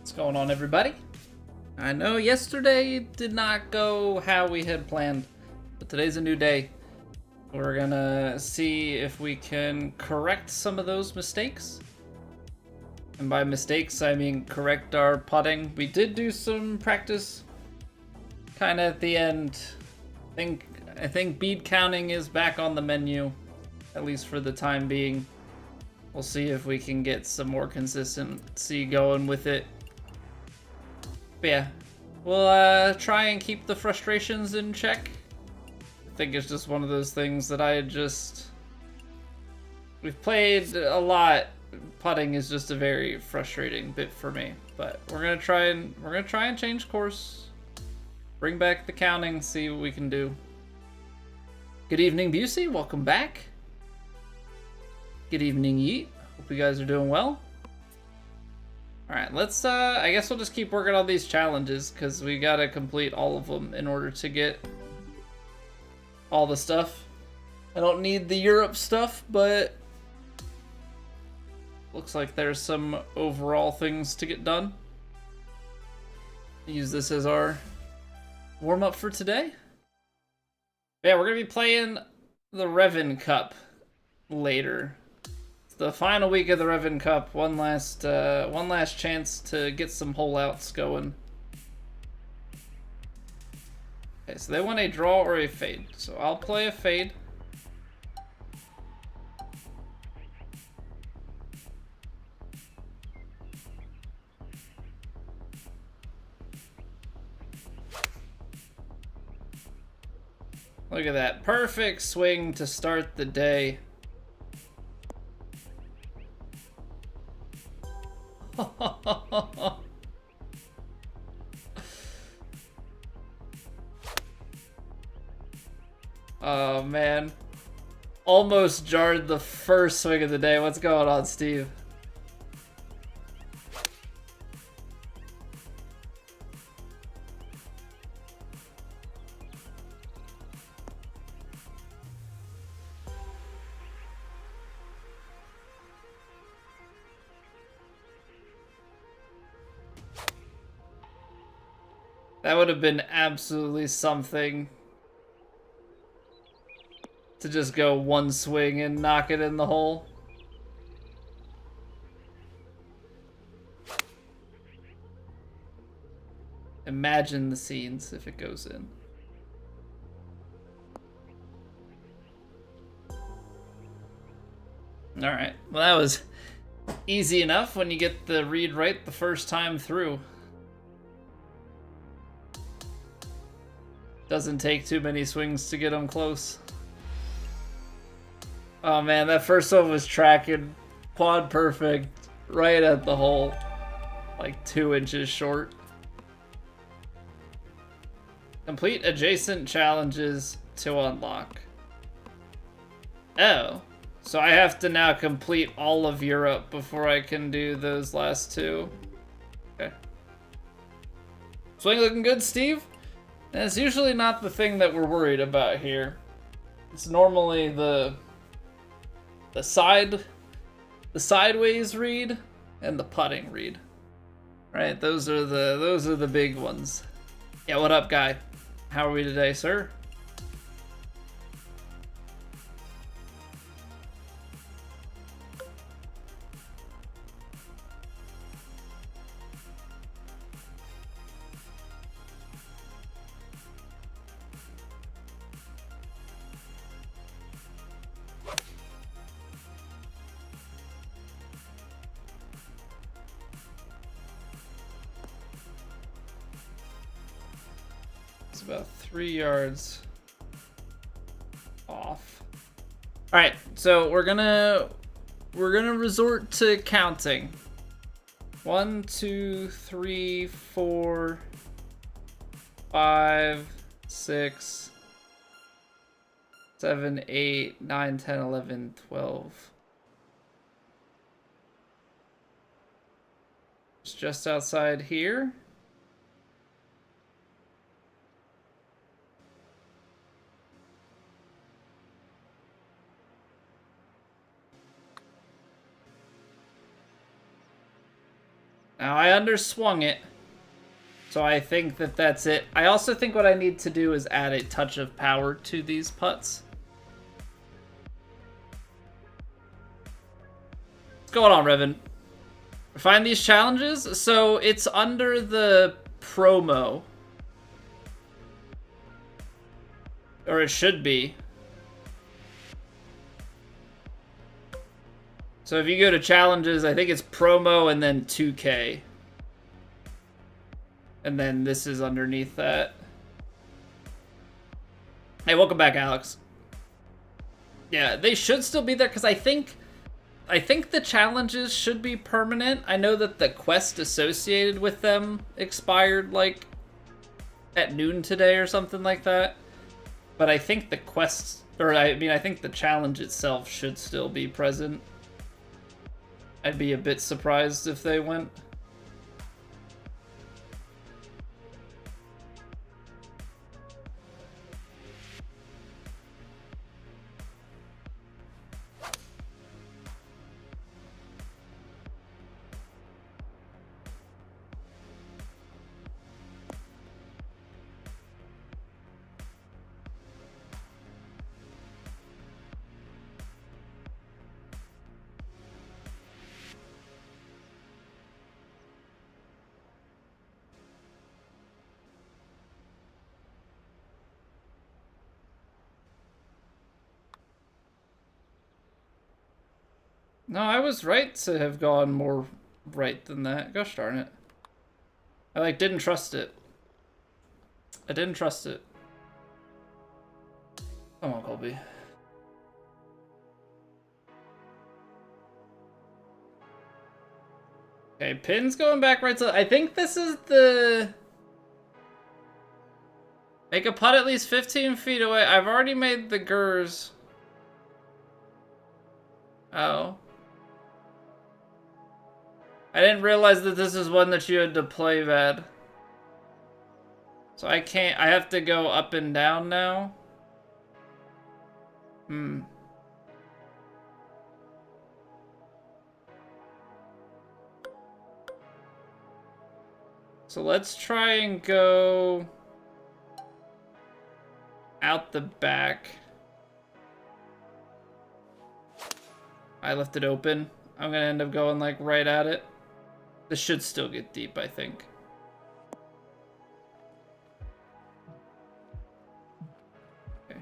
What's going on, everybody? I know yesterday did not go how we had planned, but today's a new day. We're gonna see if we can correct some of those mistakes. And by mistakes, I mean correct our putting. We did do some practice kind of at the end. I think bead counting is back on the menu, at least for the time being. We'll see if we can get some more consistency going with it. But yeah, we'll try and keep the frustrations in check. I think it's just one of those things that we've played a lot. Putting is just a very frustrating bit for me, but we're gonna try and change course, bring back the counting, see what we can do. Good evening, Busey. Welcome back. Good evening, Yeet. Hope you guys are doing well. Alright, let's, I guess we'll just keep working on these challenges, because we gotta complete all of them in order to get all the stuff. I don't need the Europe stuff, but looks like there's some overall things to get done. Use this as our warm-up for today. Yeah, we're gonna be playing the Revan Cup later. The final week of the Revan Cup, one last chance to get some hole outs going. Okay, so they want a draw or a fade, so I'll play a fade. Look at that, perfect swing to start the day. Oh man, almost jarred the first swing of the day. What's going on, Steve? That would have been absolutely something to just go one swing and knock it in the hole. Imagine the scenes if it goes in. Alright, well that was easy enough when you get the read right the first time through. Doesn't take too many swings to get them close. Oh man, that first one was tracking quad perfect right at the hole, like 2 inches short. Complete adjacent challenges to unlock. Oh, so I have to now complete all of Europe before I can do those last two. Okay. Swing looking good, Steve? That's usually not the thing that we're worried about here. It's normally the sideways read and the putting read. Right? Those are the big ones. Yeah, what up, guy? How are we today, sir? About 3 yards off. All right, so we're gonna resort to counting. 1, 2, 3, 4, 5, 6, 7, 8, 9, 10, 11, 12. It's just outside here. Now I underswung it. So I think that that's it. I also think what I need to do is add a touch of power to these putts. What's going on, Revan? Find these challenges? So it's under the promo. Or it should be. So if you go to challenges, I think it's promo and then 2K. And then this is underneath that. Hey, welcome back, Alex. Yeah, they should still be there because I think the challenges should be permanent. I know that the quest associated with them expired like at noon today or something like that. But I think the quests, or I think the challenge itself should still be present. I'd be a bit surprised if they went. No, I was right to have gone more right than that. Gosh darn it. I didn't trust it. I didn't trust it. Come on, Colby. Okay, pin's going back right to... I think this is the... Make a putt at least 15 feet away. I've already made the gers. Oh. I didn't realize that this is one that you had to play bad. So I can't... I have to go up and down now. So let's try and go out the back. I left it open. I'm gonna end up going like right at it. This should still get deep, I think. Okay.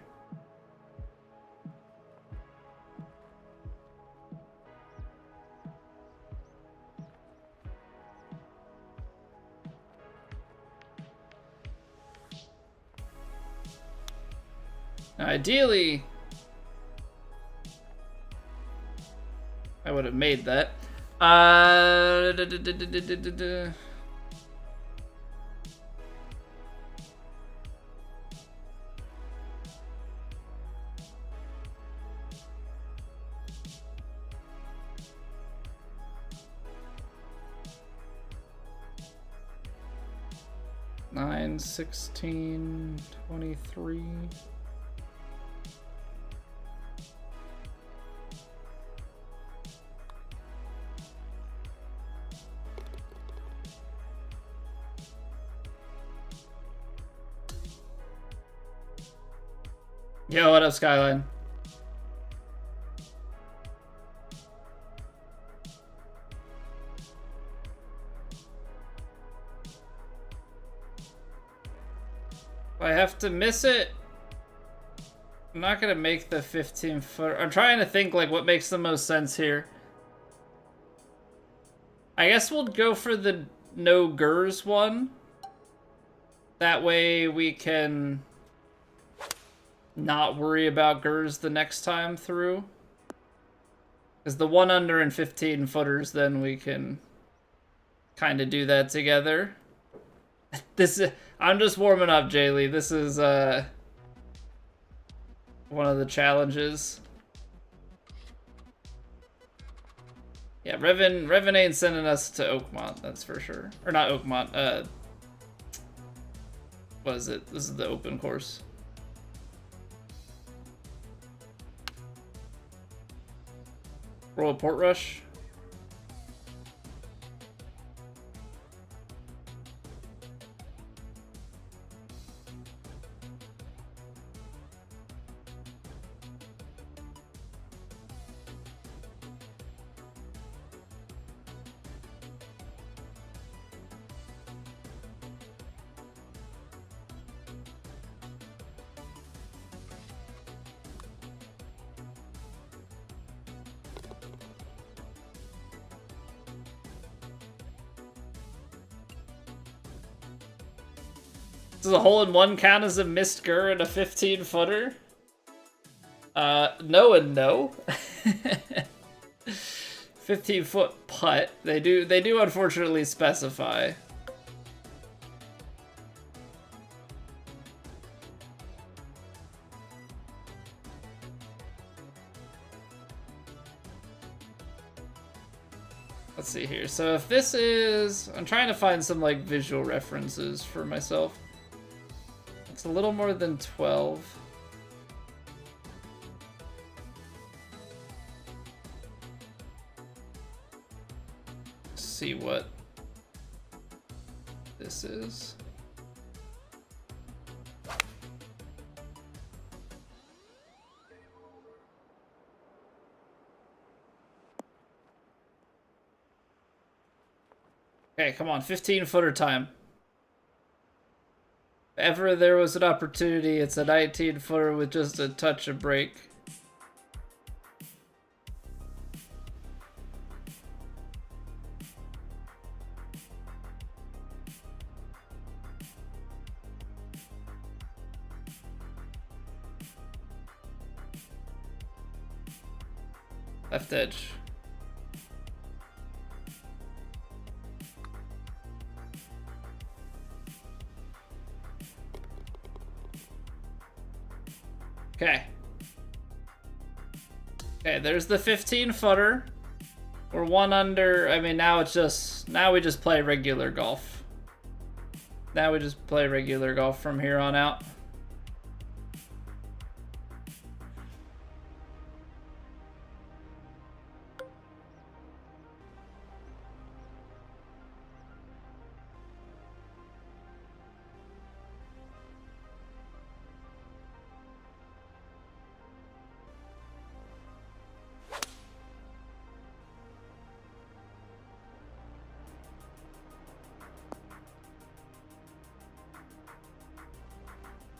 Now, ideally, I would have made that. Nine, 16, 23. Yo, what up, Skyline? If I have to miss it, I'm not gonna make the 15-foot. I'm trying to think like what makes the most sense here. I guess we'll go for the no gers one. That way we can not worry about gers the next time through. Because the 1 under and 15 footers, then we can kind of do that together. I'm just warming up, Jaylee. This is one of the challenges. Yeah, Revan ain't sending us to Oakmont, that's for sure. Or not Oakmont, what is it? This is the open course. Roll a port rush. Does a hole-in-one count as a missed gur and a 15-footer? No and no. 15-foot putt. They do unfortunately specify. Let's see here. So if this is... I'm trying to find some, like, visual references for myself. It's a little more than 12. Let's see what this is. Okay, come on, 15-footer time. If ever there was an opportunity, it's a 19-footer with just a touch of break. Left edge. Okay. Okay, there's the 15-footer. We're one under. I mean, now we just play regular golf. Now we just play regular golf from here on out.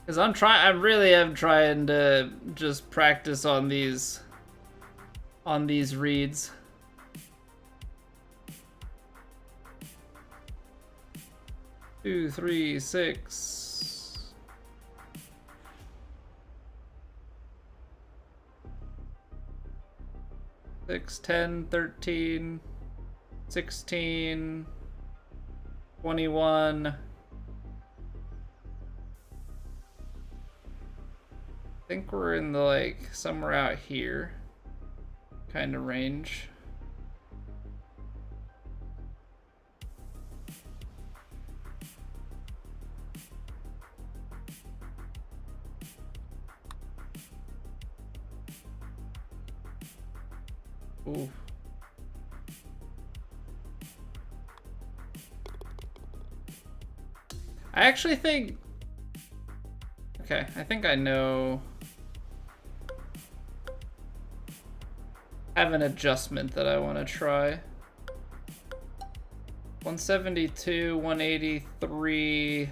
Because I really am trying to just practice on these reads. Two, three, 6. Six, 10, 13, 16, 21. I think we're in the, like, somewhere out here kind of range. Ooh. I actually think... Okay, I think I know... I have an adjustment that I want to try. 172, 183.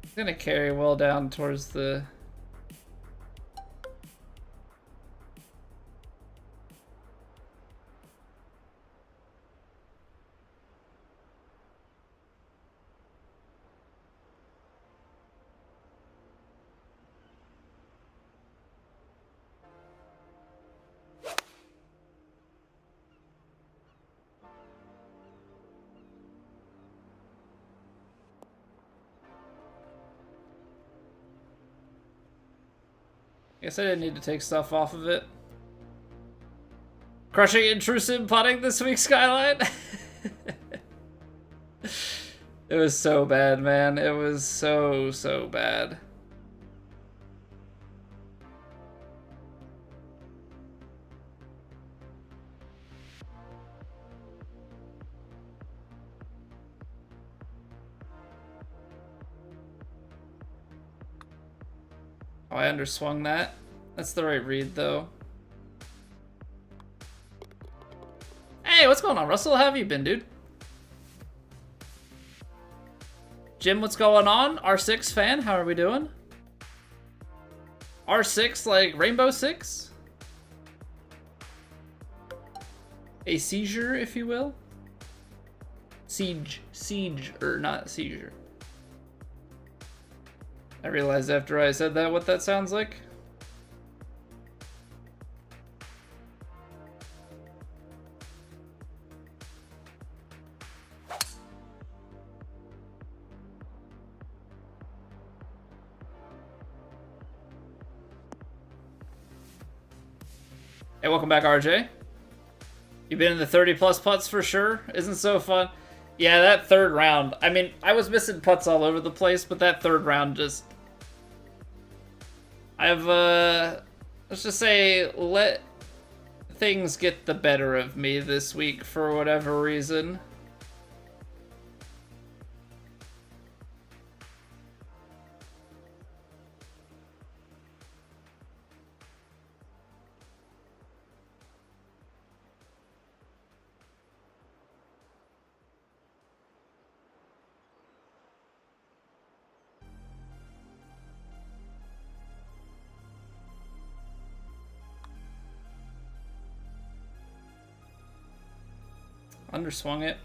It's gonna carry well down towards the... Guess I didn't need to take stuff off of it. Crushing intrusive putting this week, Skyline. It was so bad, man. It was so bad. Oh, I underswung that. That's the right read, though. Hey, what's going on, Russell? How have you been, dude? Jim, what's going on? R6 fan, how are we doing? R6, like Rainbow Six? A seizure, if you will? Siege, or not seizure. I realized after I said that what that sounds like. Hey, welcome back, RJ. You've been in the 30-plus putts for sure. Isn't so fun. Yeah, that third round. I mean, I was missing putts all over the place, but that third round just... let's just say, let things get the better of me this week for whatever reason. Underswung it.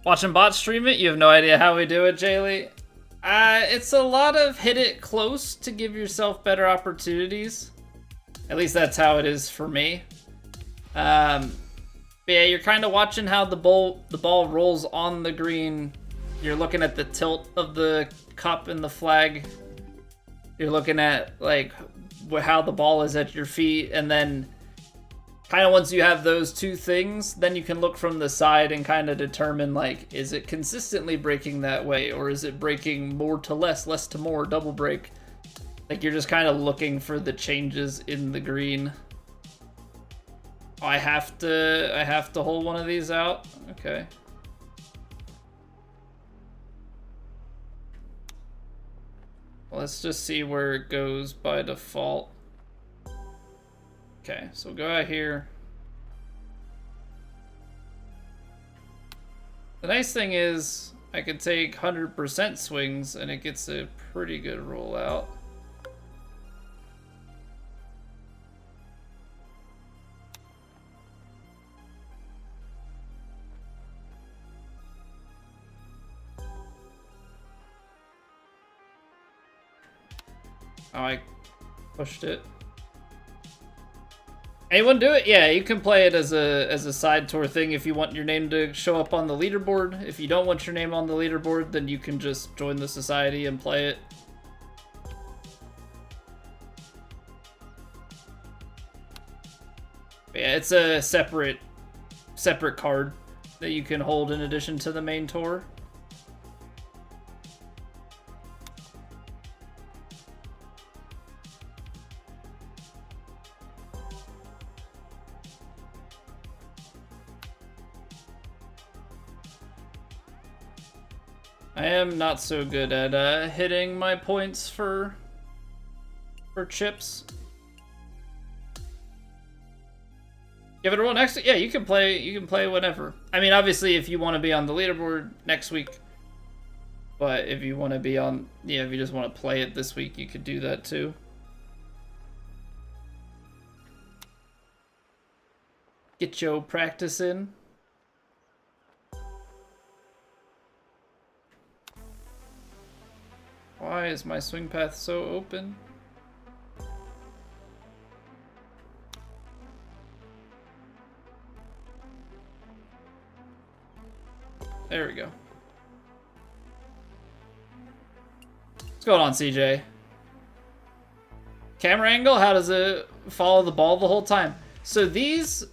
Watching bots stream it? You have no idea how we do it, Jaylee. It's a lot of hit it close to give yourself better opportunities. At least that's how it is for me. But yeah, you're kind of watching how the ball rolls on the green. You're looking at the tilt of the cup and the flag. You're looking at like how the ball is at your feet, and then kind of once you have those two things, then you can look from the side and kind of determine like, is it consistently breaking that way, or is it breaking more to less, less to more, double break? Like you're just kind of looking for the changes in the green. Oh, I have to hold one of these out. Okay. Let's just see where it goes by default. Okay, so we'll go out here. The nice thing is I can take 100% swings and it gets a pretty good rollout. Oh, I pushed it. Anyone do it? Yeah, you can play it as a side tour thing if you want your name to show up on the leaderboard. If you don't want your name on the leaderboard, then you can just join the society and play it. But yeah, it's a separate card that you can hold in addition to the main tour. I am not so good at hitting my points for chips. Give it a roll next. Yeah, you can play. You can play whenever. I mean, obviously, if you want to be on the leaderboard next week, but if you want to be on, yeah, if you just want to play it this week, you could do that too. Get your practice in. Why is my swing path so open? There we go. What's going on, CJ? Camera angle? How does it follow the ball the whole time? So these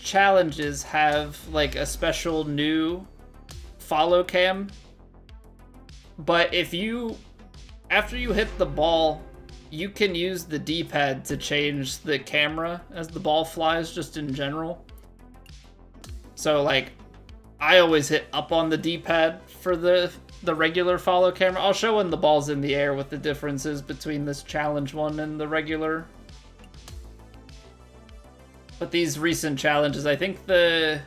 challenges have like a special new follow cam. But if you, after you hit the ball, you can use the D-pad to change the camera as the ball flies, just in general. So like, I always hit up on the D-pad for the regular follow camera. I'll show when the ball's in the air what the difference is between this challenge one and the regular. But these recent challenges, I think the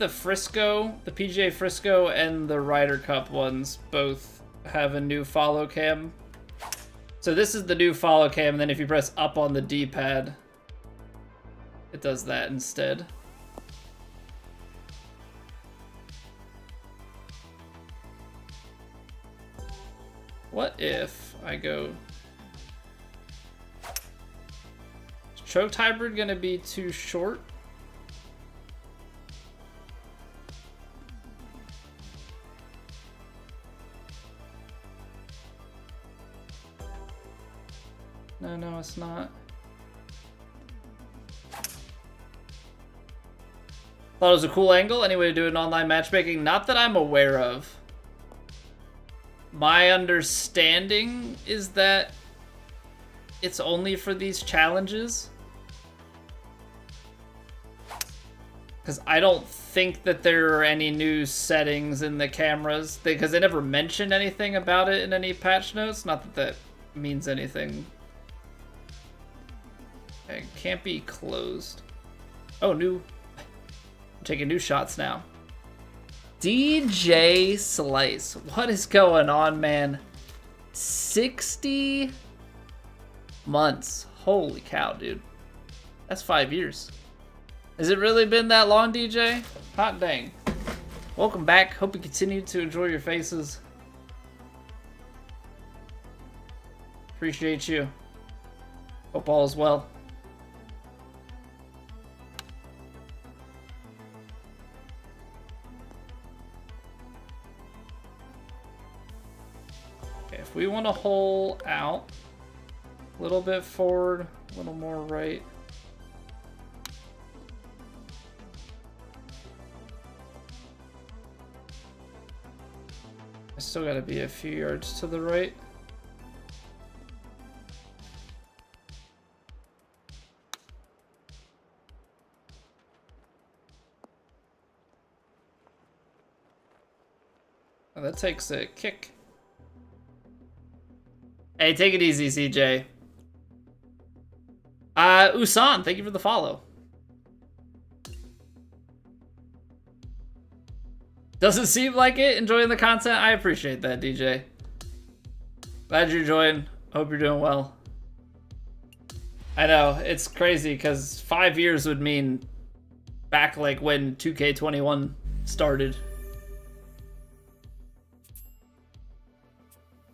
Frisco, the PGA Frisco and the Ryder Cup ones both have a new follow cam. So this is the new follow cam, and then if you press up on the D-pad, it does that instead. What if I go... Is choked hybrid gonna be too short? No, it's not. Thought it was a cool angle. Any way to do an online matchmaking? Not that I'm aware of. My understanding is that it's only for these challenges. Because I don't think that there are any new settings in the cameras. Because they never mentioned anything about it in any patch notes. Not that that means anything. It can't be closed. Oh, new. I'm taking new shots now. DJ Slice. What is going on, man? 60 months. Holy cow, dude. That's 5 years. Has it really been that long, DJ? Hot dang. Welcome back. Hope you continue to enjoy your faces. Appreciate you. Hope all is well. If we want to hole out a little bit forward, a little more right. I still got to be a few yards to the right. Oh, that takes a kick. Hey, take it easy, CJ. Usan, thank you for the follow. Doesn't seem like it. Enjoying the content? I appreciate that, DJ. Glad you're enjoying. Hope you're doing well. I know, it's crazy because 5 years would mean back like when 2K21 started.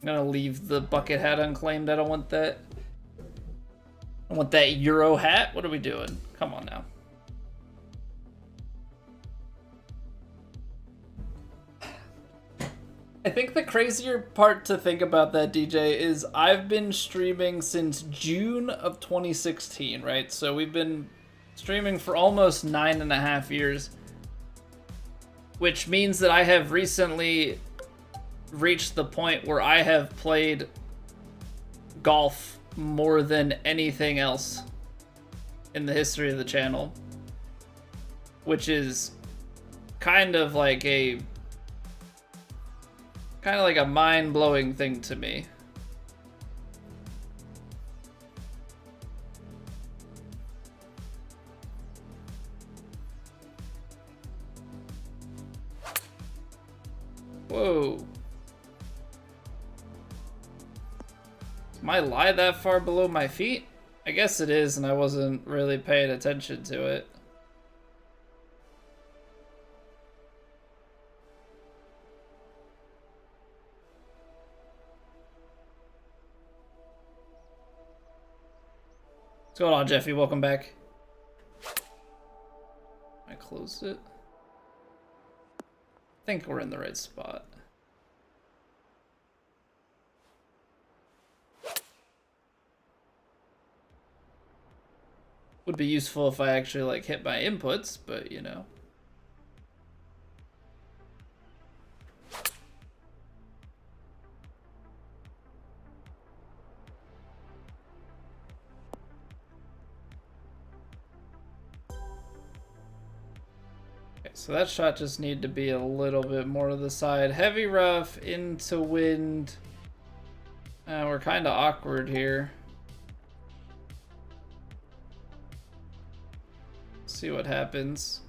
I'm gonna leave the bucket hat unclaimed. I don't want that. I want that Euro hat. What are we doing? Come on now. I think the crazier part to think about that, DJ, is I've been streaming since June of 2016, right? So we've been streaming for almost 9.5 years, which means that I have recently reached the point where I have played golf more than anything else in the history of the channel, which is kind of like a mind-blowing thing to me. Whoa. Am I lie that far below my feet? I guess it is, and I wasn't really paying attention to it. What's going on, Jeffy? Welcome back. I closed it. I think we're in the right spot. Would be useful if I actually like hit my inputs, but you know. Okay, so that shot just needed to be a little bit more to the side. Heavy rough into wind. We're kind of awkward here. See what happens.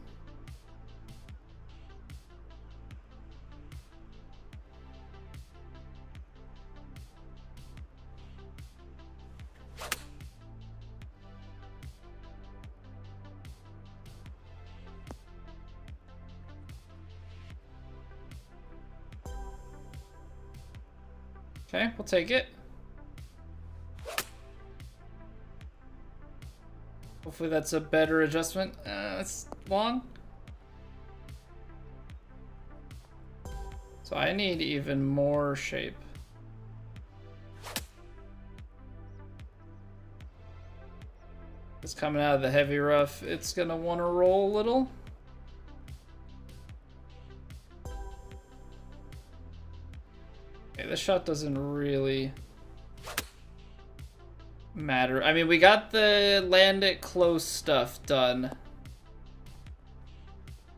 Okay, we'll take it. Hopefully that's a better adjustment. It's long. So I need even more shape. It's coming out of the heavy rough. It's gonna want to roll a little. Okay, this shot doesn't really matter. I mean, we got the land it close stuff done.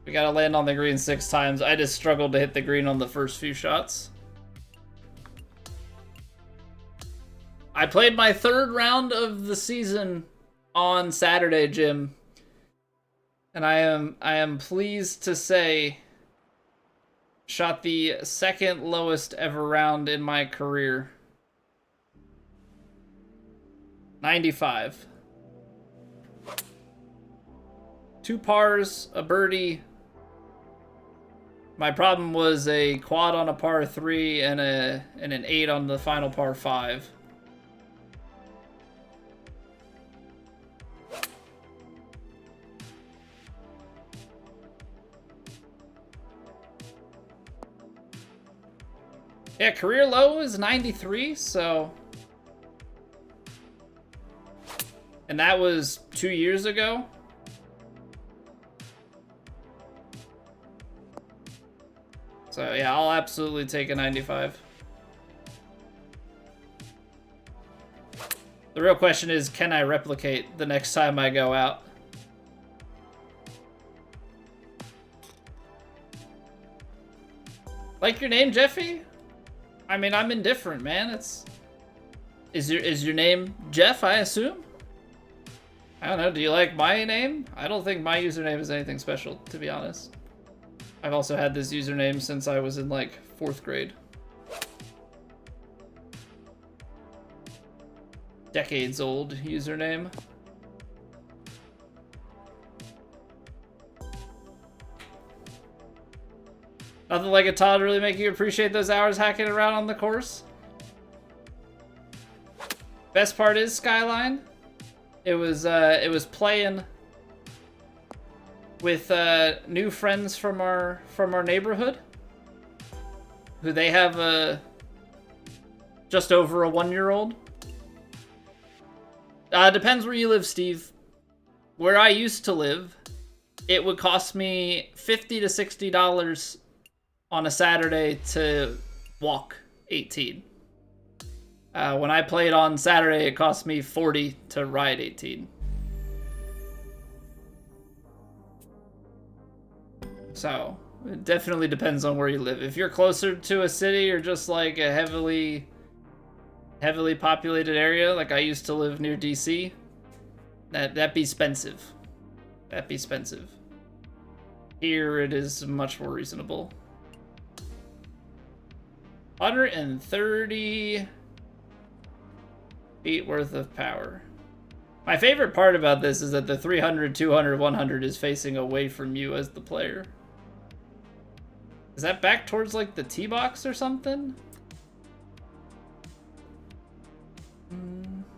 We gotta land on the green 6 times. I just struggled to hit the green on the first few shots. I played my 3rd round of the season on Saturday, Jim. And I am pleased to say shot the 2nd lowest ever round in my career. 95. 2 pars, a birdie. My problem was a quad on a par 3 and an 8 on the final par 5. Yeah, career low is 93, so... And that was 2 years ago. So yeah, I'll absolutely take a 95. The real question is, can I replicate the next time I go out? Like your name, Jeffy? I mean, I'm indifferent, man. Is your name Jeff, I assume? I don't know, do you like my name? I don't think my username is anything special, to be honest. I've also had this username since I was in, like, 4th grade. Decades old username. Nothing like a Todd really make you appreciate those hours hacking around on the course. Best part is Skyline. It was playing with new friends from our neighborhood, who they have just over a 1-year-old. Depends where you live, Steve. Where I used to live, it would cost me $50 to $60 on a Saturday to walk 18. When I played on Saturday, it cost me $40 to ride 18. So, it definitely depends on where you live. If you're closer to a city or just like a heavily populated area, like I used to live near DC, that'd be expensive. That'd be expensive. Here it is much more reasonable. 130 feet worth of power. My favorite part about this is that the 300, 200, 100 is facing away from you as the player. Is that back towards like the tee box or something?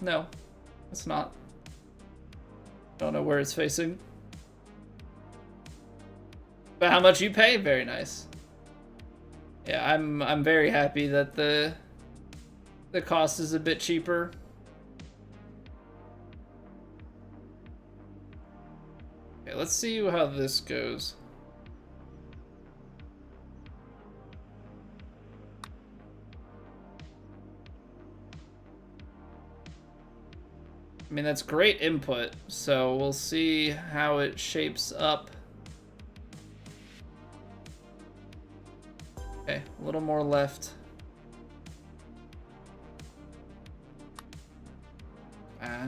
No, it's not. Don't know where it's facing. But how much you pay? Very nice. Yeah, I'm very happy that the cost is a bit cheaper. Okay, let's see how this goes. I mean, that's great input, so we'll see how it shapes up. Okay, a little more left.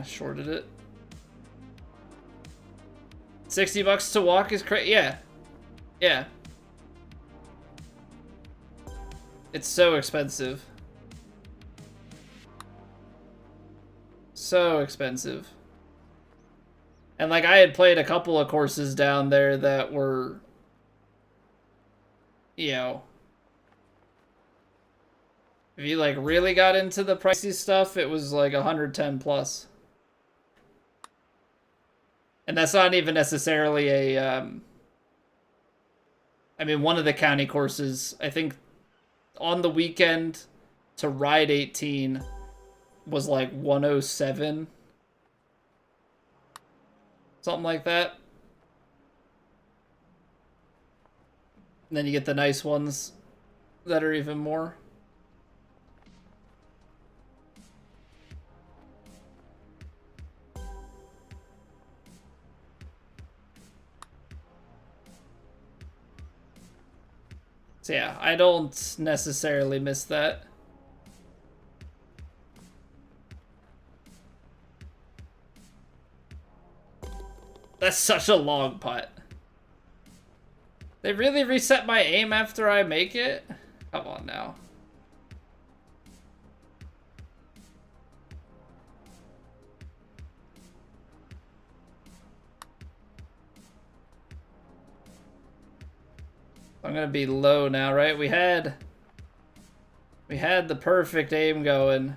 Shorted it. 60 bucks to walk is crazy. Yeah. Yeah. It's so expensive. So expensive. And like I had played a couple of courses down there that were, you know, If you like really got into the pricey stuff, it was like 110 plus. And that's not even necessarily a, I mean, one of the county courses, I think on the weekend to ride 18 was like 107. Something like that. And then you get the nice ones that are even more. So yeah, I don't necessarily miss that. That's such a long putt. They really reset my aim after I make it? Come on now. I'm gonna be low now, right? We had the perfect aim going.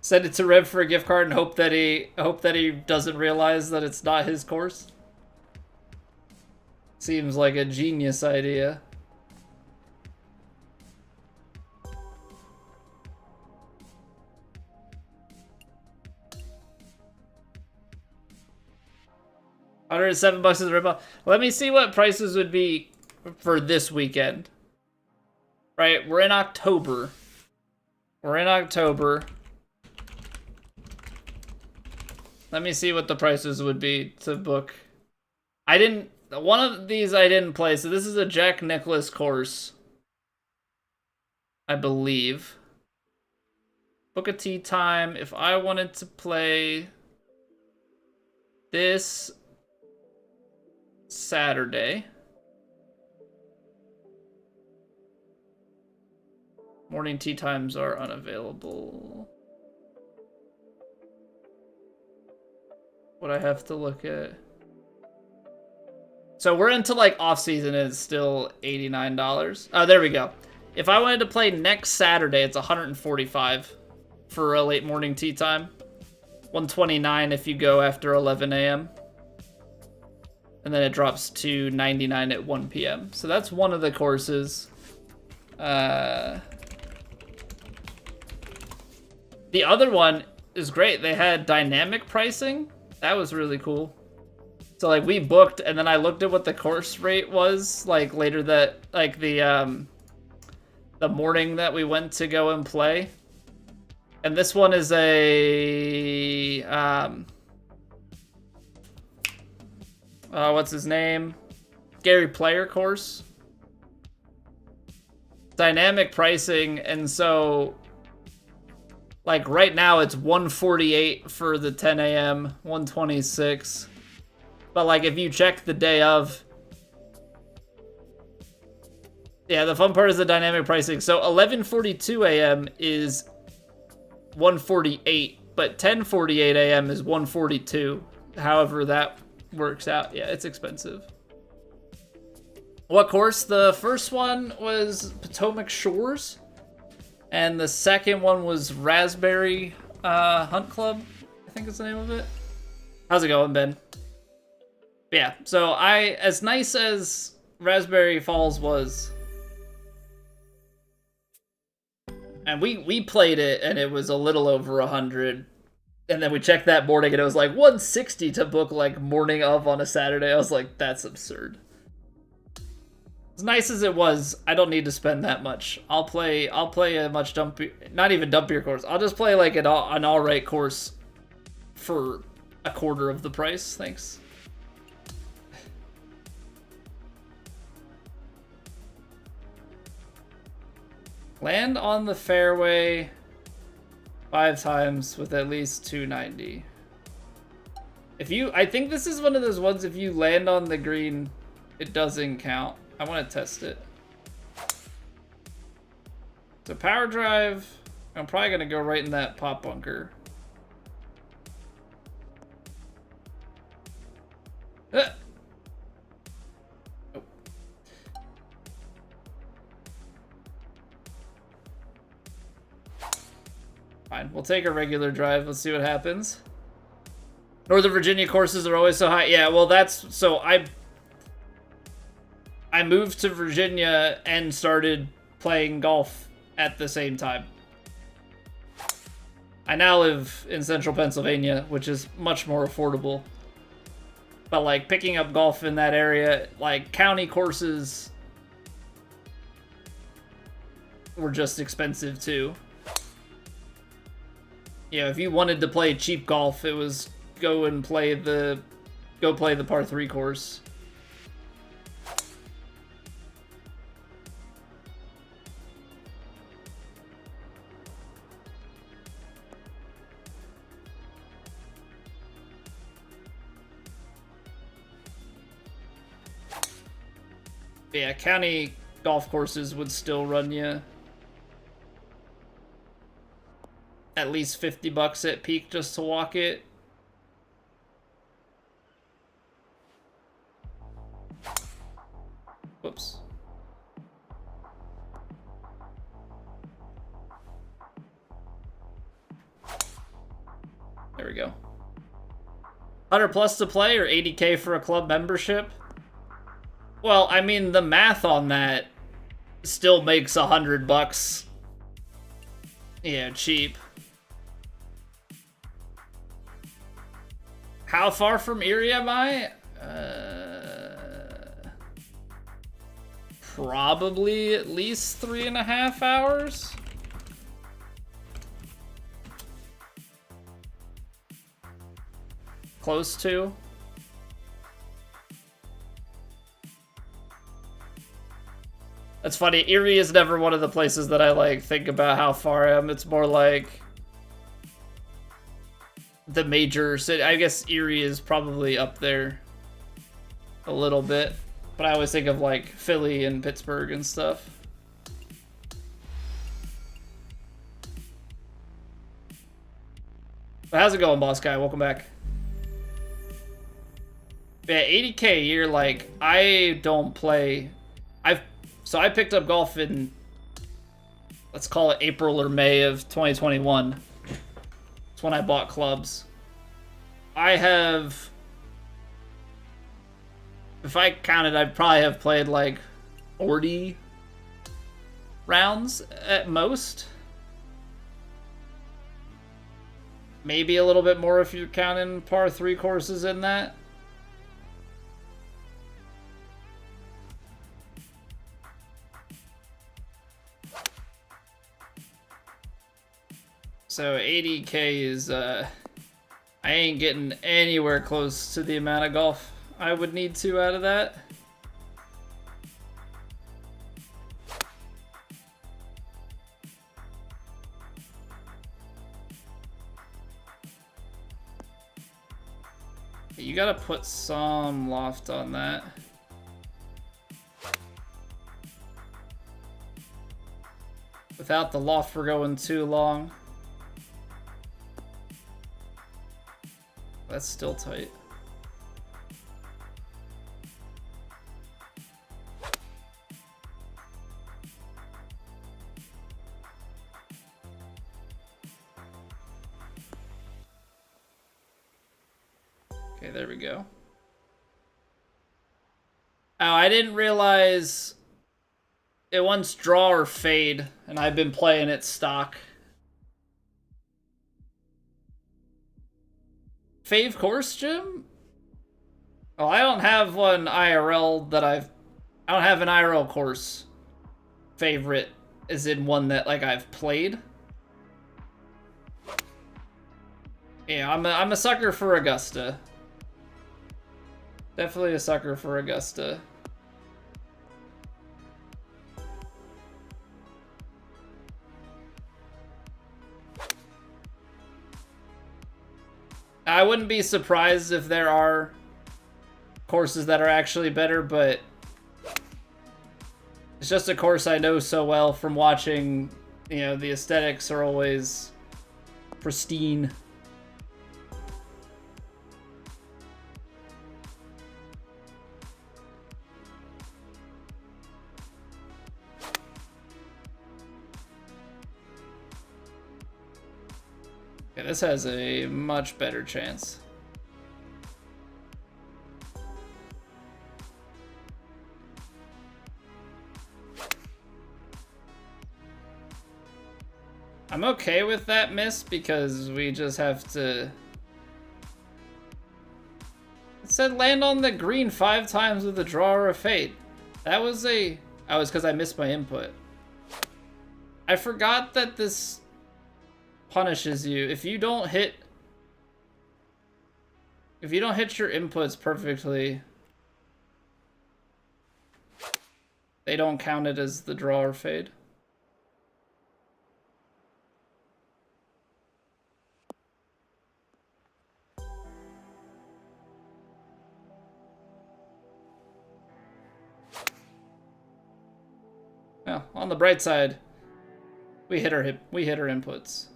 Send it to Rev for a gift card and hope that he doesn't realize that it's not his course. Seems like a genius idea. $107 is a ripoff. Let me see what prices would be for this weekend. Right, we're in October. We're in October. Let me see what the prices would be to book. One of these I didn't play, so this is a Jack Nicklaus course. I believe. Book a tee time. If I wanted to play this Saturday. Morning tee times are unavailable. What I have to look at. So we're into like off season and it's still $89. Oh, there we go. If I wanted to play next Saturday, it's $145 for a late morning tee time. $129 if you go after 11 a.m. And then it drops to $99 at 1 p.m. So that's one of the courses. The other one is great. They had dynamic pricing. That was really cool. So like we booked and then I looked at what the course rate was like later that like the morning that we went to go and play. And this one is a what's his name? Gary Player course. Dynamic pricing, and so like right now it's 148 for the 10 a.m., 126. But like if you check the day of, yeah, the fun part is the dynamic pricing. So 11:42 a.m. is 148, but 10:48 a.m. is 142. However that works out. Yeah, it's expensive. What course? The first one was Potomac Shores, and the second one was Raspberry Hunt Club, I think is the name of it. How's it going, Ben? Yeah, so as nice as Raspberry Falls was, and we played it and it was a little over 100, and then we checked that morning and it was like 160 to book like morning of on a Saturday. I was like, that's absurd. As nice as it was, I don't need to spend that much. I'll play a much not even dumpier course. I'll just play like an all right course for a quarter of the price. Thanks. Land on the fairway 5 times with at least 290. I think this is one of those ones, if you land on the green, it doesn't count. I want to test it. So power drive, I'm probably going to go right in that pop bunker. Oh. Fine, we'll take a regular drive. Let's see what happens. Northern Virginia courses are always so high. Yeah, well, that's... So I moved to Virginia and started playing golf at the same time. I now live in central Pennsylvania, which is much more affordable. But, like, picking up golf in that area, like, county courses were just expensive, too. Yeah, if you wanted to play cheap golf, it was go play the par 3 course. Yeah, county golf courses would still run you at least $50 at peak just to walk it. Whoops. There we go. 100 plus to play or 80K for a club membership? Well, I mean, the math on that still makes $100. Yeah, cheap. How far from Erie am I? Probably at least 3.5 hours. Close to. That's funny. Erie is never one of the places that I like think about how far I am. It's more like the major city. I guess Erie is probably up there a little bit, but I always think of like Philly and Pittsburgh and stuff. But how's it going, boss guy? Welcome back. Yeah, 80K a year. Like, I don't play. So I picked up golf in, let's call it April or May of 2021. It's when I bought clubs. I have, if I counted, I'd probably have played like 40 rounds at most. Maybe a little bit more if you're counting par 3 courses in that. So 80K is, I ain't getting anywhere close to the amount of golf I would need to out of that. You gotta put some loft on that. Without the loft, we're going too long. That's still tight. Okay, there we go. Oh, I didn't realize it wants draw or fade, and I've been playing it stock. Fave course, Jim? Oh, I don't have one IRL that I don't have an IRL course favorite, as in one that like I've played. Yeah, I'm a sucker for Augusta. Definitely a sucker for Augusta. I wouldn't be surprised if there are courses that are actually better, but it's just a course I know so well from watching. You know, the aesthetics are always pristine. Okay, this has a much better chance. I'm okay with that miss because we just have to... It said land on the green 5 times with a draw or a fade. That was a... Oh, it's because I missed my input. I forgot that this punishes you. If you don't hit your inputs perfectly, they don't count it as the draw or fade. Well, on the bright side, we hit our inputs.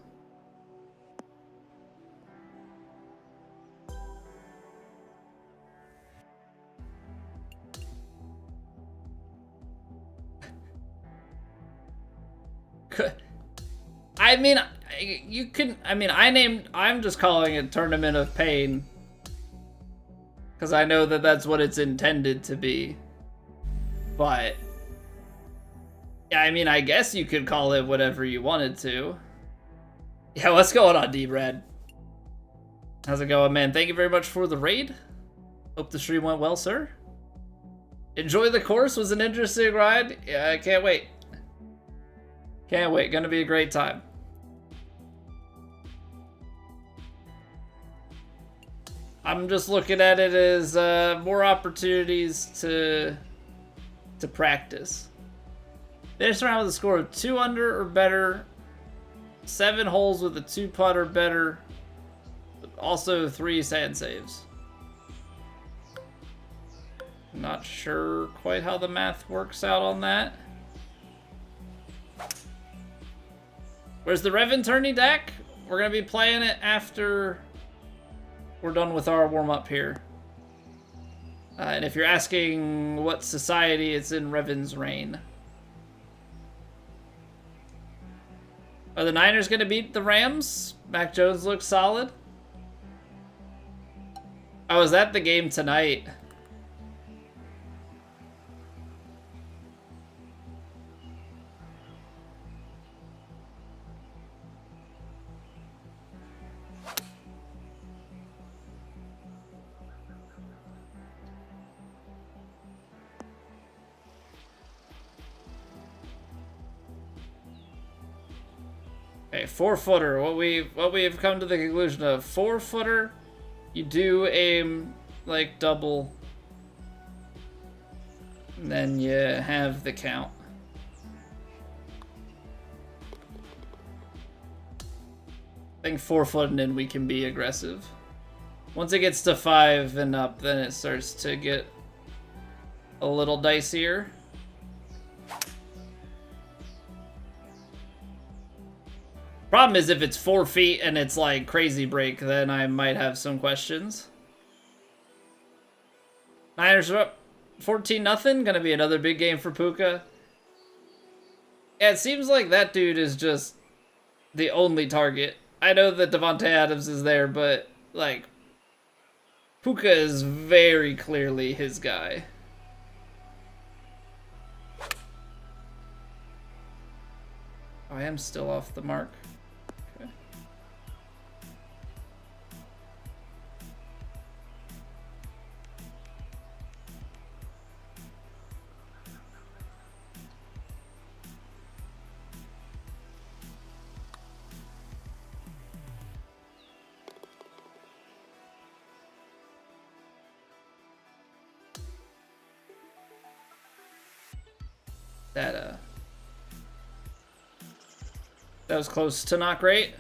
I mean, you can. I mean, I'm just calling it Tournament of Pain because I know that that's what it's intended to be. But yeah, I mean, I guess you could call it whatever you wanted to. Yeah, what's going on, D-Brad? How's it going, man? Thank you very much for the raid. Hope the stream went well, sir. Enjoy the course. Was an interesting ride. Yeah, I can't wait. Can't wait. Gonna be a great time. I'm just looking at it as more opportunities to practice. Finish around with a score of 2 under or better, 7 holes with a 2-putt or better, also 3 sand saves. Not sure quite how the math works out on that. Where's the Revan tourney deck? We're gonna be playing it after we're done with our warm-up here. And if you're asking what society, it's in Revan's reign. Are the Niners gonna beat the Rams? Mac Jones looks solid. I was at the game tonight. Okay, 4-footer. What we have come to the conclusion of 4-footer, you do aim like double, and then you have the count. I think 4-foot and in we can be aggressive. Once it gets to 5 and up, then it starts to get a little dicier. Problem is if it's 4 feet and it's like crazy break, then I might have some questions. Niners are up 14-0. Gonna be another big game for Puka. Yeah, it seems like that dude is just the only target. I know that Devontae Adams is there, but like Puka is very clearly his guy. Oh, I am still off the mark. Okay. That was close to not great.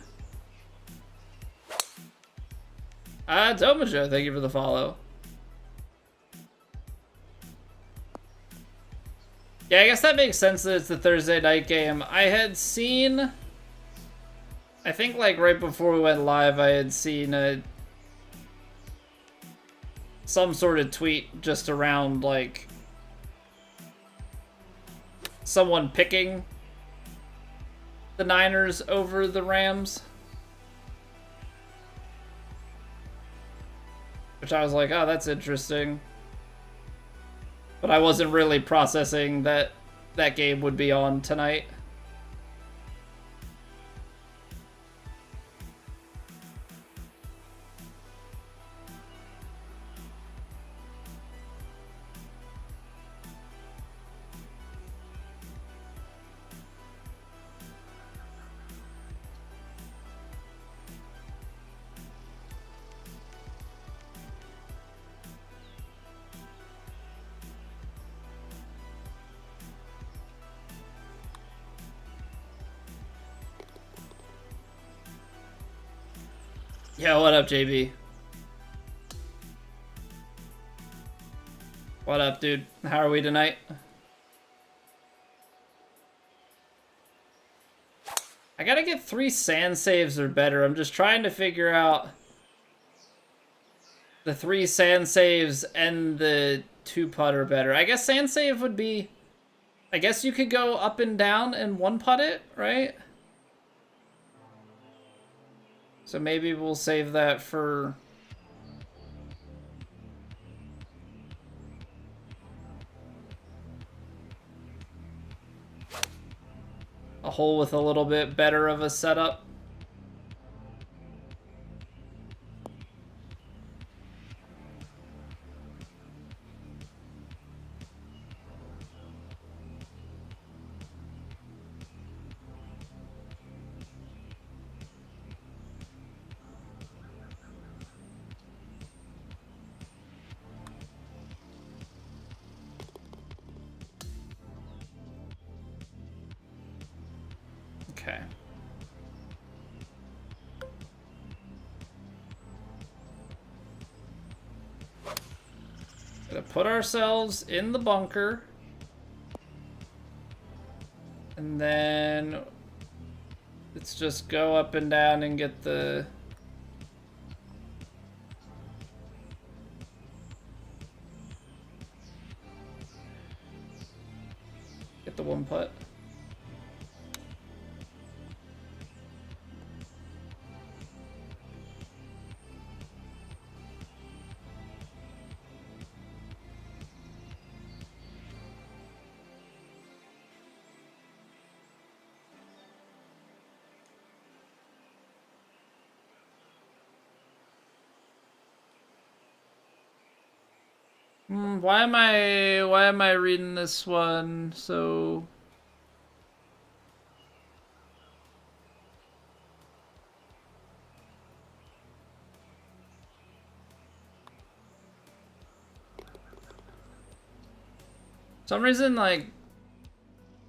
Domajo, thank you for the follow. Yeah, I guess that makes sense that it's the Thursday night game. I had seen, I think like right before we went live, I had seen some sort of tweet just around like someone picking the Niners over the Rams. which I was like, oh, that's interesting. But I wasn't really processing that that game would be on tonight. Yeah, what up, JB? What up, dude? How are we tonight? I gotta get 3 sand saves or better. I'm just trying to figure out the 3 sand saves and the 2 putt or better. I guess sand save would be... I guess you could go up and down and 1 putt it, right? So maybe we'll save that for... a hole with a little bit better of a setup. Okay. Gonna put ourselves in the bunker. And then let's just go up and down and get the... get the 1 putt. Why am I reading this one so... For some reason, like,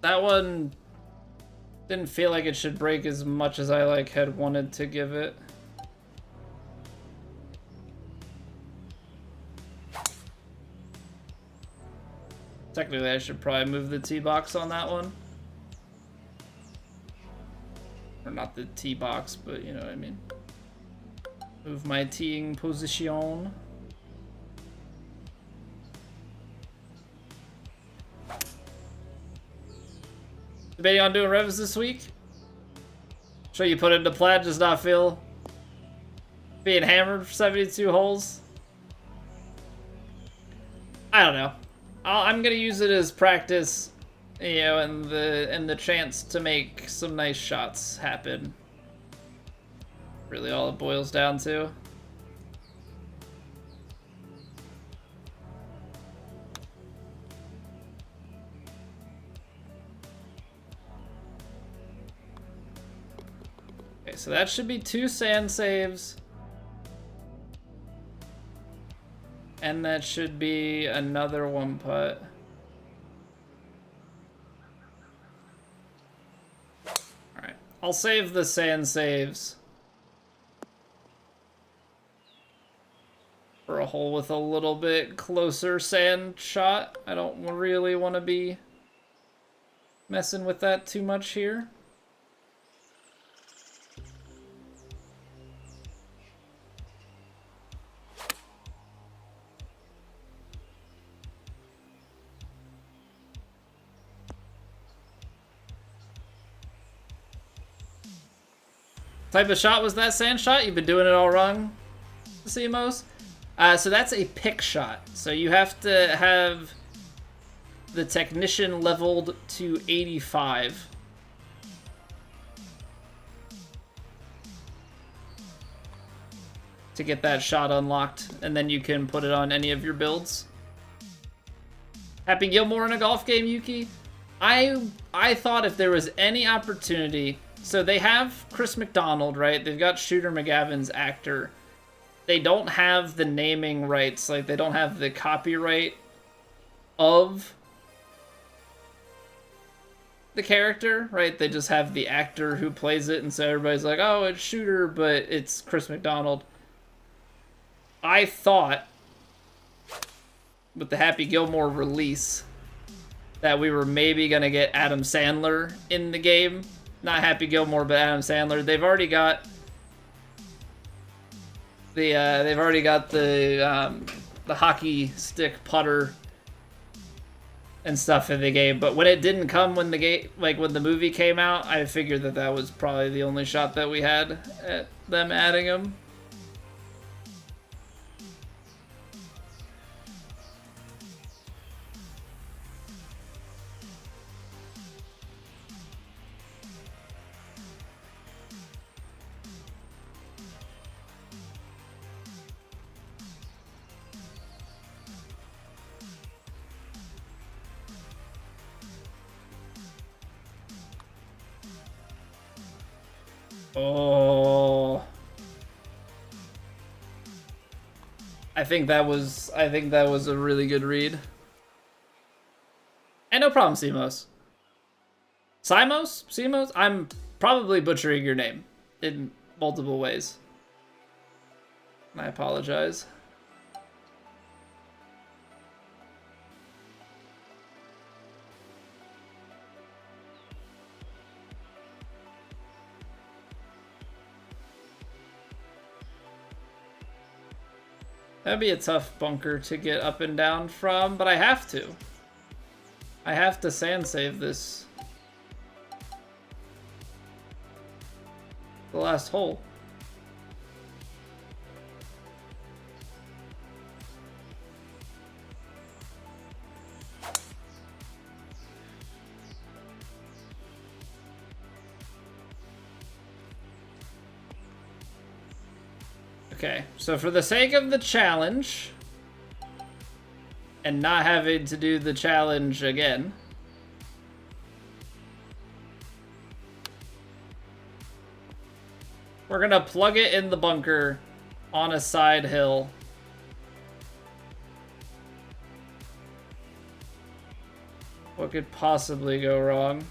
that one didn't feel like it should break as much as I, like, had wanted to give it. Technically, I should probably move the tee box on that one. Or not the tee box, but you know what I mean. Move my teeing position. Debating on doing revs this week? Sure you put into plaid, just not feel being hammered for 72 holes? I don't know. I'm gonna use it as practice, you know, and the chance to make some nice shots happen. Really all it boils down to. Okay, so that should be 2 sand saves. And that should be another 1 putt. Alright, I'll save the sand saves for a hole with a little bit closer sand shot. I don't really want to be messing with that too much here. Type of shot was that sand shot? You've been doing it all wrong, CMOs? So that's a pick shot. So you have to have the technician leveled to 85. To get that shot unlocked, and then you can put it on any of your builds. Happy Gilmore in a golf game, Yuki? I thought if there was any opportunity, so they have Chris McDonald, right? They've got Shooter McGavin's actor. They don't have the naming rights, like they don't have the copyright of the character, right? They just have the actor who plays it, and so everybody's like, oh, it's Shooter, but it's Chris McDonald. I thought with the Happy Gilmore release that we were maybe gonna get Adam Sandler in the game. Not Happy Gilmore, but Adam Sandler. They've already got the hockey stick putter and stuff in the game. But when it didn't come when the game, like when the movie came out, I figured that that was probably the only shot that we had at them adding him. Oh, I think that was a really good read. And no problem, Simos. Simos? I'm probably butchering your name in multiple ways. I apologize. That'd be a tough bunker to get up and down from, but I have to. I have to sand save this. The last hole. Okay, so for the sake of the challenge, and not having to do the challenge again, we're gonna plug it in the bunker on a side hill. What could possibly go wrong?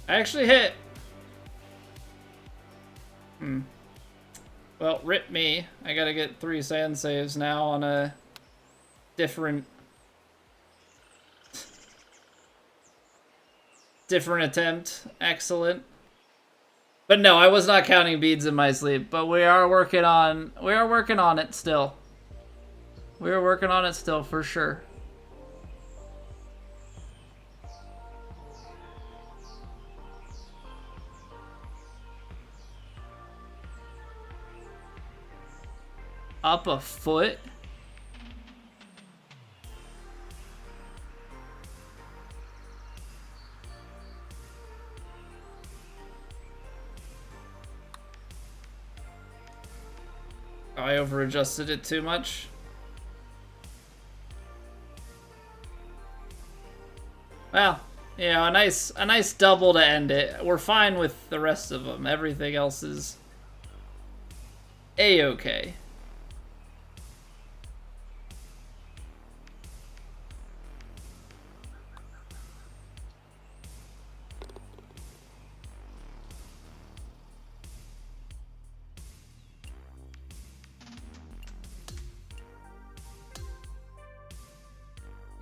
I actually hit. Well, rip me. I gotta get 3 sand saves now on a different attempt. Excellent. But no, I was not counting beads in my sleep, but we are working on it still. We are working on it still for sure. Up a foot? I over-adjusted it too much. Well, you know, a nice double to end it. We're fine with the rest of them. Everything else is A-okay.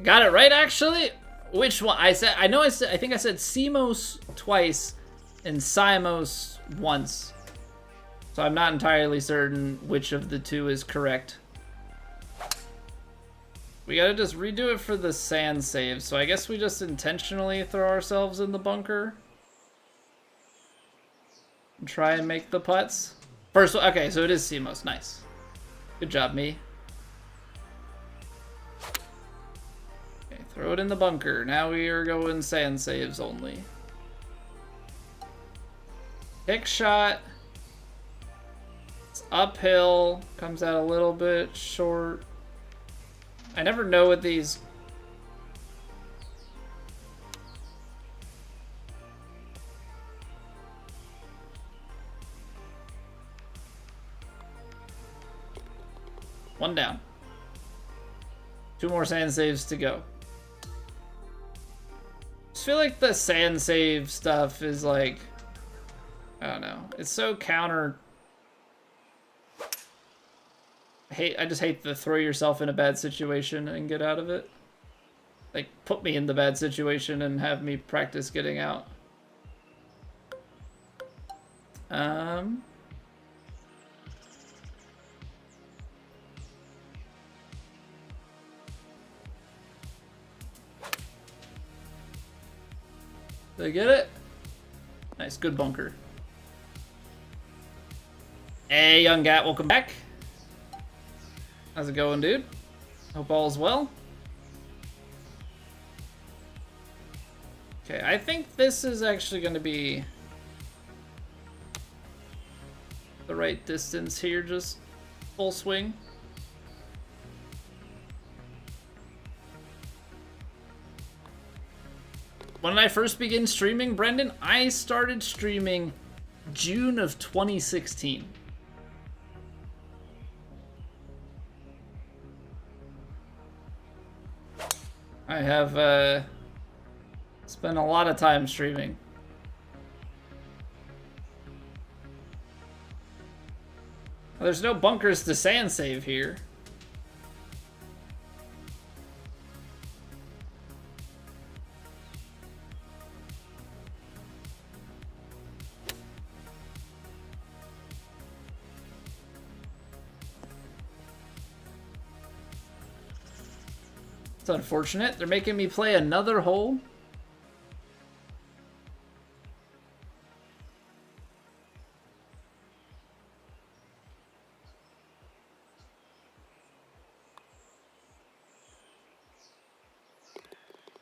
Got it right, actually? Which one? I think I said Simos twice and Simos once. So I'm not entirely certain which of the two is correct. We gotta just redo it for the sand save, so I guess we just intentionally throw ourselves in the bunker. And try and make the putts. First, okay, so it is CMOS, nice. Good job, me. Okay, throw it in the bunker. Now we are going sand saves only. Kick shot. It's uphill, comes out a little bit short. I never know what these... One down. 2 more sand saves to go. I just feel like the sand save stuff is like... I don't know. It's so counter... I just hate the throw yourself in a bad situation and get out of it. Like, put me in the bad situation and have me practice getting out. Did I get it? Nice, good bunker. Hey, young Gat, welcome back. How's it going, dude? Hope all's well. Okay, I think this is actually going to be the right distance here, just full swing. When did I first begin streaming, Brendan? I started streaming June of 2016. I have spent a lot of time streaming. Well, there's no bunkers to sand save here. It's unfortunate. They're making me play another hole.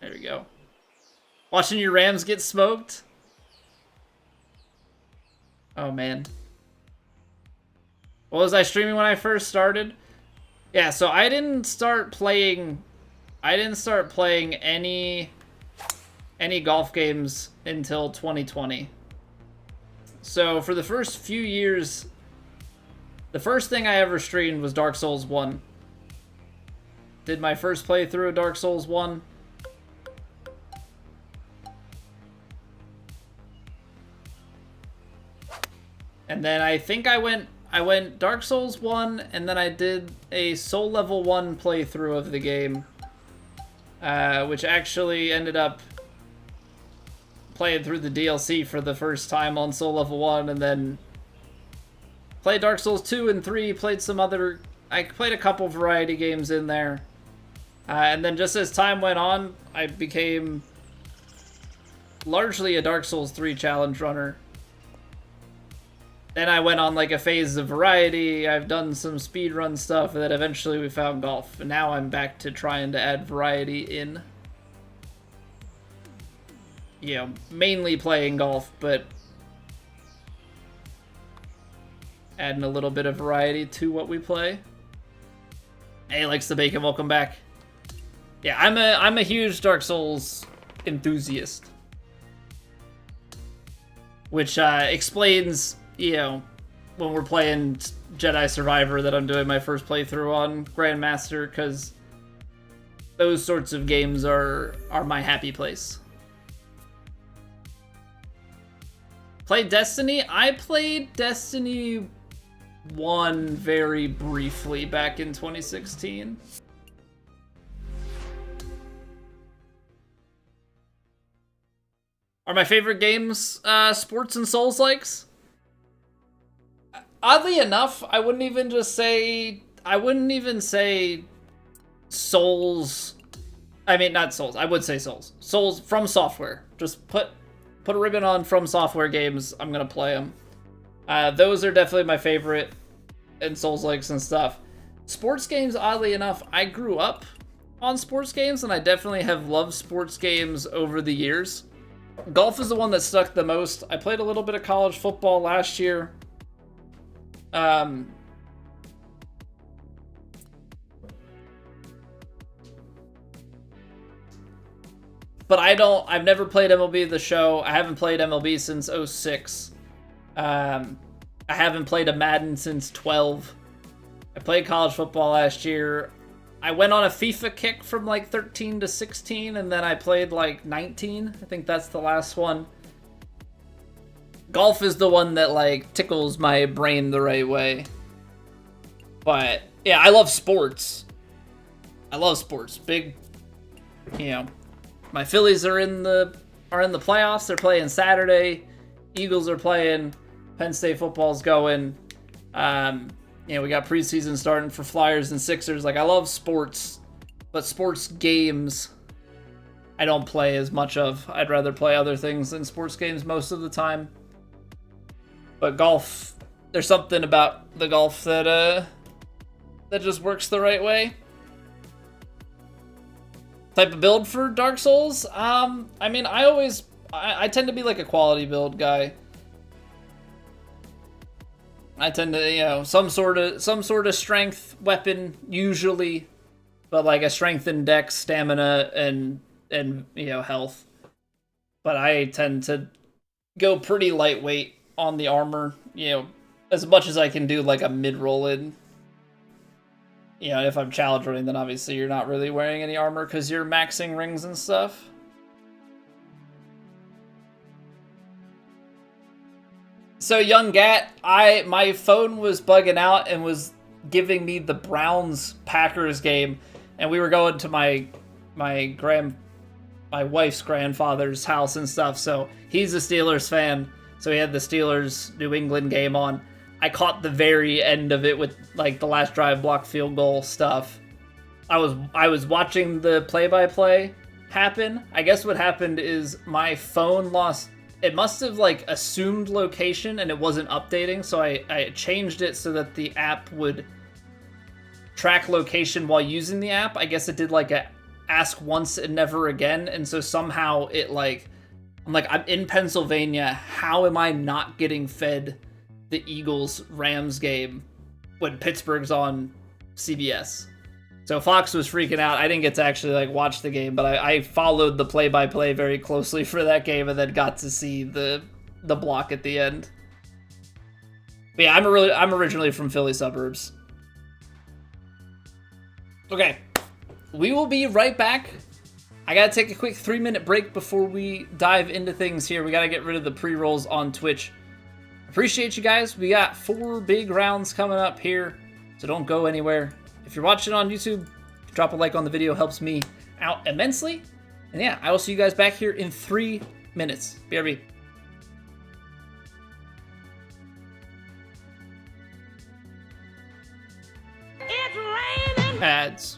There we go. Watching your Rams get smoked? Oh, man. What was I streaming when I first started? Yeah, so I didn't start playing any golf games until 2020. So for the first few years, the first thing I ever streamed was Dark Souls 1. Did my first playthrough of Dark Souls 1. And then I think I went Dark Souls 1, and then I did a Soul Level 1 playthrough of the game. Which actually ended up playing through the DLC for the first time on Soul Level 1, and then played Dark Souls 2 and 3, played some other... I played a couple variety games in there. And then just as time went on, I became largely a Dark Souls 3 challenge runner. Then I went on like a phase of variety. I've done some speedrun stuff, and then eventually we found golf. And now I'm back to trying to add variety in. You know, mainly playing golf, but adding a little bit of variety to what we play. Hey, likes the bacon, welcome back. Yeah, I'm a huge Dark Souls enthusiast. Which explains, you know, when we're playing Jedi Survivor that I'm doing my first playthrough on Grandmaster, because those sorts of games are my happy place. Played Destiny? I played Destiny 1 very briefly back in 2016. Are my favorite games sports and Souls-likes? Oddly enough, I wouldn't even say Souls. I mean, not Souls. I would say Souls. Souls from Software. Just put a ribbon on From Software games. I'm gonna play them. Those are definitely my favorite, and Souls-likes and stuff. Sports games, oddly enough, I grew up on sports games, and I definitely have loved sports games over the years. Golf is the one that stuck the most. I played a little bit of college football last year. But I've never played MLB The Show. I haven't played MLB since 06. I haven't played a Madden since 12. I played college football last year. I went on a FIFA kick from like 13 to 16, and then I played like 19. I think that's the last one. Golf is the one that like tickles my brain the right way. But yeah, I love sports. I love sports. Big, my Phillies are in the playoffs. They're playing Saturday. Eagles are playing. Penn State football's going. We got preseason starting for Flyers and Sixers. Like, I love sports, but sports games I don't play as much of. I'd rather play other things than sports games most of the time. But golf, there's something about the golf that just works the right way. Type of build for Dark Souls? I tend to be like a quality build guy. I tend to, some sort of strength weapon usually, but like a strength and dex, stamina, and health. But I tend to go pretty lightweight on the armor, as much as I can do like a mid-roll in. If I'm challenge running, then obviously you're not really wearing any armor because you're maxing rings and stuff. So, Young Gat, my phone was bugging out and was giving me the Browns-Packers game, and we were going to my wife's grandfather's house and stuff, so he's a Steelers fan, so he had the Steelers New England game on. I caught the very end of it with like the last drive block field goal stuff. I was watching the play-by-play happen. I guess what happened is my phone lost. It must have like assumed location and it wasn't updating, so I changed it so that the app would track location while using the app. I guess it did like a ask once and never again, and so somehow it I'm in Pennsylvania. How am I not getting fed the Eagles-Rams game when Pittsburgh's on CBS? So Fox was freaking out. I didn't get to actually watch the game, but I followed the play-by-play very closely for that game and then got to see the block at the end. But yeah, I'm originally from Philly suburbs. Okay, we will be right back. I gotta take a quick 3-minute break before we dive into things here. We gotta get rid of the pre-rolls on Twitch. Appreciate you guys. We got 4 big rounds coming up here, so don't go anywhere. If you're watching on YouTube, drop a like on the video. Helps me out immensely. And yeah, I will see you guys back here in 3 minutes. BRB. It's raining. Ads.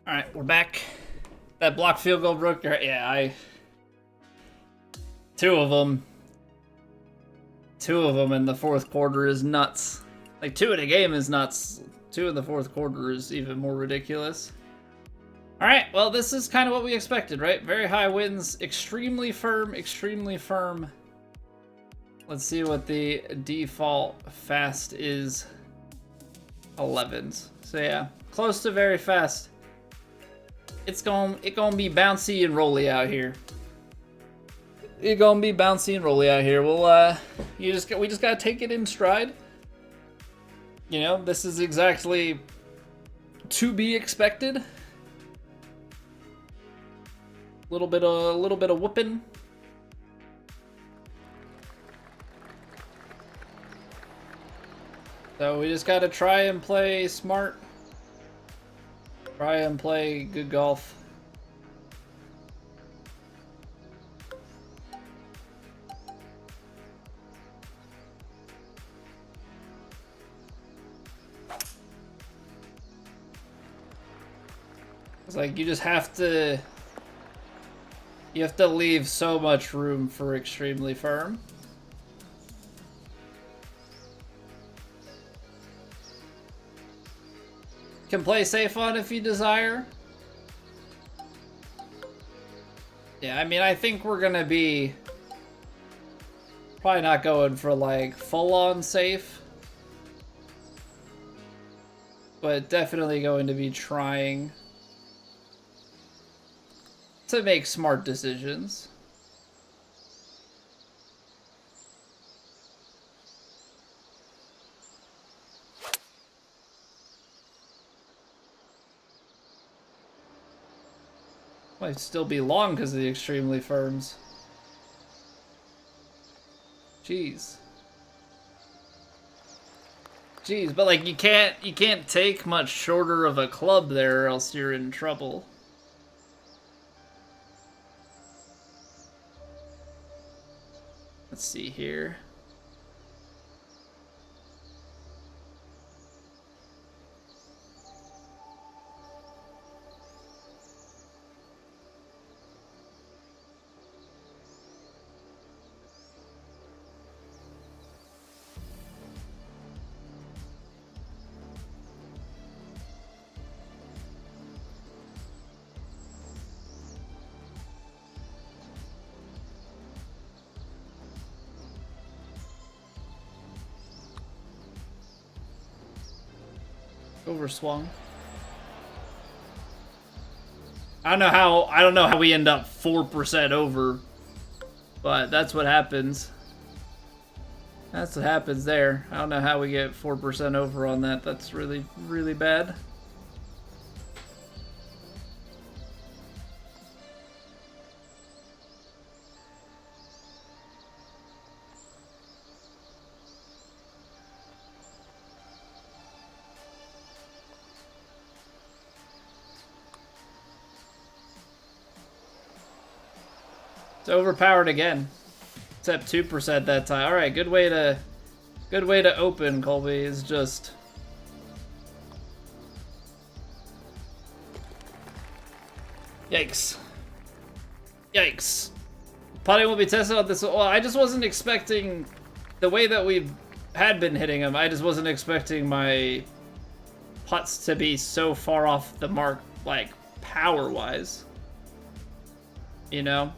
All right, we're back. That block field goal broke your... Yeah, Two of them in the fourth quarter is nuts. Like, 2 in a game is nuts. 2 in the fourth quarter is even more ridiculous. All right, well, this is kind of what we expected, right? Very high wins, extremely firm, extremely firm. Let's see what the default fast is. 11s. So yeah, close to very fast. It's gonna be bouncy and rolly out here. It's gonna be bouncy and rolly out here. We'll we just gotta take it in stride. You know, this is exactly to be expected. A little bit of whooping. So we just gotta try and play smart. Try and play good golf. It's like you just have to... You have to leave so much room for extremely firm. Can play safe on if you desire. Yeah, I mean, I think we're gonna be probably not going for like full-on safe, but definitely going to be trying to make smart decisions. Might still be long because of the extremely firms. Jeez. Jeez, but like you can't take much shorter of a club there or else you're in trouble. Let's see here. Overswung. I don't know how we end up 4% over, but that's what happens. That's what happens there. I don't know how we get 4% over on that. That's really, really bad. It's overpowered again. It's at 2% that time. All right, good way to open, Colby, is just yikes. Yikes. Putting will be tested on this. Well, I just wasn't expecting the way that we had been hitting them. I just wasn't expecting my putts to be so far off the mark, like power-wise. You know?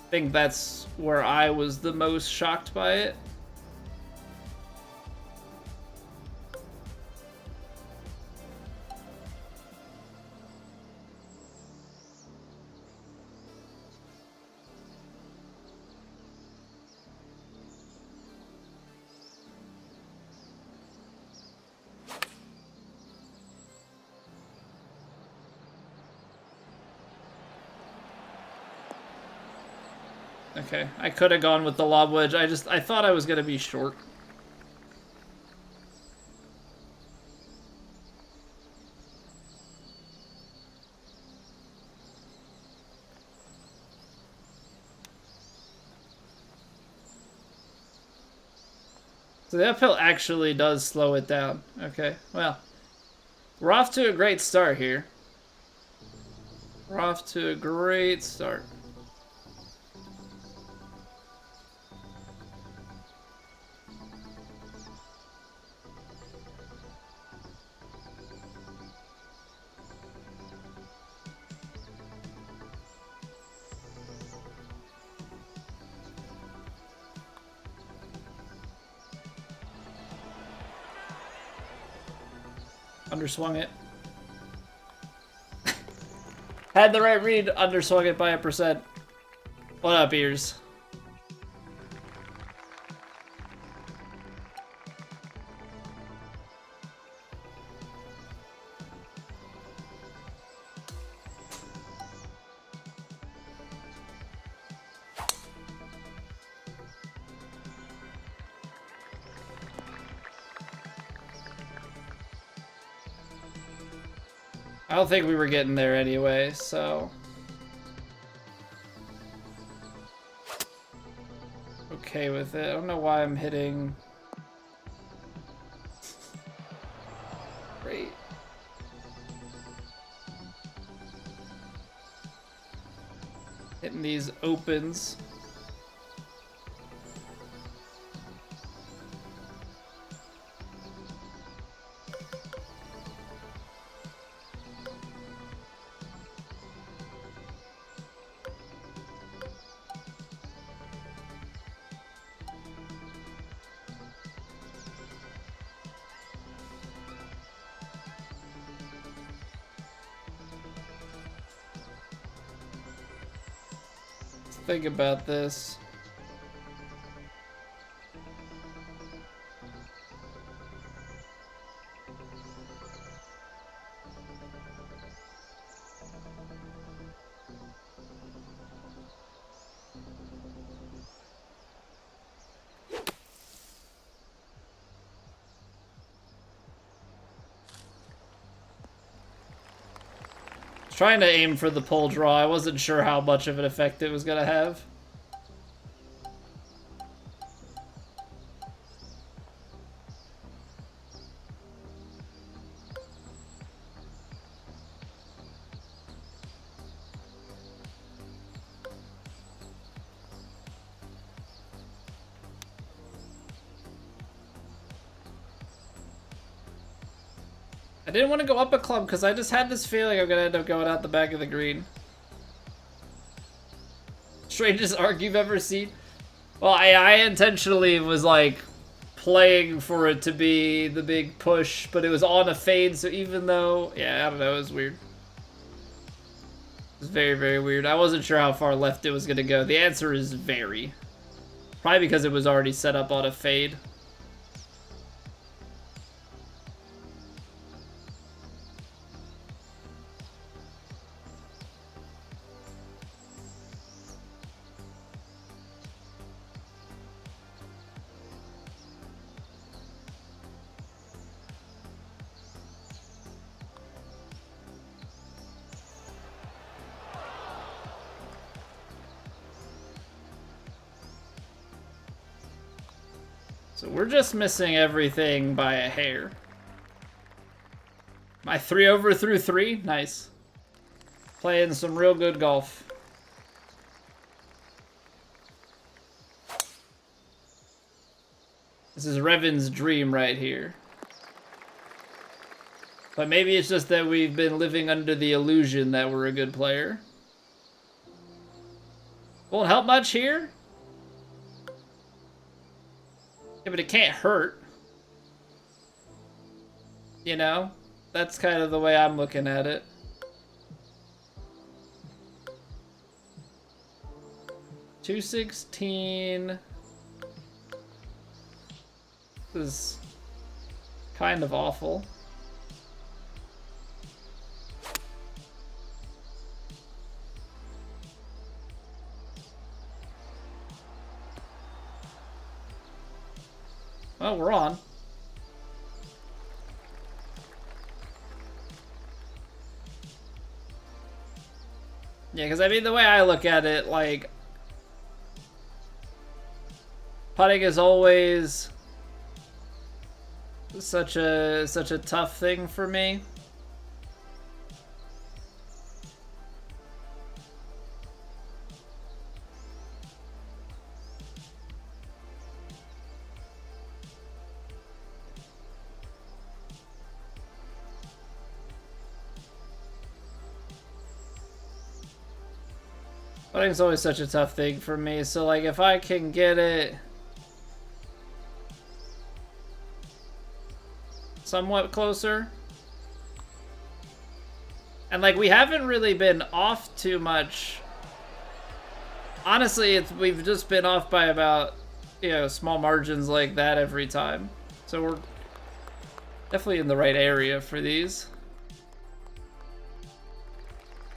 I think that's where I was the most shocked by it. Okay, I could have gone with the lob wedge. I thought I was going to be short. So the uphill actually does slow it down. Okay, well, we're off to a great start here. We're off to a great start. Underswung it. Had the right read, underswung it by 1%. What up, ears? I don't think we were getting there anyway, so... okay with it. I don't know why I'm hitting... great. Hitting these opens. Think about this. Trying to aim for the pole draw. I wasn't sure how much of an effect it was gonna have. I didn't want to go up a club because I just had this feeling I'm gonna end up going out the back of the green. Strangest arc you've ever seen? Well, I intentionally was like playing for it to be the big push, but it was on a fade, so even though, yeah, I don't know, it was weird. It was very, very weird. I wasn't sure how far left it was gonna go. The answer is very. Probably because it was already set up on a fade. So we're just missing everything by a hair. My 3 over through 3? Nice. Playing some real good golf. This is Revan's dream right here. But maybe it's just that we've been living under the illusion that we're a good player. Won't help much here. Yeah, but it can't hurt. You know? That's kind of the way I'm looking at it. .216. This is kind of awful. Well, we're on. Yeah, because I mean, the way I look at it, like, putting is always such a tough thing for me. Putting's always such a tough thing for me, so like if I can get it somewhat closer. And like we haven't really been off too much. Honestly, we've just been off by about, you know, small margins like that every time. So we're definitely in the right area for these.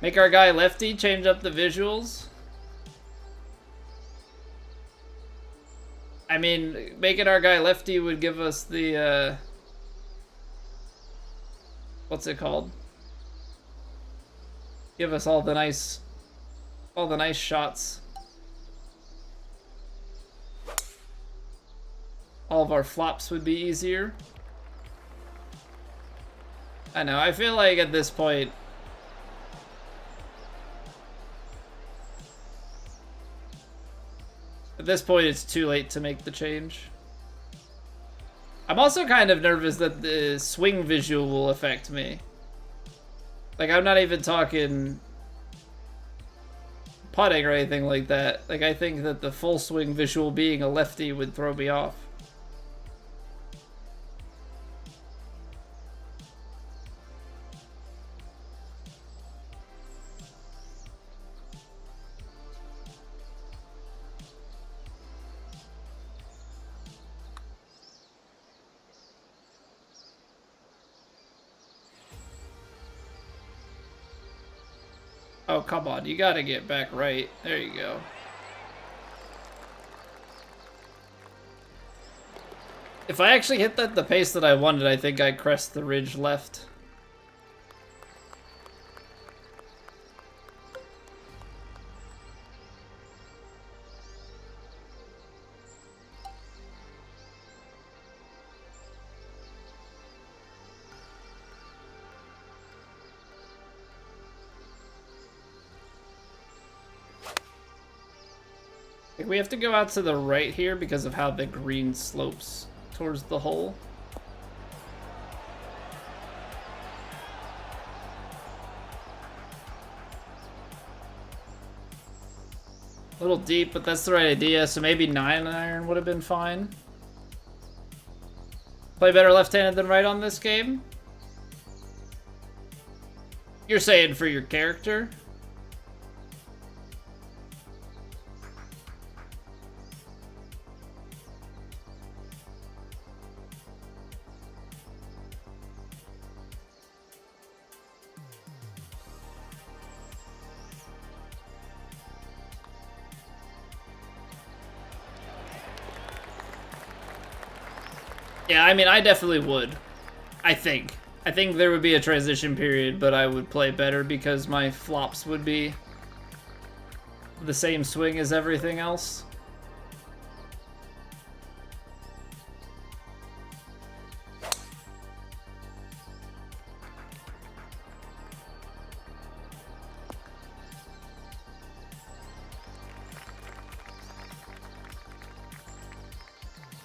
Make our guy lefty, change up the visuals. I mean, making our guy lefty would give us the, what's it called? Give us all the nice shots. All of our flops would be easier. I know, I feel like at this point, it's too late to make the change. I'm also kind of nervous that the swing visual will affect me. Like, I'm not even talking putting or anything like that. Like, I think that the full swing visual being a lefty would throw me off. Oh, come on. You gotta get back right. There you go. If I actually hit that the pace that I wanted, I think I crest the ridge left. We have to go out to the right here because of how the green slopes towards the hole. A little deep, but that's the right idea, so maybe 9-iron would have been fine. Play better left-handed than right on this game? You're saying for your character? Yeah, I mean, I definitely would. I think there would be a transition period, but I would play better because my flops would be the same swing as everything else.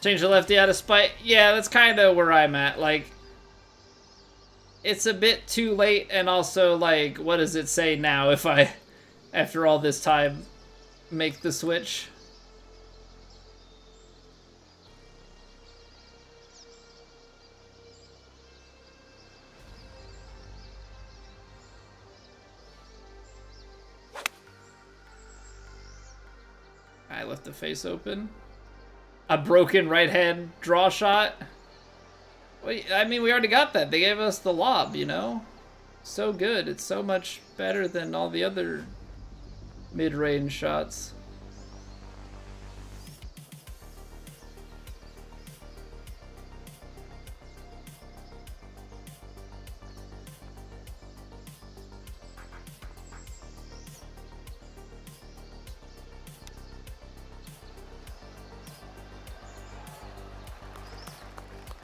Change the lefty out of spite. Yeah, that's kind of where I'm at. Like, it's a bit too late, and also, like, what does it say now if I, after all this time, make the switch? I left the face open. A broken right-hand draw shot? Well, I mean, we already got that. They gave us the lob, you know? So good. It's so much better than all the other mid-range shots.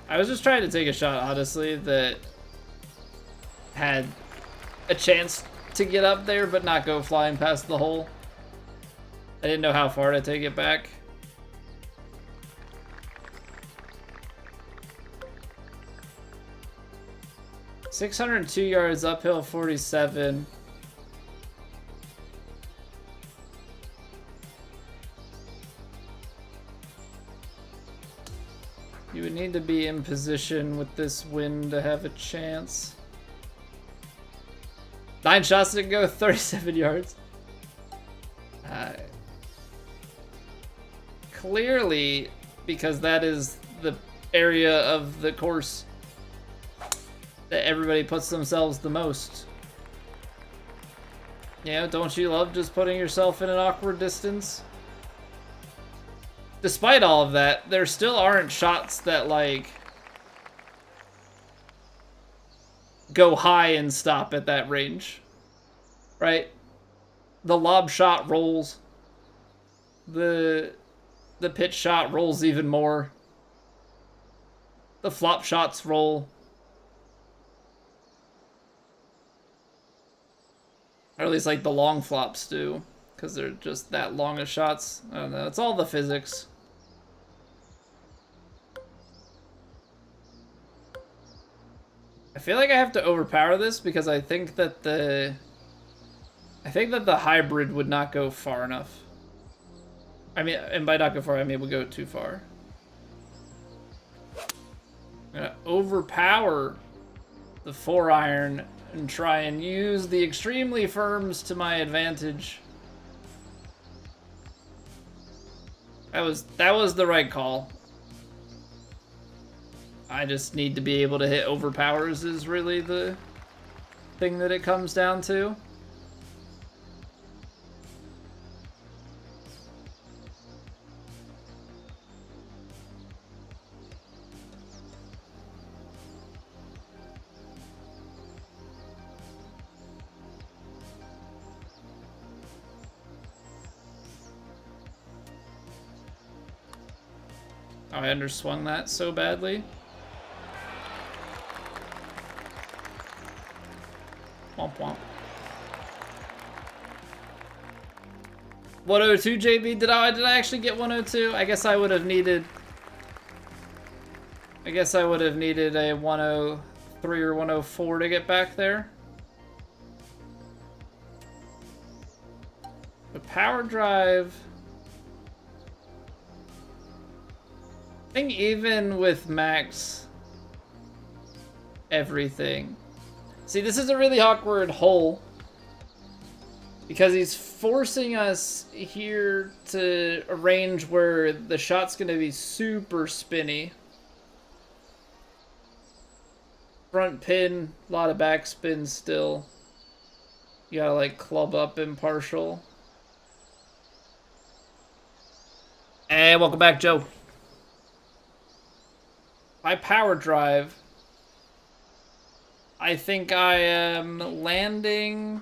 I was just trying to take a shot, honestly, that had a chance to get up there, but not go flying past the hole. I didn't know how far to take it back. ...602 yards, uphill 47. need to be in position with this wind to have a chance. 9 shots to go, 37 yards. Clearly, because that is the area of the course that everybody puts themselves the most. Yeah, don't you love just putting yourself in an awkward distance? Despite all of that, there still aren't shots that, like, go high and stop at that range. Right? The lob shot rolls. The pitch shot rolls even more. The flop shots roll. Or at least, like, the long flops do. Because they're just that long of shots. I don't know. It's all the physics. I feel like I have to overpower this because I think that the hybrid would not go far enough. I mean, and by not go far, I mean it would go too far. I'm gonna overpower the 4-iron and try and use the extremely firms to my advantage. That was the right call. I just need to be able to hit overpowers is really the thing that it comes down to. Oh, I underswung that so badly. Womp womp. 102 JB, did I actually get 102? I guess I would have needed a 103 or 104 to get back there. The power drive, I think even with max everything. See, this is a really awkward hole because he's forcing us here to a range where the shot's going to be super spinny. Front pin, a lot of backspin still. You gotta like club up impartial. Hey, welcome back, Joe. My power drive, I think I am landing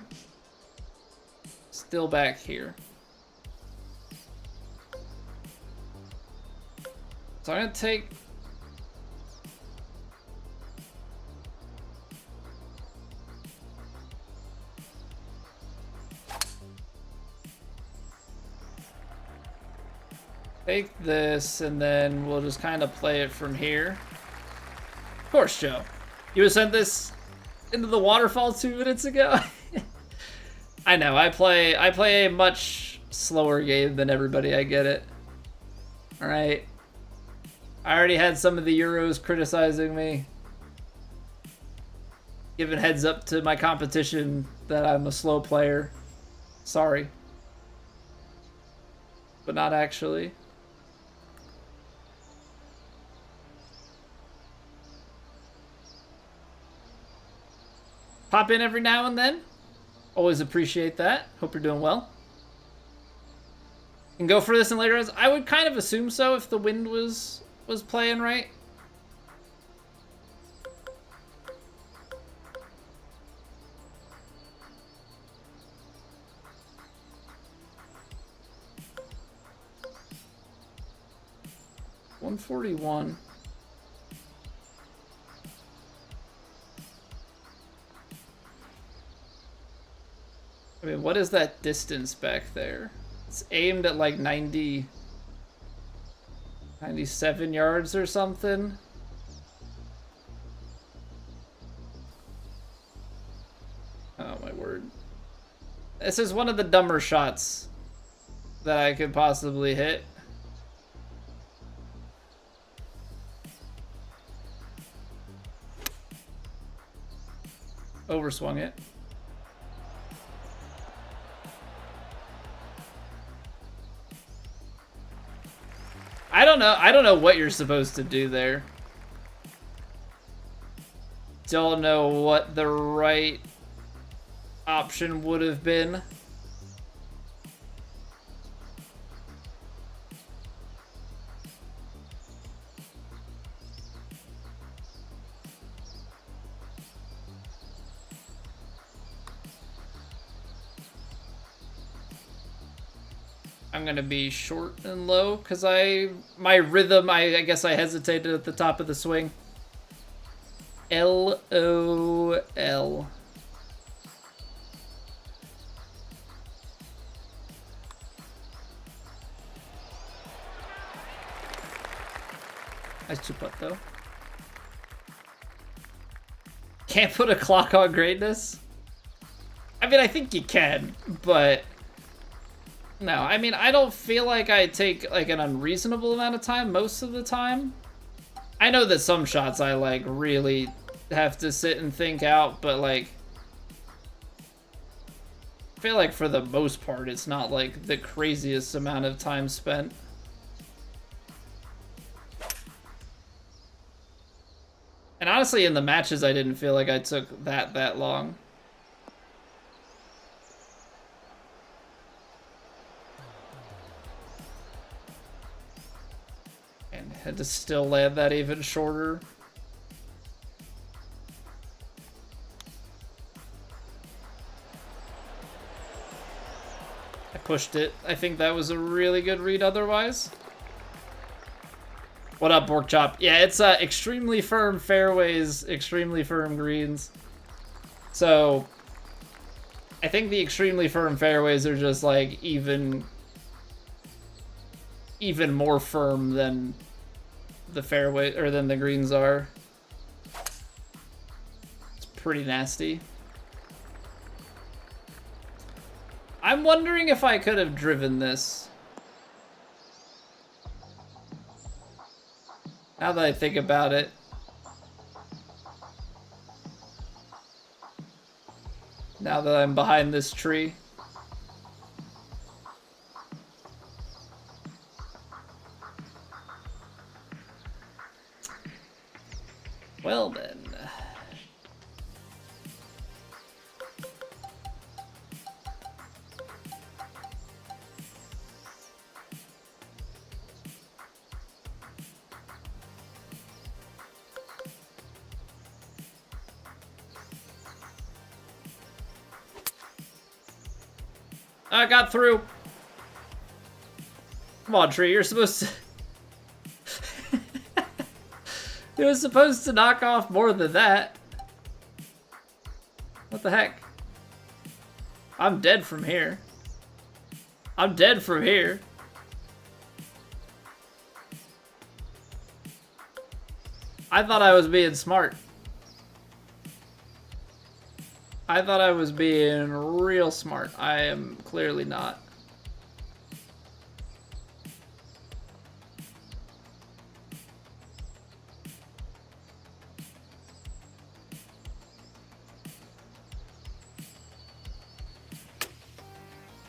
still back here. So I'm gonna take this and then we'll just kind of play it from here. Of course, Joe. You would have sent this into the waterfall 2 minutes ago? I know, I play a much slower game than everybody, I get it. Alright. I already had some of the Euros criticizing me. Giving heads up to my competition that I'm a slow player. Sorry. But not actually. Pop in every now and then. Always appreciate that. Hope you're doing well. Can go for this in later rounds. I would kind of assume so if the wind was playing right. $141. I mean, what is that distance back there? It's aimed at like 97 yards or something. Oh my word. This is one of the dumber shots that I could possibly hit. Overswung it. I don't know. I don't know what you're supposed to do there. Don't know what the right option would have been. I'm gonna be short and low because my rhythm, I guess I hesitated at the top of the swing. LOL. Nice 2-putt though. Can't put a clock on greatness? I mean, I think you can, but no, I mean, I don't feel like I take like an unreasonable amount of time most of the time. I know that some shots I like really have to sit and think out, but like I feel like for the most part it's not like the craziest amount of time spent. And honestly, in the matches I didn't feel like I took that long. And had to still land that even shorter. I pushed it. I think that was a really good read otherwise. What up, Pork Chop? Yeah, it's extremely firm fairways, extremely firm greens. So I think the extremely firm fairways are just like even more firm than the fairway or than the greens are. It's pretty nasty. I'm wondering if I could have driven this. Now that I think about it. Now that I'm behind this tree. Well then. I got through. Come on, tree, you're supposed to... It was supposed to knock off more than that. What the heck? I'm dead from here. I'm dead from here. I thought I was being smart. I thought I was being real smart. I am clearly not.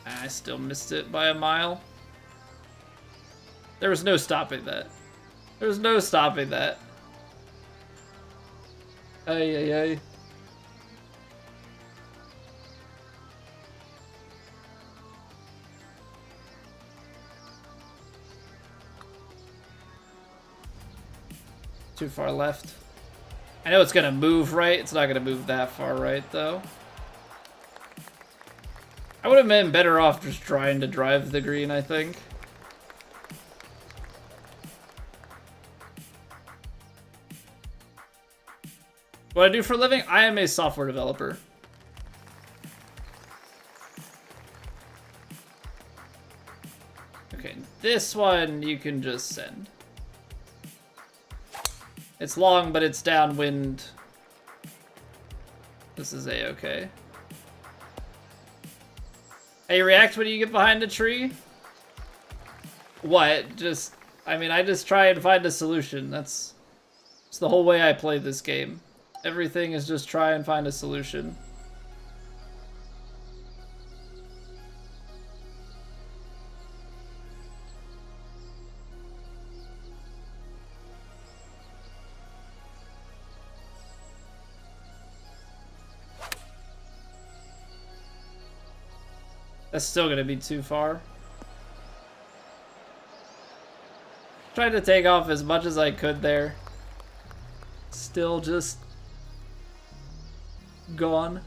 I still missed it by a mile. There was no stopping that. There was no stopping that. Ay, ay, ay. Too far left. I know it's gonna move right. It's not gonna move that far right, though. I would have been better off just trying to drive the green, I think. What I do for a living? I am a software developer. Okay, this one you can just send. It's long, but it's downwind. This is a-okay. Hey, react when you get behind a tree? What? Just, I mean, I just try and find a solution. That's the whole way I play this game. Everything is just try and find a solution. That's still gonna be too far. Tried to take off as much as I could there. Still just gone.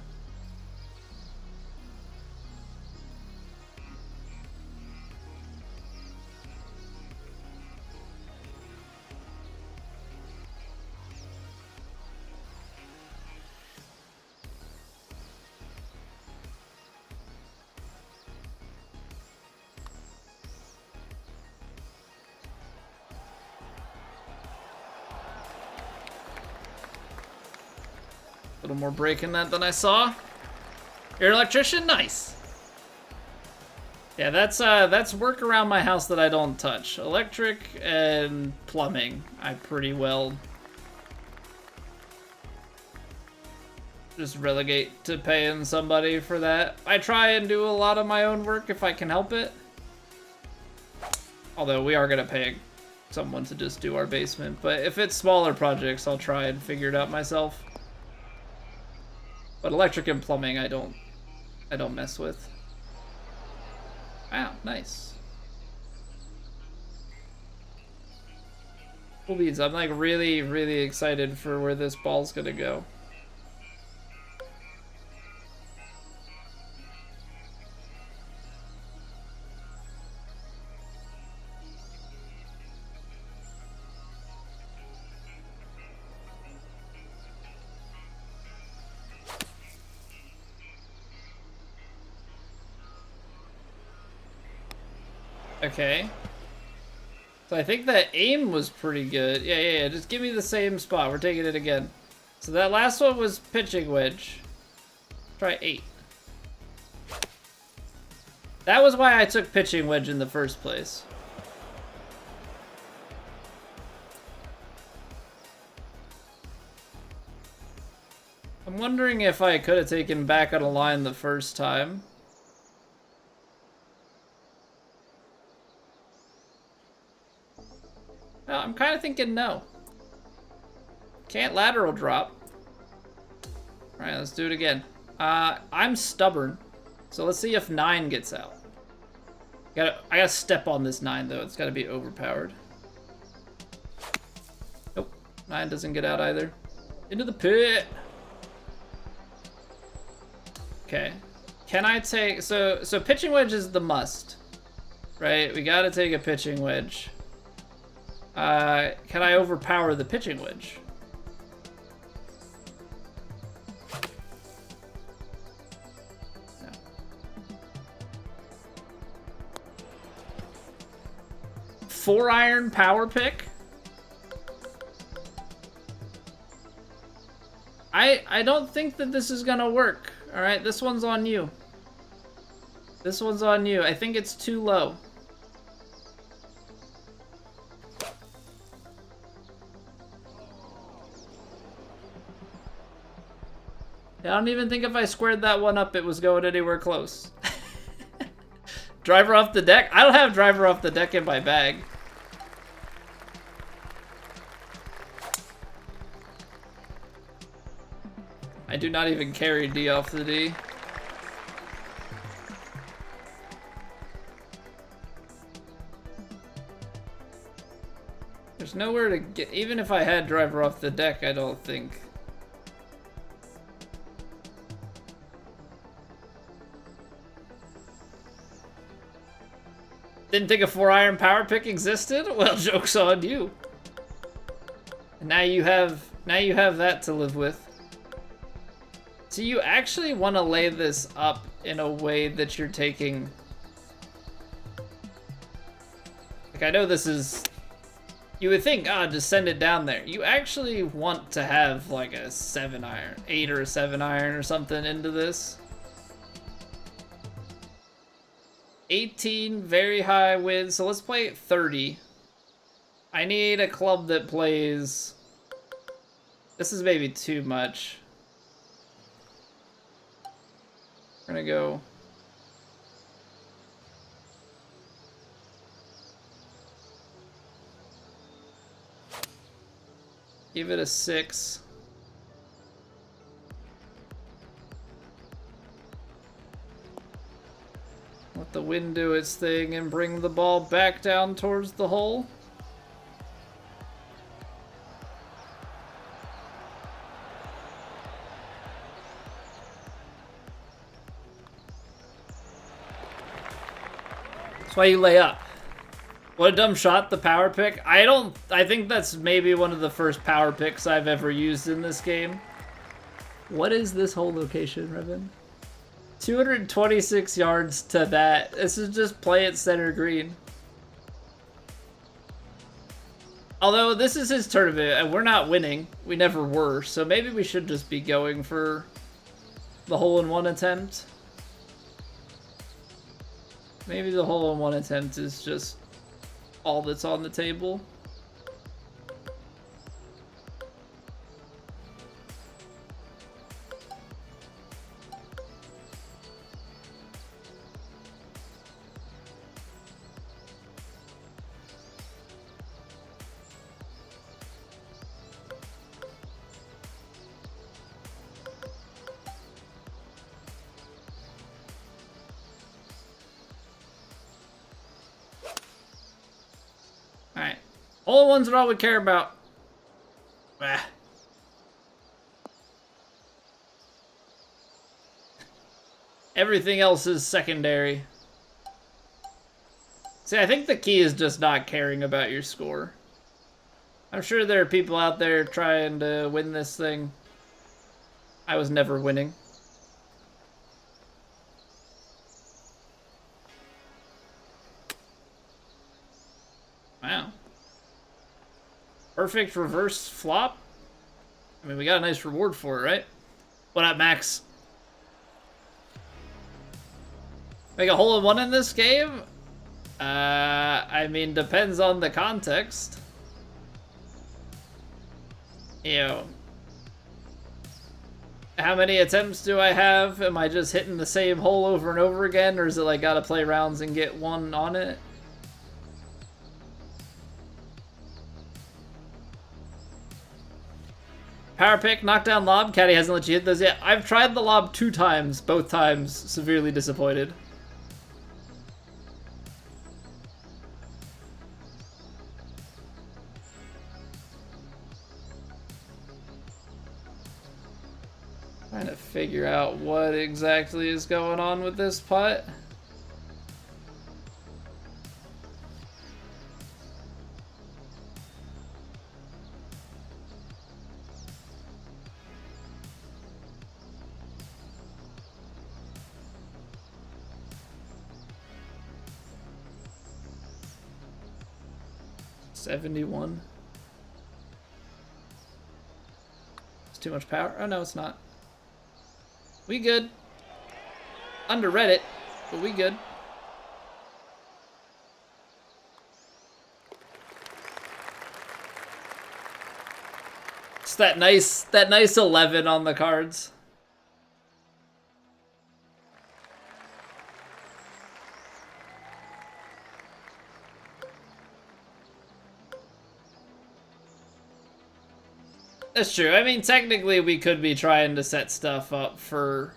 A little more break in that than I saw. You're an electrician? Nice. Yeah, that's work around my house that I don't touch. Electric and plumbing, I pretty well just relegate to paying somebody for that. I try and do a lot of my own work if I can help it. Although we are gonna pay someone to just do our basement, but if it's smaller projects, I'll try and figure it out myself. But electric and plumbing, I don't mess with. Wow, nice. Cool beans. I'm like really, really excited for where this ball's gonna go. Okay. So I think that aim was pretty good. Yeah. Just give me the same spot. We're taking it again. So that last one was pitching wedge. Try 8. That was why I took pitching wedge in the first place. I'm wondering if I could have taken back on a line the first time. No, I'm kind of thinking no. Can't lateral drop. Alright, let's do it again. I'm stubborn, so let's see if 9 gets out. I gotta step on this 9 though. It's gotta be overpowered. Nope, 9 doesn't get out either. Into the pit. Okay. Can I take so pitching wedge is the must, right? We gotta take a pitching wedge. Can I overpower the pitching wedge? No. 4-iron power pick? I don't think that this is gonna work. Alright, this one's on you. This one's on you. I think it's too low. I don't even think if I squared that one up, it was going anywhere close. Driver off the deck? I don't have driver off the deck in my bag. I do not even carry D off the D. There's nowhere to get, even if I had driver off the deck, I don't think. Didn't think a 4-iron power pick existed? Well, joke's on you. And now you have that to live with. So you actually want to lay this up in a way that you're taking... Like, I know this is... You would think, just send it down there. You actually want to have like a 7-iron, 8 or a 7-iron or something into this. 18, very high wins, so let's play 30. I need a club that plays This is maybe too much. We're gonna go. Give it a 6. Let the wind do its thing and bring the ball back down towards the hole. That's why you lay up. What a dumb shot, the power pick. I think that's maybe one of the first power picks I've ever used in this game. What is this whole location, Revan? 226 yards to that. This is just play at center green. Although this is his tournament and we're not winning. We never were, so maybe we should just be going for the hole-in-one attempt. Maybe the hole-in-one attempt is just all that's on the table. Alright. Hole-in-ones are all we care about. Ah. Everything else is secondary. See, I think the key is just not caring about your score. I'm sure there are people out there trying to win this thing. I was never winning. Wow. Perfect reverse flop? I mean, we got a nice reward for it, right? What up, Max? Make a hole-in-one in this game? I mean, depends on the context. You know, how many attempts do I have? Am I just hitting the same hole over and over again? Or is it like gotta play rounds and get one on it? Power pick, knockdown lob. Caddy hasn't let you hit those yet. I've tried the lob 2 times, both times severely disappointed. Trying to figure out what exactly is going on with this putt. $71. It's too much power. Oh no, it's not. We good. Underread it, but we good. It's that nice 11 on the cards. That's true. I mean, technically, we could be trying to set stuff up for...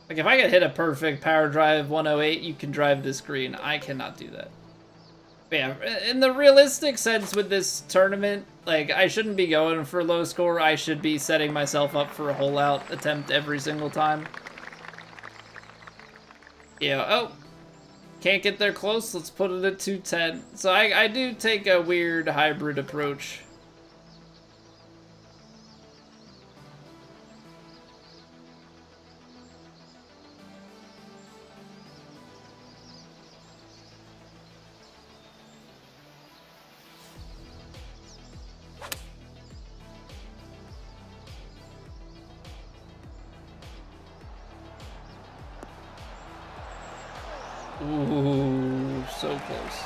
Like, if I could hit a perfect power drive 108, you can drive this green. I cannot do that. But yeah, in the realistic sense with this tournament, like, I shouldn't be going for low score. I should be setting myself up for a hole-out attempt every single time. Yeah, oh. Can't get there close, let's put it at 210. So I do take a weird hybrid approach. Ooh, so close.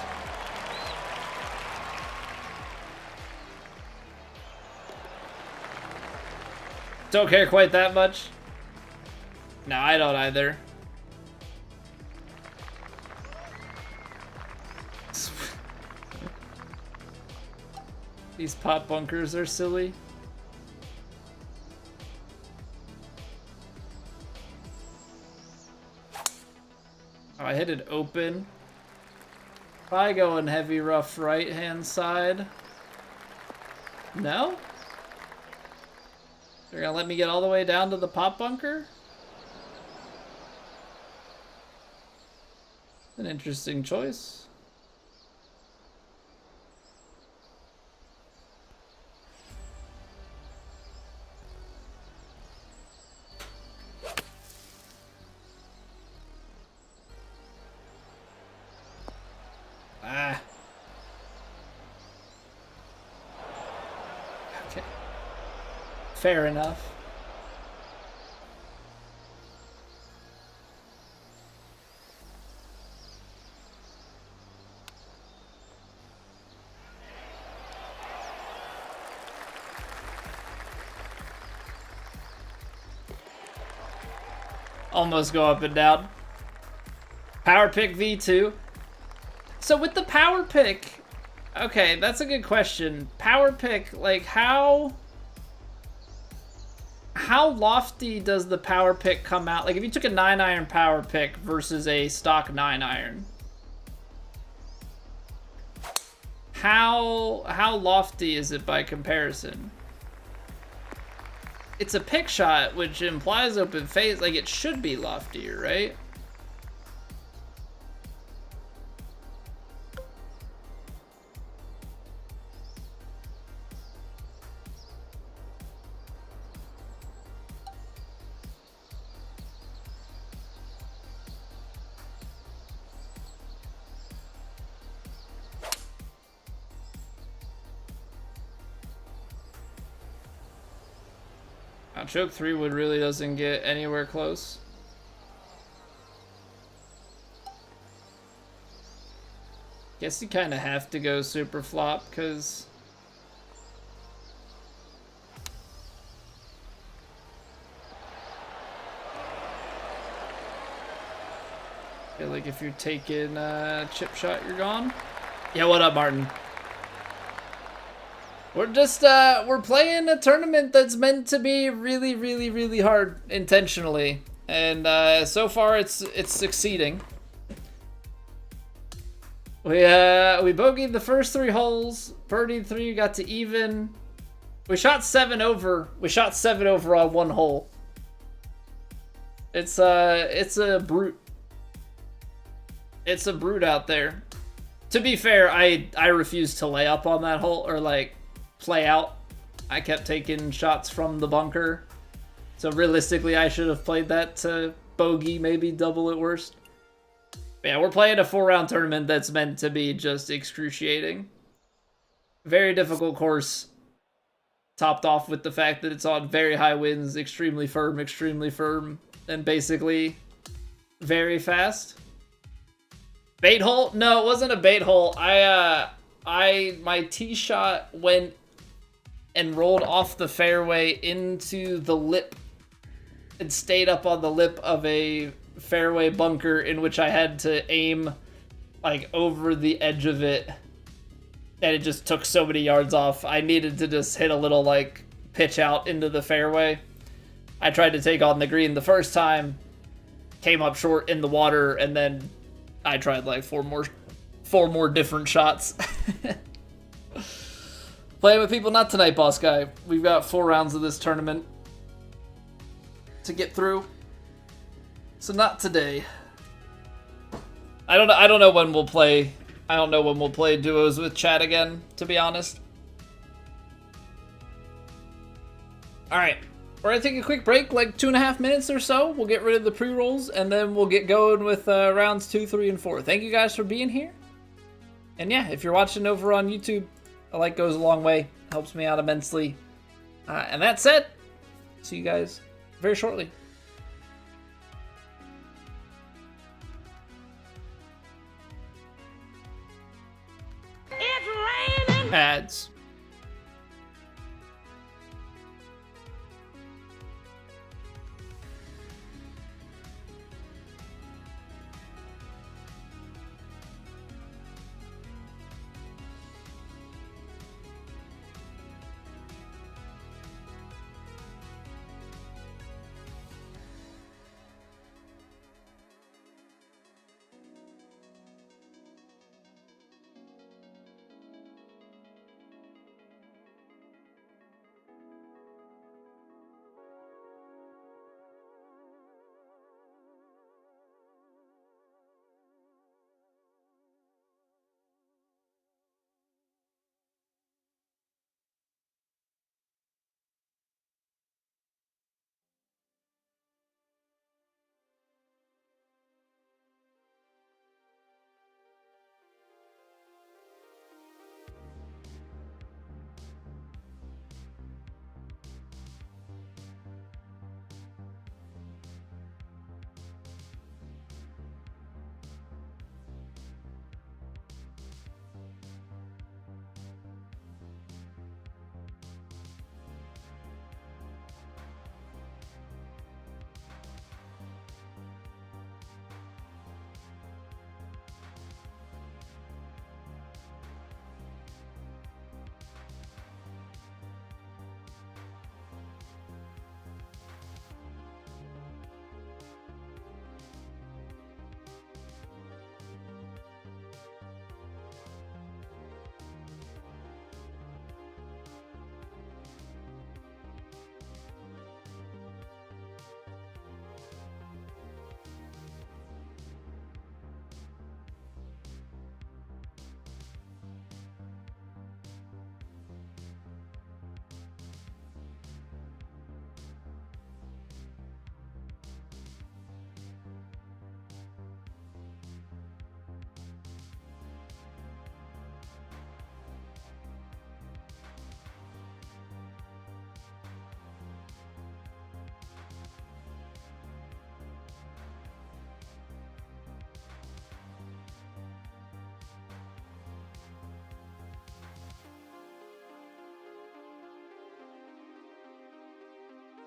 Don't care quite that much. No, I don't either. These pot bunkers are silly. Oh, I hit it open. Probably going heavy rough right hand side. No? They're gonna let me get all the way down to the pot bunker? An interesting choice. Ah. Okay. Fair enough. Almost go up and down. Power pick V2. So with the power pick, okay, that's a good question. Power pick, like how lofty does the power pick come out? Like if you took a 9-iron power pick versus a stock 9-iron, how lofty is it by comparison? It's a pick shot, which implies open face. Like it should be loftier, right? Choke 3-wood really doesn't get anywhere close. Guess you kind of have to go super flop because I feel like if you're taking chip shot, you're gone. Yeah, what up, Martin? We're just, we're playing a tournament that's meant to be really, really, really hard intentionally. And, so far it's succeeding. We bogeyed the first 3 holes, birdied 3, got to even. We shot 7 over. We shot 7 over on 1 hole. It's a brute. It's a brute out there. To be fair, I refused to lay up on that hole, or like, play out. I kept taking shots from the bunker. So realistically, I should have played that to bogey, maybe double at worst. But yeah, we're playing a 4-round tournament that's meant to be just excruciating. Very difficult course. Topped off with the fact that it's on very high winds, extremely firm, and basically very fast. Bait hole? No, it wasn't a bait hole. My tee shot went and rolled off the fairway into the lip and stayed up on the lip of a fairway bunker in which I had to aim like over the edge of it, and it just took so many yards off. I needed to just hit a little like pitch out into the fairway. I tried to take on the green the first time, came up short in the water, and then I tried like four more different shots. Playing with people, not tonight, boss guy. We've got 4 rounds of this tournament to get through, so not today. I don't know when we'll play. I don't know when we'll play duos with chat again, to be honest. All right, we're gonna take a quick break, like 2.5 minutes or so. We'll get rid of the pre-rolls, and then we'll get going with rounds 2, 3, and 4. Thank you guys for being here. And yeah, if you're watching over on YouTube, a like goes a long way. Helps me out immensely. And that said, see you guys very shortly. It's raining. Ads.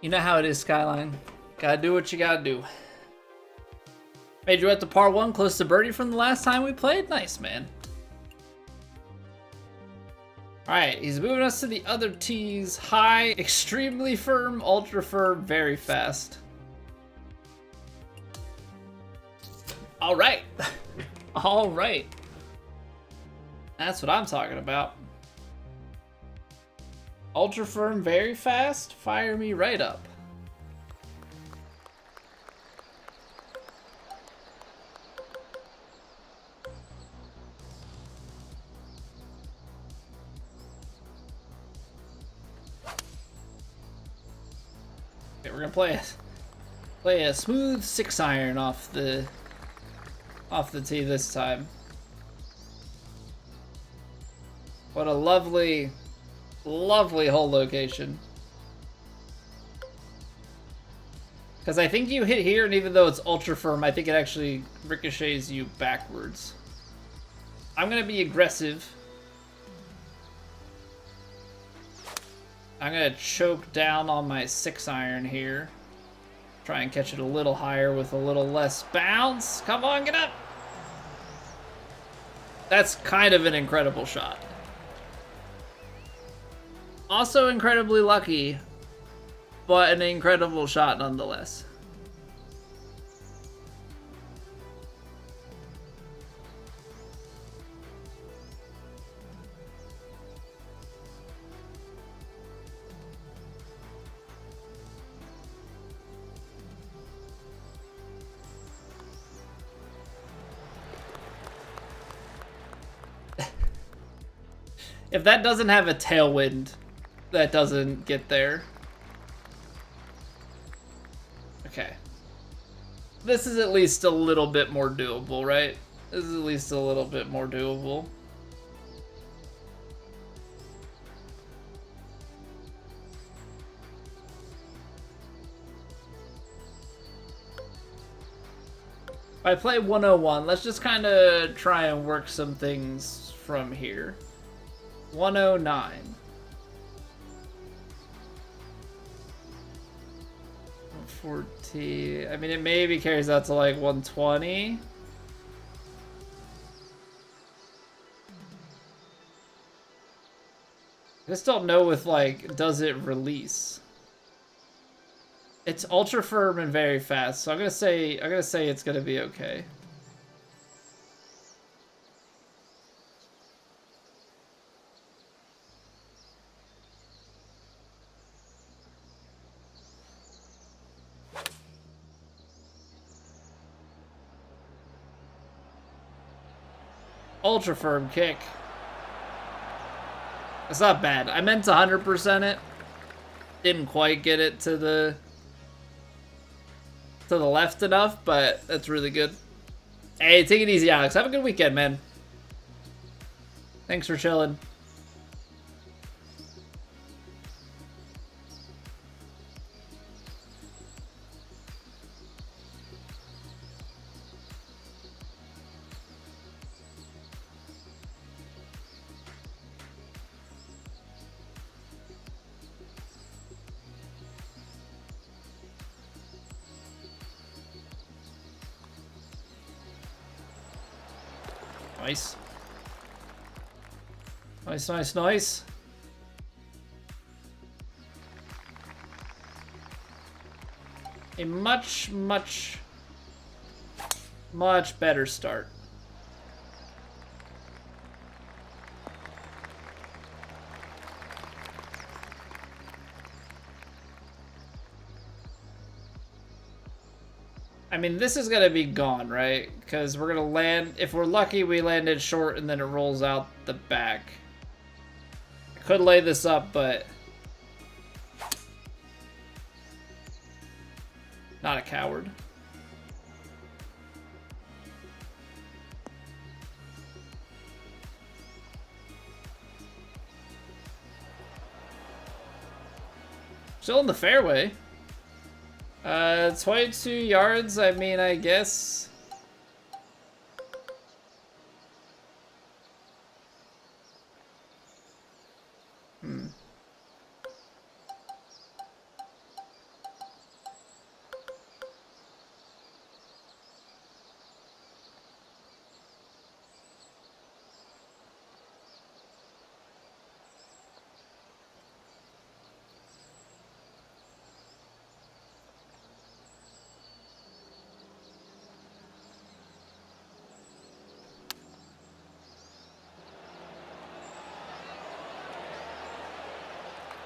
You know how it is, Skyline. Gotta do what you gotta do. Made you at the par 1 close to birdie from the last time we played? Nice, man. Alright, he's moving us to the other tees. High, extremely firm, ultra firm, very fast. Alright. Alright. That's what I'm talking about. Ultra firm, very fast. Fire me right up. Okay, we're gonna play a smooth 6-iron off the tee this time. What a lovely, lovely hole location. Because I think you hit here, and even though it's ultra firm, I think it actually ricochets you backwards. I'm gonna be aggressive. I'm gonna choke down on my 6-iron here. Try and catch it a little higher with a little less bounce. Come on, get up! That's kind of an incredible shot. Also incredibly lucky, but an incredible shot nonetheless. If that doesn't have a tailwind, that doesn't get there. Okay. This is at least a little bit more doable, right? This is at least a little bit more doable. If I play 101, let's just kind of try and work some things from here. 109. 140. I mean, it maybe carries out to like 120. I just don't know with like, does it release? It's ultra firm and very fast, so I'm gonna say it's gonna be okay. Ultra firm kick. It's not bad. I meant to 100% it. Didn't quite get it to the left enough, but that's really good. Hey, take it easy, Alex. Have a good weekend, man. Thanks for chilling. Nice. Nice, nice, nice. A much, much, much better start. I mean, this is going to be gone, right? Because we're going to land... If we're lucky, we landed short and then it rolls out the back. I could lay this up, but... Not a coward. Still in the fairway. 22 yards, I mean, I guess.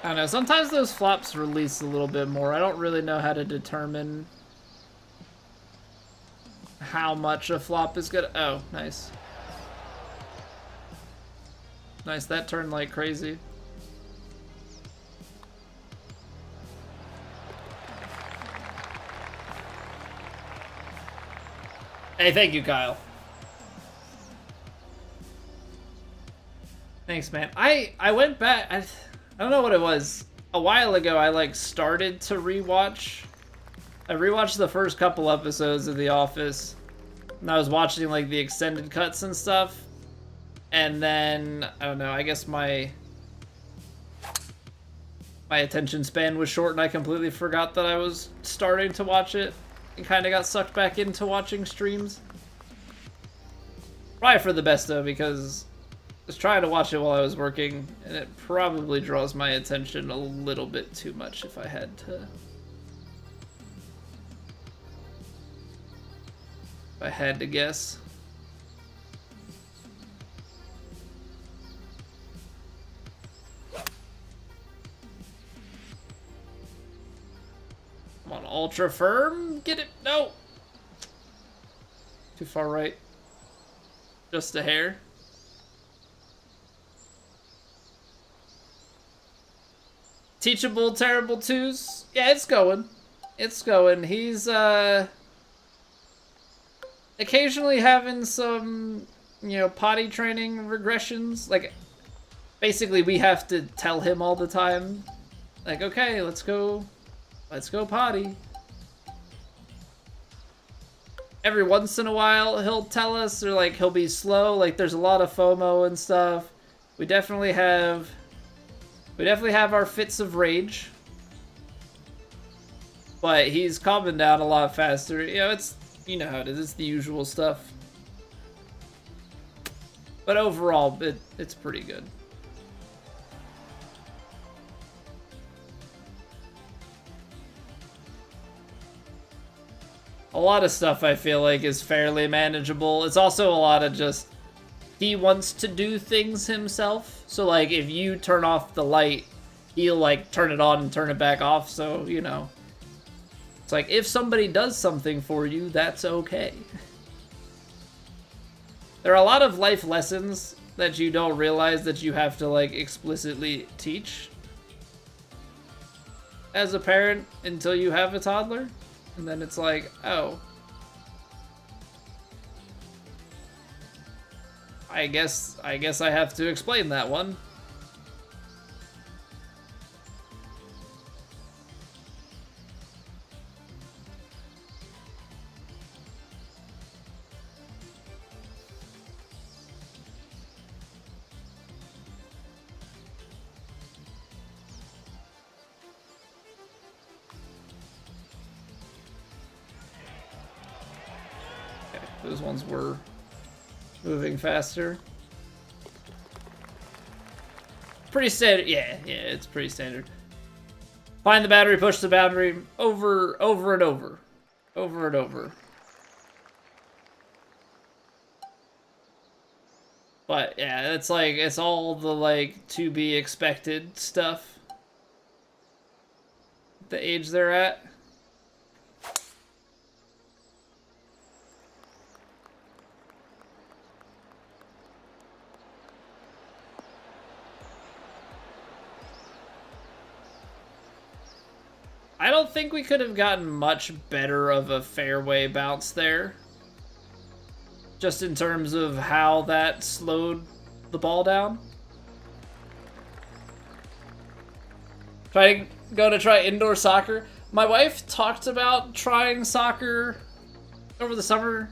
I don't know, sometimes those flops release a little bit more. I don't really know how to determine how much a flop is good. Oh, nice. Nice, that turned like crazy. Hey, thank you, Kyle. Thanks, man. I went back, I don't know what it was. A while ago, I like started to rewatch. I rewatched the first couple episodes of The Office, and I was watching like the extended cuts and stuff. And then, I don't know, I guess my attention span was short and I completely forgot that I was starting to watch it and kind of got sucked back into watching streams. Probably for the best though, because I was trying to watch it while I was working and it probably draws my attention a little bit too much if I had to guess. Come on, ultra firm. Get it. No. Too far right. Just a hair. Teachable, terrible twos. Yeah, it's going. It's going. He's, occasionally having some, you know, potty training regressions. Like, basically we have to tell him all the time. Like, okay, let's go potty. Every once in a while he'll tell us, or like he'll be slow, like there's a lot of FOMO and stuff. We definitely have our fits of rage. But he's calming down a lot faster. You know, you know how it is, it's the usual stuff. But overall, it's pretty good. A lot of stuff I feel like is fairly manageable. It's also a lot of just, he wants to do things himself. So like if you turn off the light, he'll like turn it on and turn it back off. So, you know, it's like if somebody does something for you, that's okay. There are a lot of life lessons that you don't realize that you have to like explicitly teach as a parent until you have a toddler. And then it's like, oh. I guess I have to explain that one. Those ones were moving faster. Pretty standard. Yeah, it's pretty standard. Find the battery, push the boundary, over and over. Over and over. But yeah, it's like, it's all the like to be expected stuff. The age they're at. I don't think we could have gotten much better of a fairway bounce there. Just in terms of how that slowed the ball down. Gonna try indoor soccer. My wife talked about trying soccer over the summer,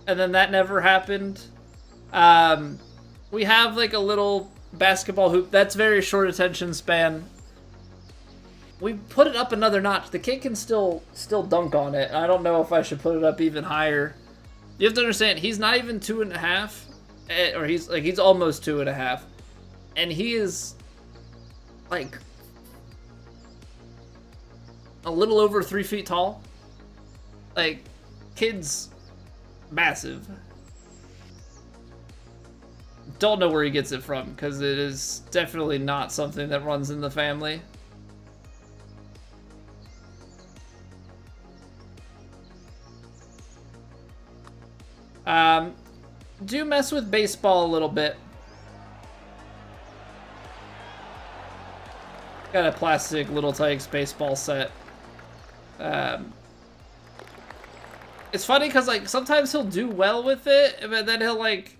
and then that never happened. We have like a little basketball hoop that's very short attention span. We put it up another notch. The kid can still dunk on it. I don't know if I should put it up even higher. You have to understand, he's not even 2.5, or he's almost 2.5, and he is like a little over 3 feet tall. Like, kid's massive. don't know where he gets it from, because it is definitely not something that runs in the family. Do mess with baseball a little bit. Got a plastic Little Tykes baseball set. It's funny because, like, sometimes he'll do well with it, but then he'll, like,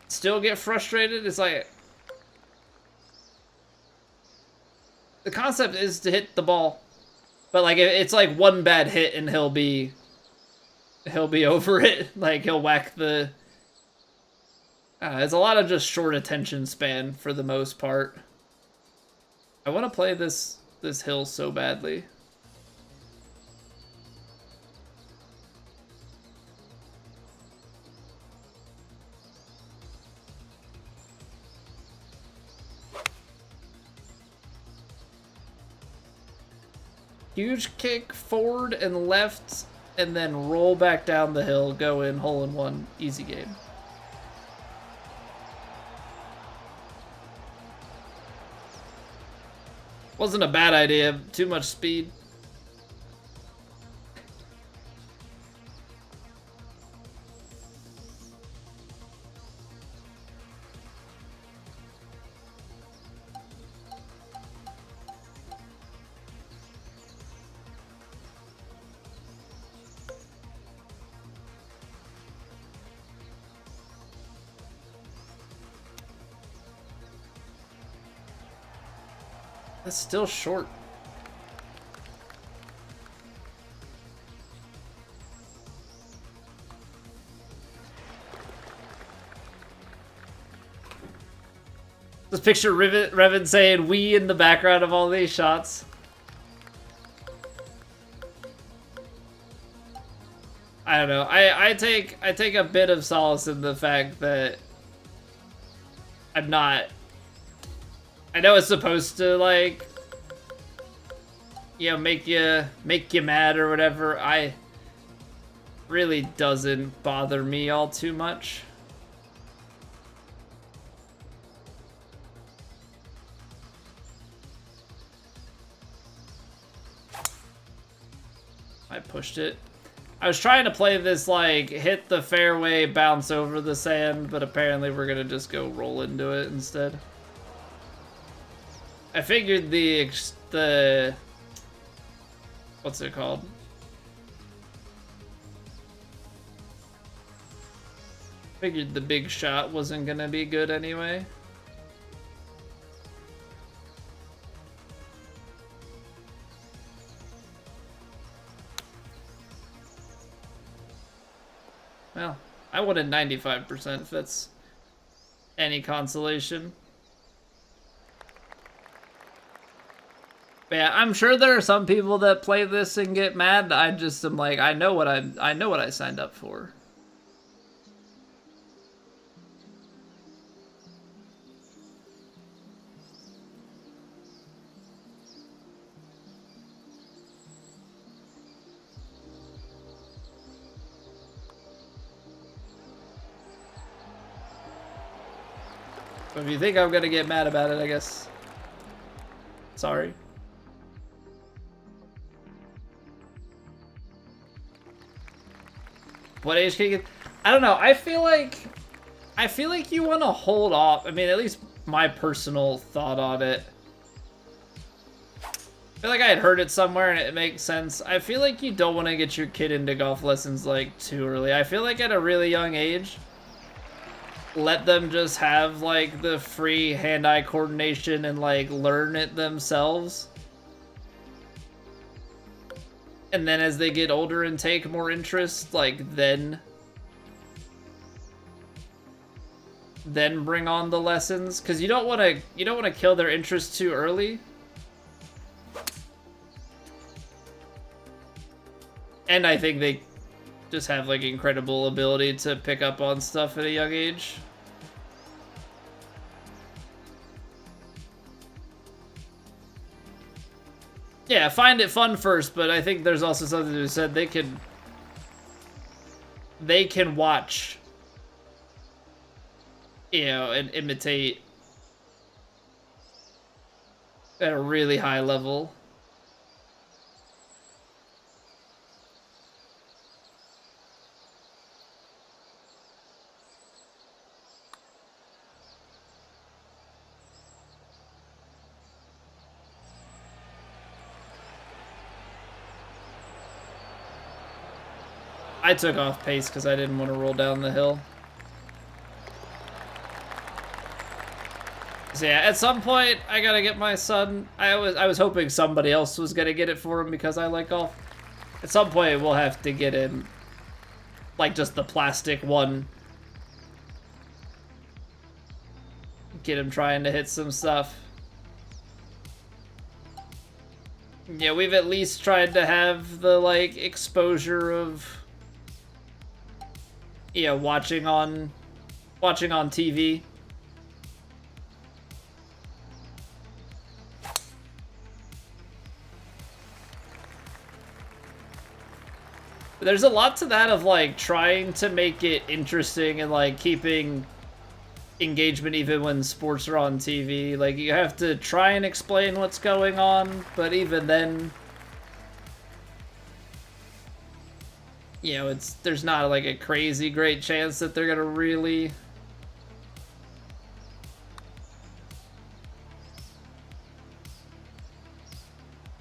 still get frustrated. It's like, the concept is to hit the ball, but, like, it's like one bad hit and he'll be over it. Like, he'll whack the... it's a lot of just short attention span for the most part. I want to play this hill so badly. Huge kick forward and left, and then roll back down the hill, go in, hole in one, easy game. Wasn't a bad idea, too much speed. That's still short. Just picture Revan saying "we" in the background of all these shots. I don't know. I take a bit of solace in the fact that I'm not. I know it's supposed to, like, you know, make you mad or whatever. I really doesn't bother me all too much. I pushed it. I was trying to play this, like, hit the fairway, bounce over the sand, but apparently we're gonna just go roll into it instead. I figured the what's it called? Figured the big shot wasn't gonna be good anyway. Well, I wanted 95% if that's any consolation. But yeah, I'm sure there are some people that play this and get mad. I just am like, I know what I signed up for. So if you think I'm gonna get mad about it, I guess. Sorry. What age can you get? I don't know. I feel like you want to hold off. I mean, at least my personal thought on it. I feel like I had heard it somewhere and it makes sense. I feel like you don't want to get your kid into golf lessons, like, too early. I feel like at a really young age, let them just have, like, the free hand-eye coordination and, like, learn it themselves. And then as they get older and take more interest, like, then bring on the lessons, because you don't want to kill their interest too early. And I think they just have, like, incredible ability to pick up on stuff at a young age. Yeah, find it fun first, but I think there's also something to be said. They can watch you know, and imitate at a really high level. I took off pace because I didn't want to roll down the hill. So yeah, at some point I gotta get my son. I was hoping somebody else was gonna get it for him because I like golf. At some point we'll have to get him like just the plastic one. Get him trying to hit some stuff. Yeah, we've at least tried to have the like exposure of, you know, watching on TV. There's a lot to that of like trying to make it interesting and like keeping engagement even when sports are on TV. Like you have to try and explain what's going on, but even then, you know, there's not like a crazy great chance that they're gonna really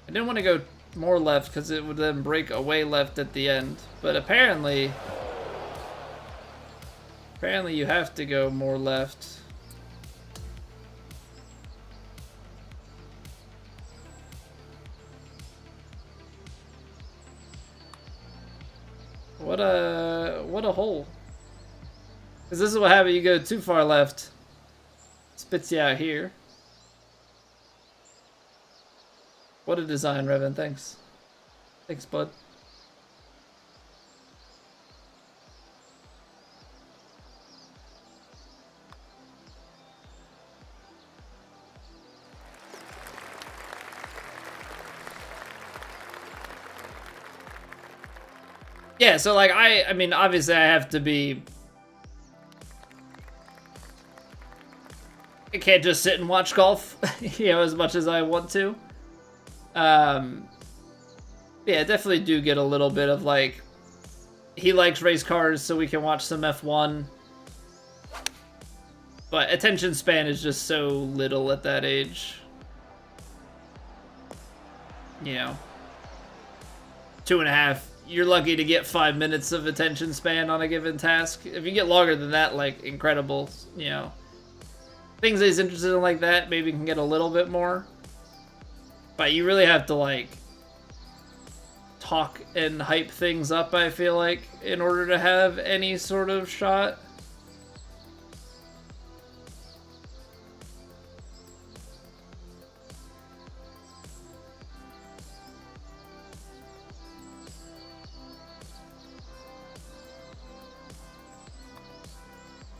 I didn't want to go more left because it would then break away left at the end, but apparently you have to go more left. What a hole. Because this is what happens, you go too far left. Spits you out here. What a design, Revan. Thanks. Thanks, bud. Yeah, so like I mean obviously I have to be, I can't just sit and watch golf, you know, as much as I want to. Yeah, definitely do get a little bit of like, he likes race cars, so we can watch some F1. But attention span is just so little at that age. You know, 2.5. You're lucky to get 5 minutes of attention span on a given task. If you get longer than that, like, incredible, you know. Things that he's interested in like that, maybe can get a little bit more. But you really have to, like, talk and hype things up, I feel like, in order to have any sort of shot.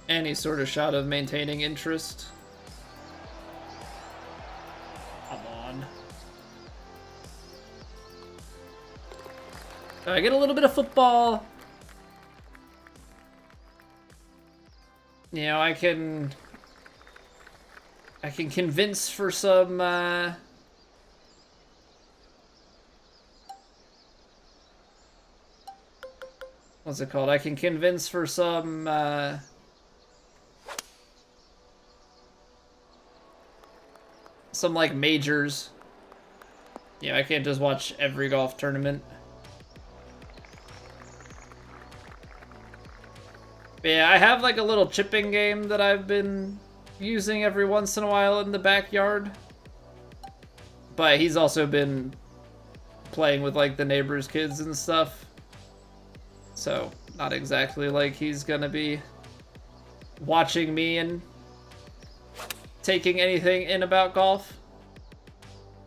Any sort of shot of maintaining interest. Come on. I get a little bit of football. You know, I can convince for some what's it called? I can convince for some like majors. Yeah, I can't just watch every golf tournament. But yeah, I have like a little chipping game that I've been using every once in a while in the backyard. But he's also been playing with like the neighbors' kids and stuff. So, not exactly like he's gonna be watching me and taking anything in about golf.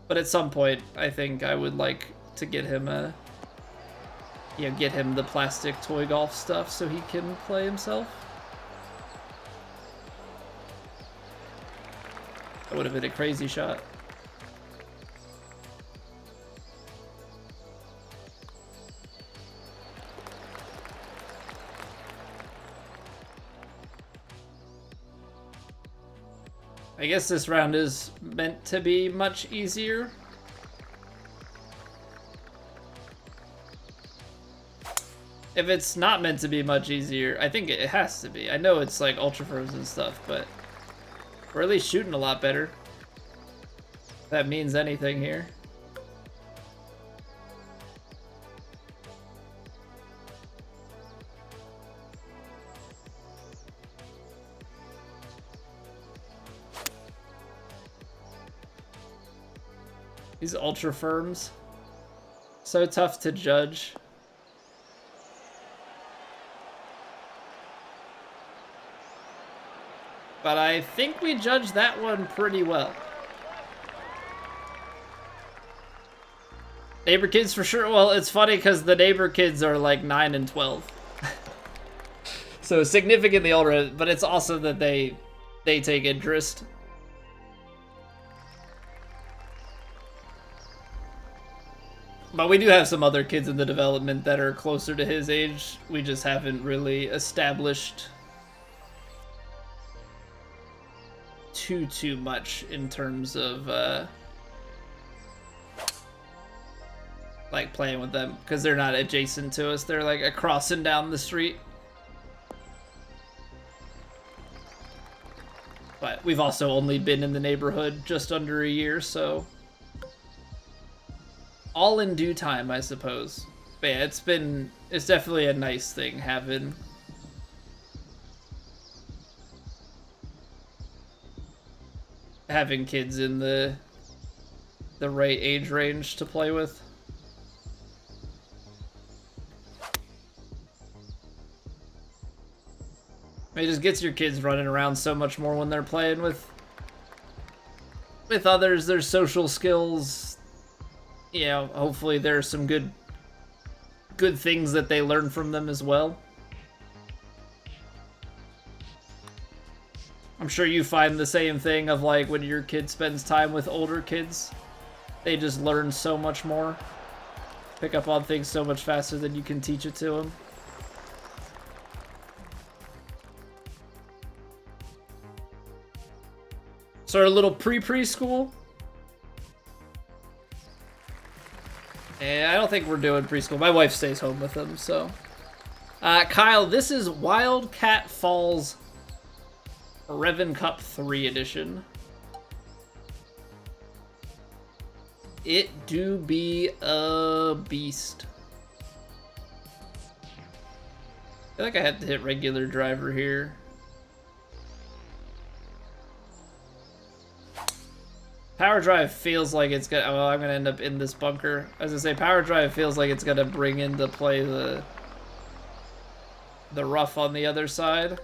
But at some point, I think I would like to get him get him the plastic toy golf stuff so he can play himself. That would have been a crazy shot. I guess this round is meant to be much easier. If it's not meant to be much easier, I think it has to be. I know it's like ultra frozen stuff, but we're at least shooting a lot better. If that means anything here. These ultra firms, so tough to judge. But I think we judged that one pretty well. Neighbor kids for sure. Well, it's funny because the neighbor kids are like 9 and 12. So significantly older, but it's awesome that they take interest. But we do have some other kids in the development that are closer to his age. We just haven't really established too much in terms of like playing with them, because they're not adjacent to us. They're like crossing down the street. But we've also only been in the neighborhood just under a year, so all in due time, I suppose. But yeah, it's definitely a nice thing having kids in the right age range to play with. It just gets your kids running around so much more when they're playing with others. There's social skills. You know, hopefully there's some good things that they learn from them as well. I'm sure you find the same thing of like when your kid spends time with older kids, they just learn so much more, pick up on things so much faster than you can teach it to them. Sort of a little preschool. And I don't think we're doing preschool. My wife stays home with them, so. Kyle, this is Wildcat Falls Revan Cup 3 edition. It do be a beast. I feel like I had to hit regular driver here. Power drive feels like it's gonna. Well, I'm gonna end up in this bunker. As I say, power drive feels like it's gonna bring into play the rough on the other side.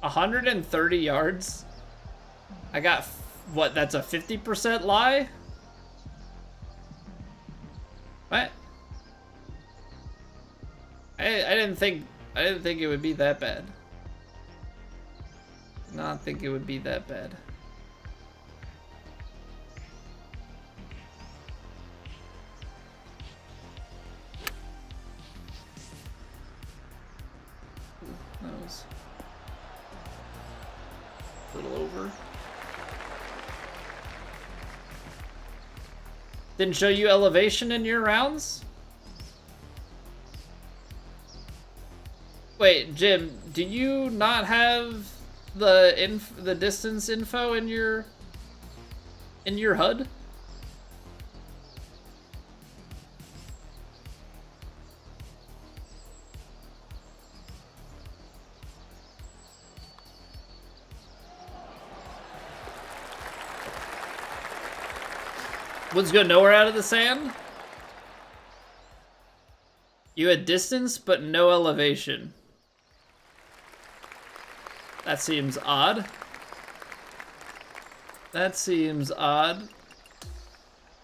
$130 yards. I got what? That's a 50% lie. What? I didn't think it would be that bad. Did not think it would be that bad. That was a little over. Didn't show you elevation in your rounds? Wait, Jim, do you not have the distance info in your HUD? Woods go nowhere out of the sand? You had distance, but no elevation. That seems odd. That seems odd.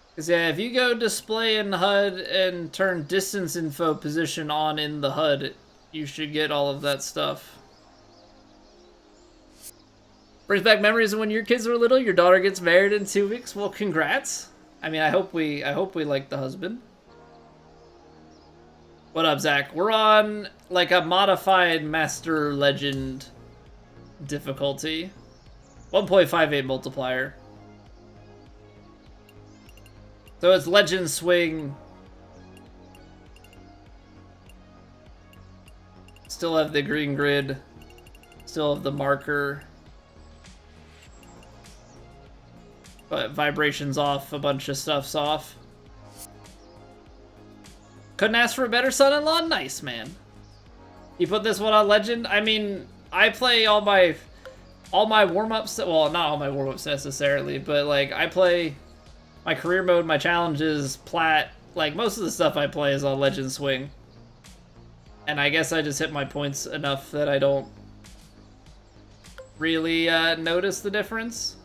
Because, yeah, if you go display in HUD and turn distance info position on in the HUD, you should get all of that stuff. Brings back memories of when your kids were little. Your daughter gets married in 2 weeks. Well, congrats. I mean, I hope we like the husband. What up, Zach? We're on like a modified Master Legend difficulty. 1.58 multiplier. So it's Legend Swing. Still have the green grid. Still have the marker. But vibration's off, a bunch of stuff's off. Couldn't ask for a better son-in-law? Nice, man. You put this one on Legend? I mean, I play all my warm-ups, well, not all my warm-ups necessarily, but like I play my career mode, my challenges, plat, like most of the stuff I play is on Legend Swing. And I guess I just hit my points enough that I don't really notice the difference.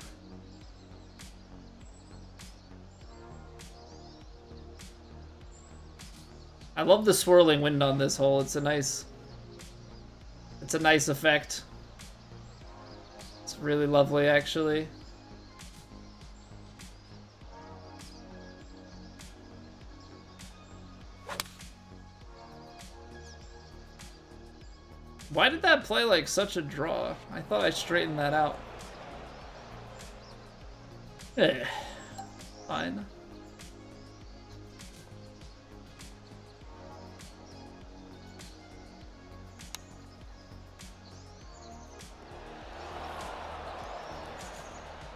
I love the swirling wind on this hole. It's a nice effect. It's really lovely, actually. Why did that play like such a draw? I thought I straightened that out. Fine.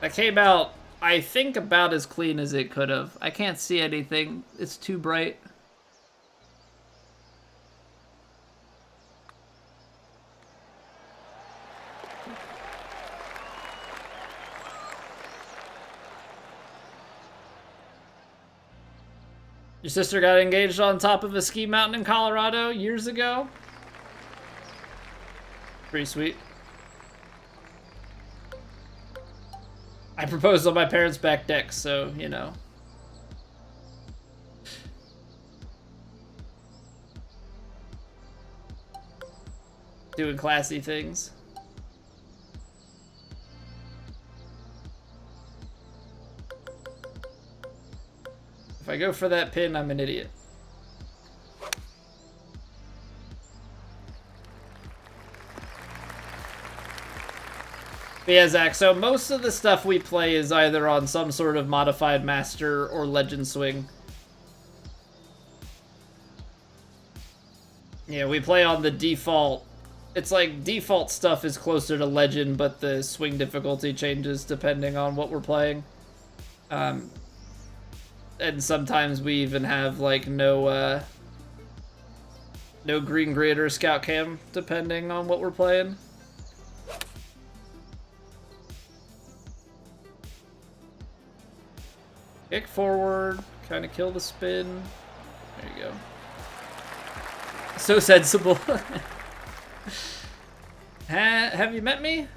That came out, I think, about as clean as it could have. I can't see anything. It's too bright. Your sister got engaged on top of a ski mountain in Colorado years ago? Pretty sweet. I proposed on my parents' back deck, so, you know. Doing classy things. If I go for that pin, I'm an idiot. But yeah, Zach, so most of the stuff we play is either on some sort of modified Master or Legend Swing. Yeah, we play on the default. It's like default stuff is closer to Legend, but the swing difficulty changes depending on what we're playing. And sometimes we even have like no green grid or scout cam depending on what we're playing. Kick forward, kind of kill the spin. There you go. So sensible. Have you met me?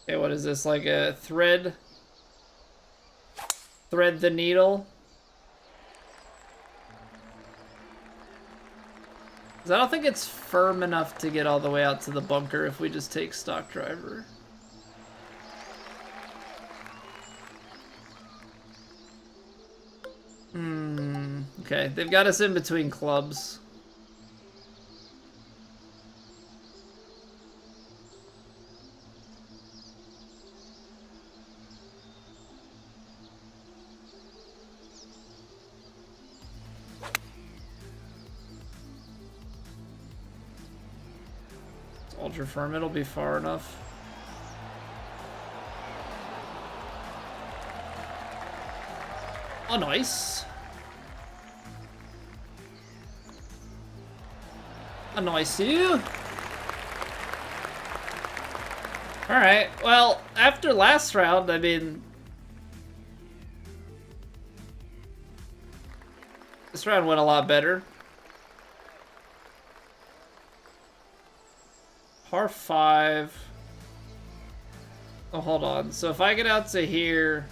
Okay, what is this, like a thread? Thread the needle? 'Cause I don't think it's firm enough to get all the way out to the bunker if we just take stock driver. Okay, they've got us in between clubs. Ultra firm, it'll be far enough. Oh, nice. A nice you. Alright, well, after last round, I mean, this round went a lot better. Par 5. Oh, hold on. So if I get out to here,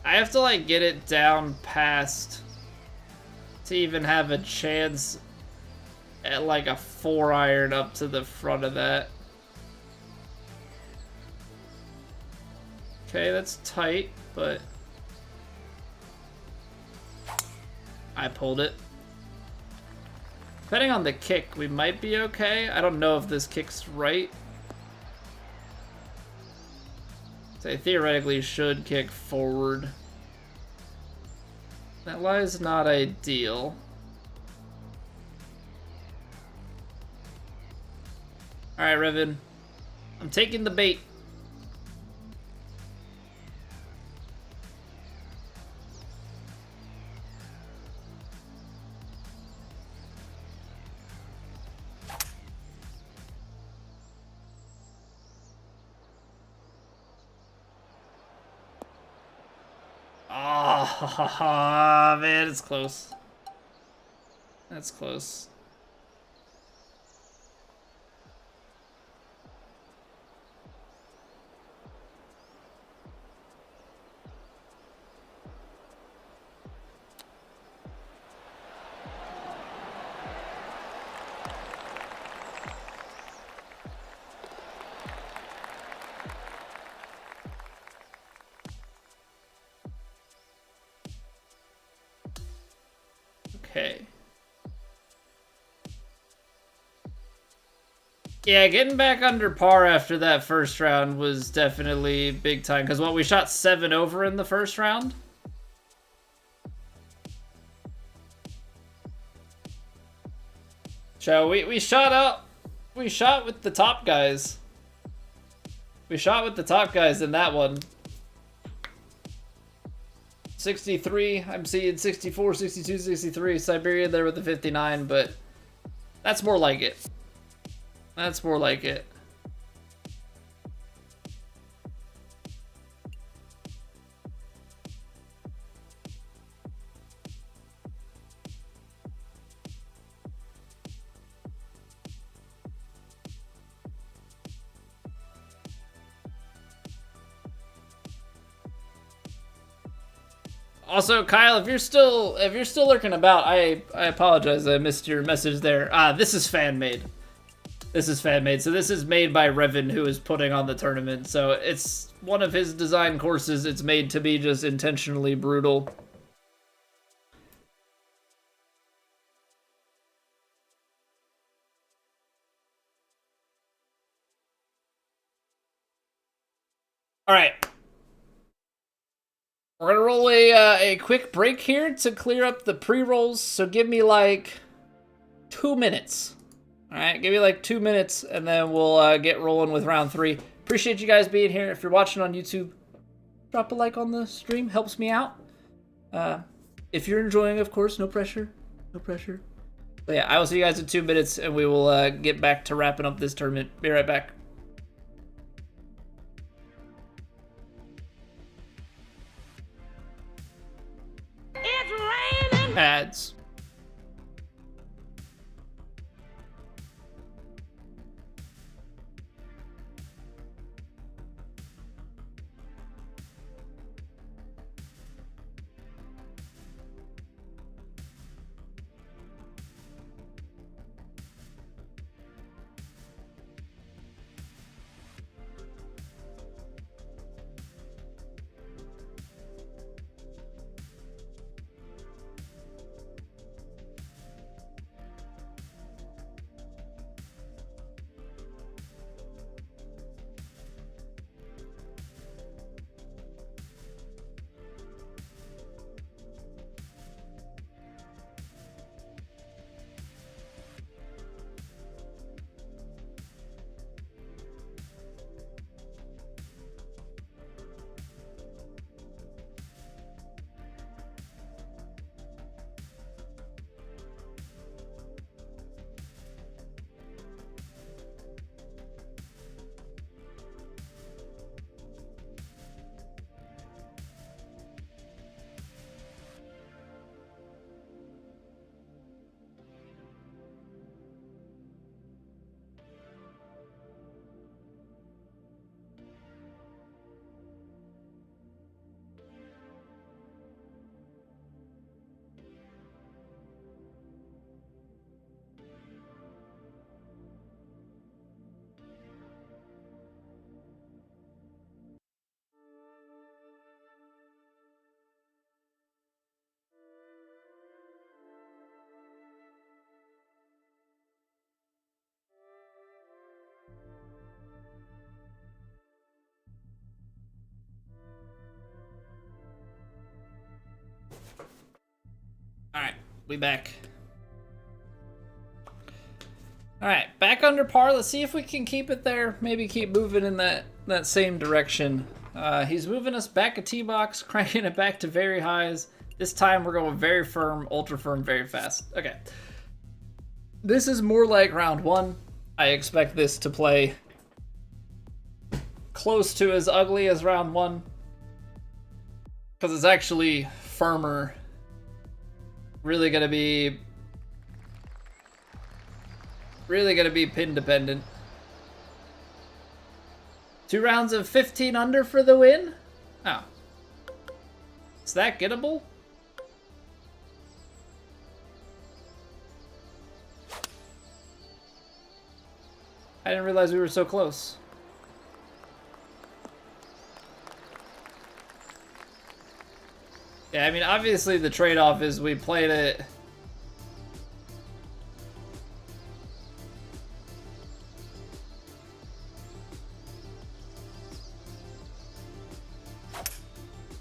I have to like get it down past to even have a chance at like a 4-iron up to the front of that. Okay, that's tight, but I pulled it. Depending on the kick, we might be okay. I don't know if this kick's right. So I theoretically should kick forward. That lie's not ideal. Alright, Revan. I'm taking the bait. Oh, man, it's close. That's close. Okay. Yeah, getting back under par after that first round was definitely big time. Because what, we shot 7 over in the first round? So we shot up. We shot with the top guys. We shot with the top guys in that one. 63, I'm seeing 64, 62, 63. Siberia there with the 59, but that's more like it. That's more like it. Also, Kyle, if you're still lurking about, I apologize. I missed your message there. This is fan made. This is fan made. So this is made by Revan, who is putting on the tournament. So it's one of his design courses. It's made to be just intentionally brutal. All right. We're gonna roll a quick break here to clear up the pre-rolls. So give me like 2 minutes. All right, give me like 2 minutes, and then we'll get rolling with round 3. Appreciate you guys being here. If you're watching on YouTube, drop a like on the stream. Helps me out. If you're enjoying, of course, no pressure. No pressure. But yeah, I will see you guys in 2 minutes, and we will get back to wrapping up this tournament. Be right back. It's raining. Ads. We back. Alright, back under par. Let's see if we can keep it there. Maybe keep moving in that same direction. He's moving us back a tee box, cranking it back to very highs. This time we're going very firm, ultra firm, very fast. Okay. This is more like round one. I expect this to play close to as ugly as round one, because it's actually firmer. Really gonna be pin dependent. 2 rounds of 15 under for the win? Oh. Is that gettable? I didn't realize we were so close. Yeah, I mean, obviously the trade-off is we played it.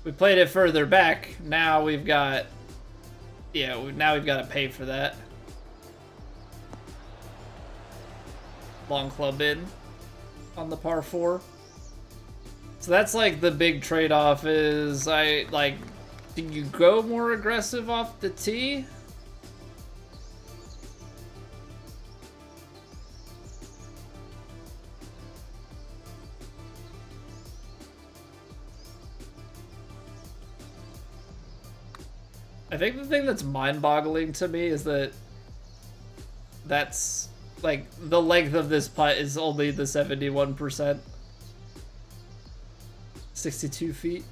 We played it further back. Now we've got, yeah, now we've got to pay for that. Long club in on the par 4. So that's like the big trade-off is do you go more aggressive off the tee? I think the thing that's mind-boggling to me is that's like the length of this putt is only the 71%. 62 feet.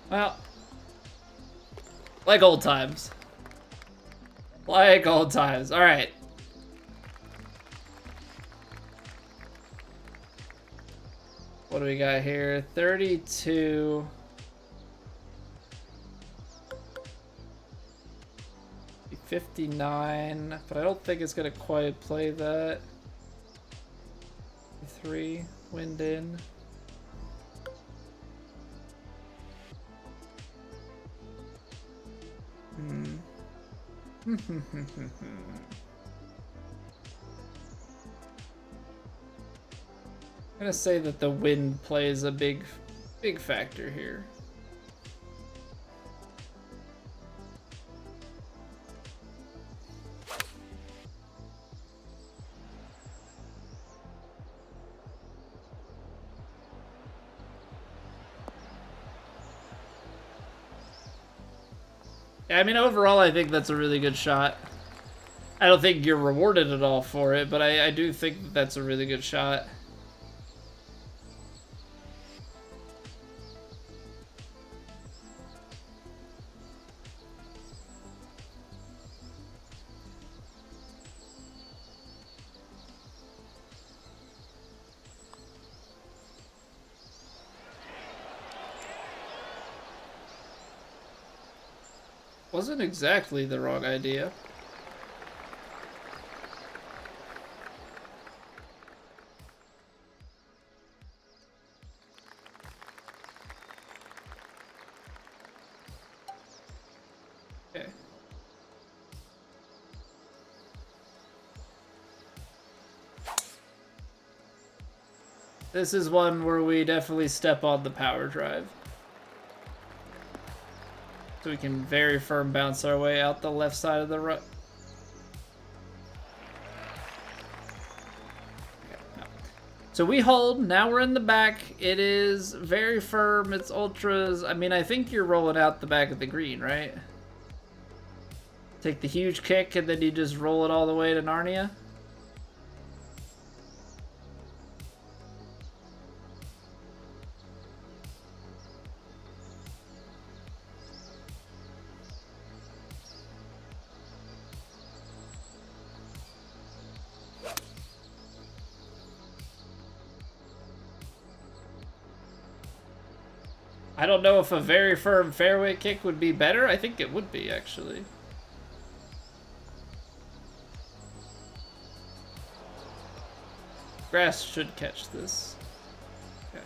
Well, like old times. Like old times. All right. What do we got here? 32. $59, but I don't think it's gonna quite play that. 3, wind in. I'm gonna say that the wind plays a big factor here. I mean, overall, I think that's a really good shot. I don't think you're rewarded at all for it, but I do think that that's a really good shot. Wasn't exactly the wrong idea. Okay. This is one where we definitely step on the power drive. So we can very firm bounce our way out the left side of the rut. Okay, no. So we hold, now we're in the back. It is very firm, it's ultras. I mean, I think you're rolling out the back of the green, right? Take the huge kick and then you just roll it all the way to Narnia. I don't know if a very firm fairway kick would be better. I think it would be, actually. Grass should catch this. Okay.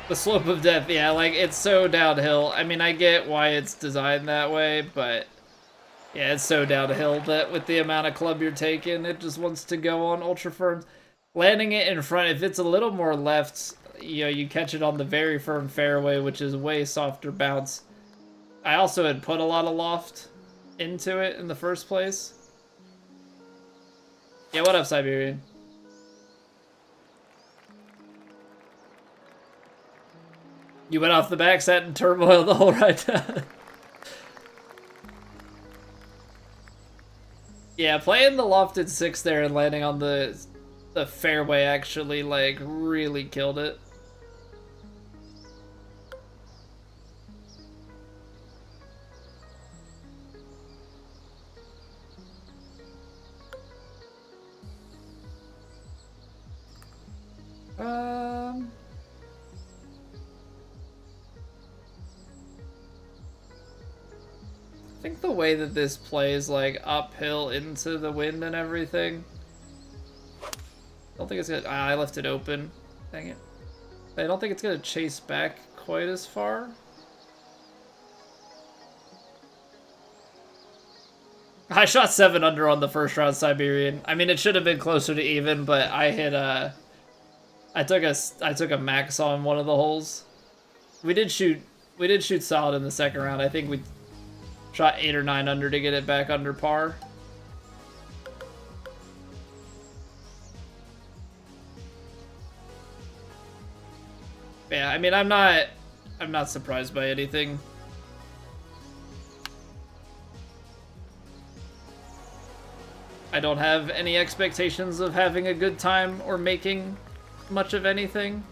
The slope of death, yeah, like, it's so downhill. I mean, I get why it's designed that way, but yeah, it's so downhill that with the amount of club you're taking, it just wants to go on ultra firms. Landing it in front, if it's a little more left, you know, you catch it on the very firm fairway, which is way softer bounce. I also had put a lot of loft into it in the first place. Yeah, what up, Siberian? You went off the back, sat in turmoil the whole ride down. Yeah, playing the lofted 6 there and landing on the fairway actually, like, really killed it. I think the way that this plays, like, uphill into the wind and everything. I don't think it's gonna... I left it open. Dang it. I don't think it's gonna chase back quite as far. I shot 7 under on the first round, Siberian. I mean, it should have been closer to even, but I hit I took a max on one of the holes. We did shoot solid in the second round. I think we shot 8 or 9 under to get it back under par. Yeah, I mean, I'm not surprised by anything. I don't have any expectations of having a good time or making much of anything.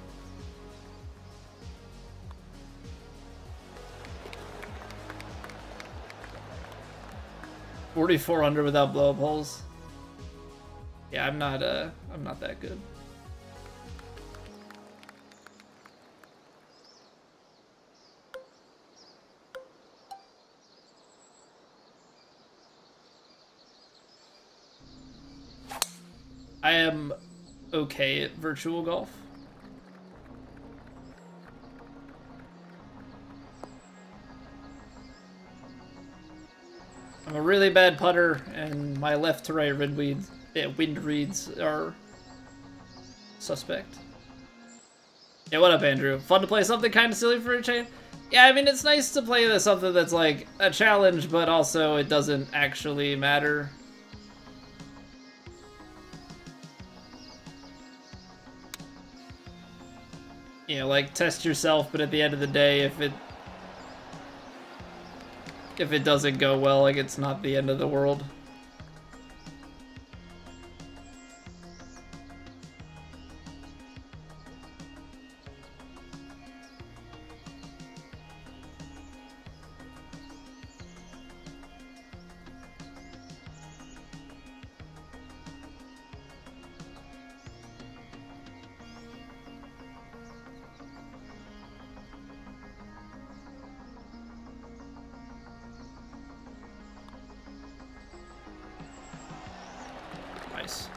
$44 under without blow-up holes. Yeah, I'm not that good. I am okay at virtual golf. I'm a really bad putter, and my left to right wind reads are suspect. Yeah, what up, Andrew? Fun to play something kind of silly for a change? Yeah, I mean, it's nice to play something that's like a challenge, but also it doesn't actually matter. You know, like, test yourself, but at the end of the day, if it doesn't go well, like, it's not the end of the world. Nice.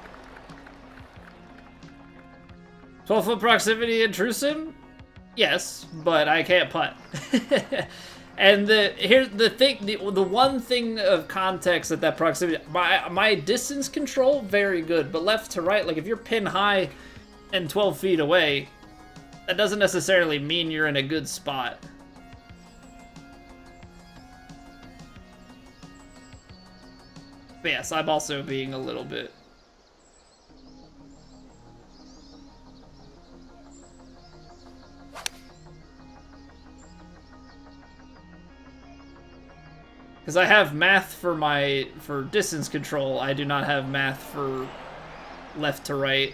12-foot proximity intrusive? Yes, but I can't putt. And here's the thing, the one thing of context that proximity, my distance control, very good, but left to right, like if you're pin high and 12 feet away, that doesn't necessarily mean you're in a good spot. But yes, I'm also being a little bit... Because I have math for distance control, I do not have math for left to right.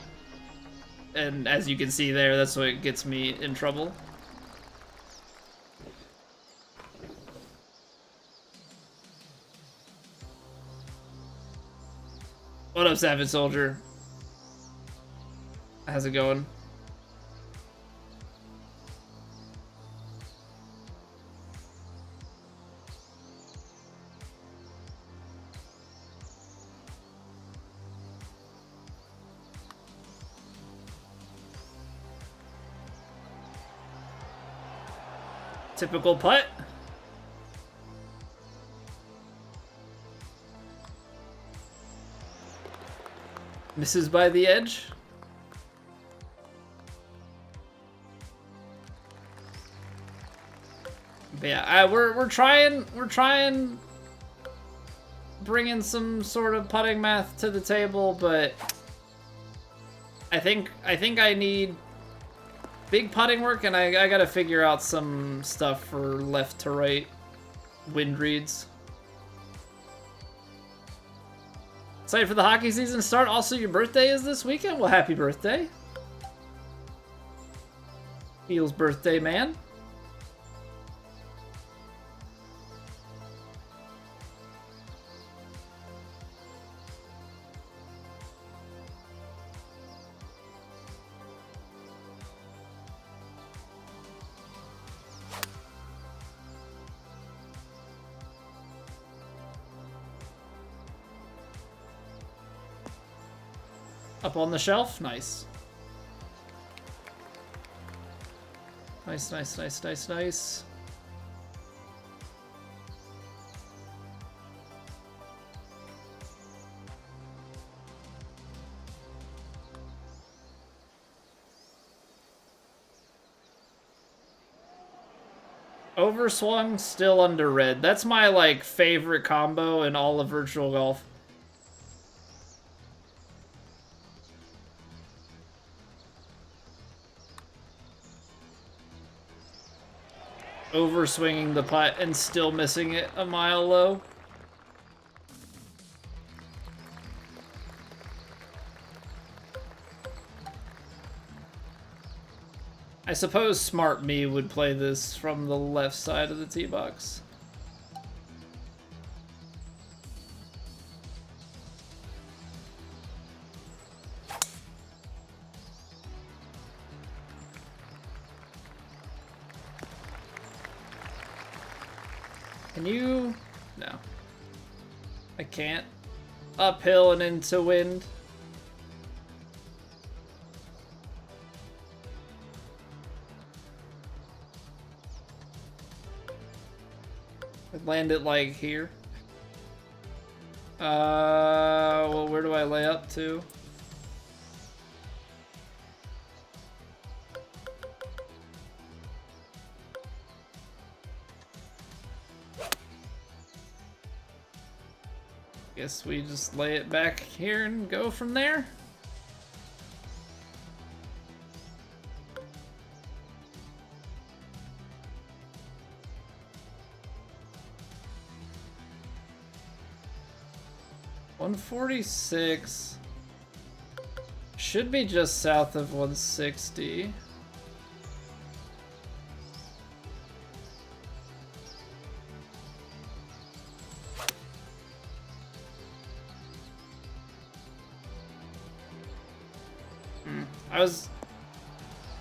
And as you can see there, that's what gets me in trouble. What up, Savage Soldier? How's it going? Typical putt. Misses by the edge. But yeah, we're trying bringing some sort of putting math to the table, but I think I need big putting work, and I gotta figure out some stuff for left to right wind reads. Excited for the hockey season start. Also, your birthday is this weekend. Well, happy birthday. Feels birthday, man. Up on the shelf, nice. Nice, nice, nice, nice, nice. Overswung, still under red. That's my, like, favorite combo in all of virtual golf. Overswinging the putt and still missing it a mile low. I suppose smart me would play this from the left side of the tee box. Can you? No. I can't. Uphill and into wind. I'd land it like here. Well, where do I lay up to? Guess we just lay it back here and go from there. $146 should be just south of 160. I was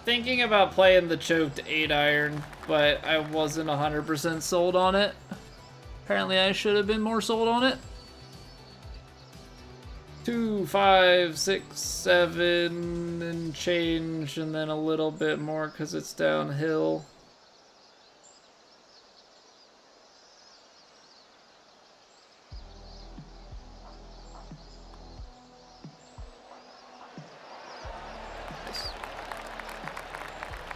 thinking about playing the choked 8-iron, but I wasn't 100% sold on it. Apparently I should have been more sold on it. 2, 5, 6, 7 and change, and then a little bit more because it's downhill.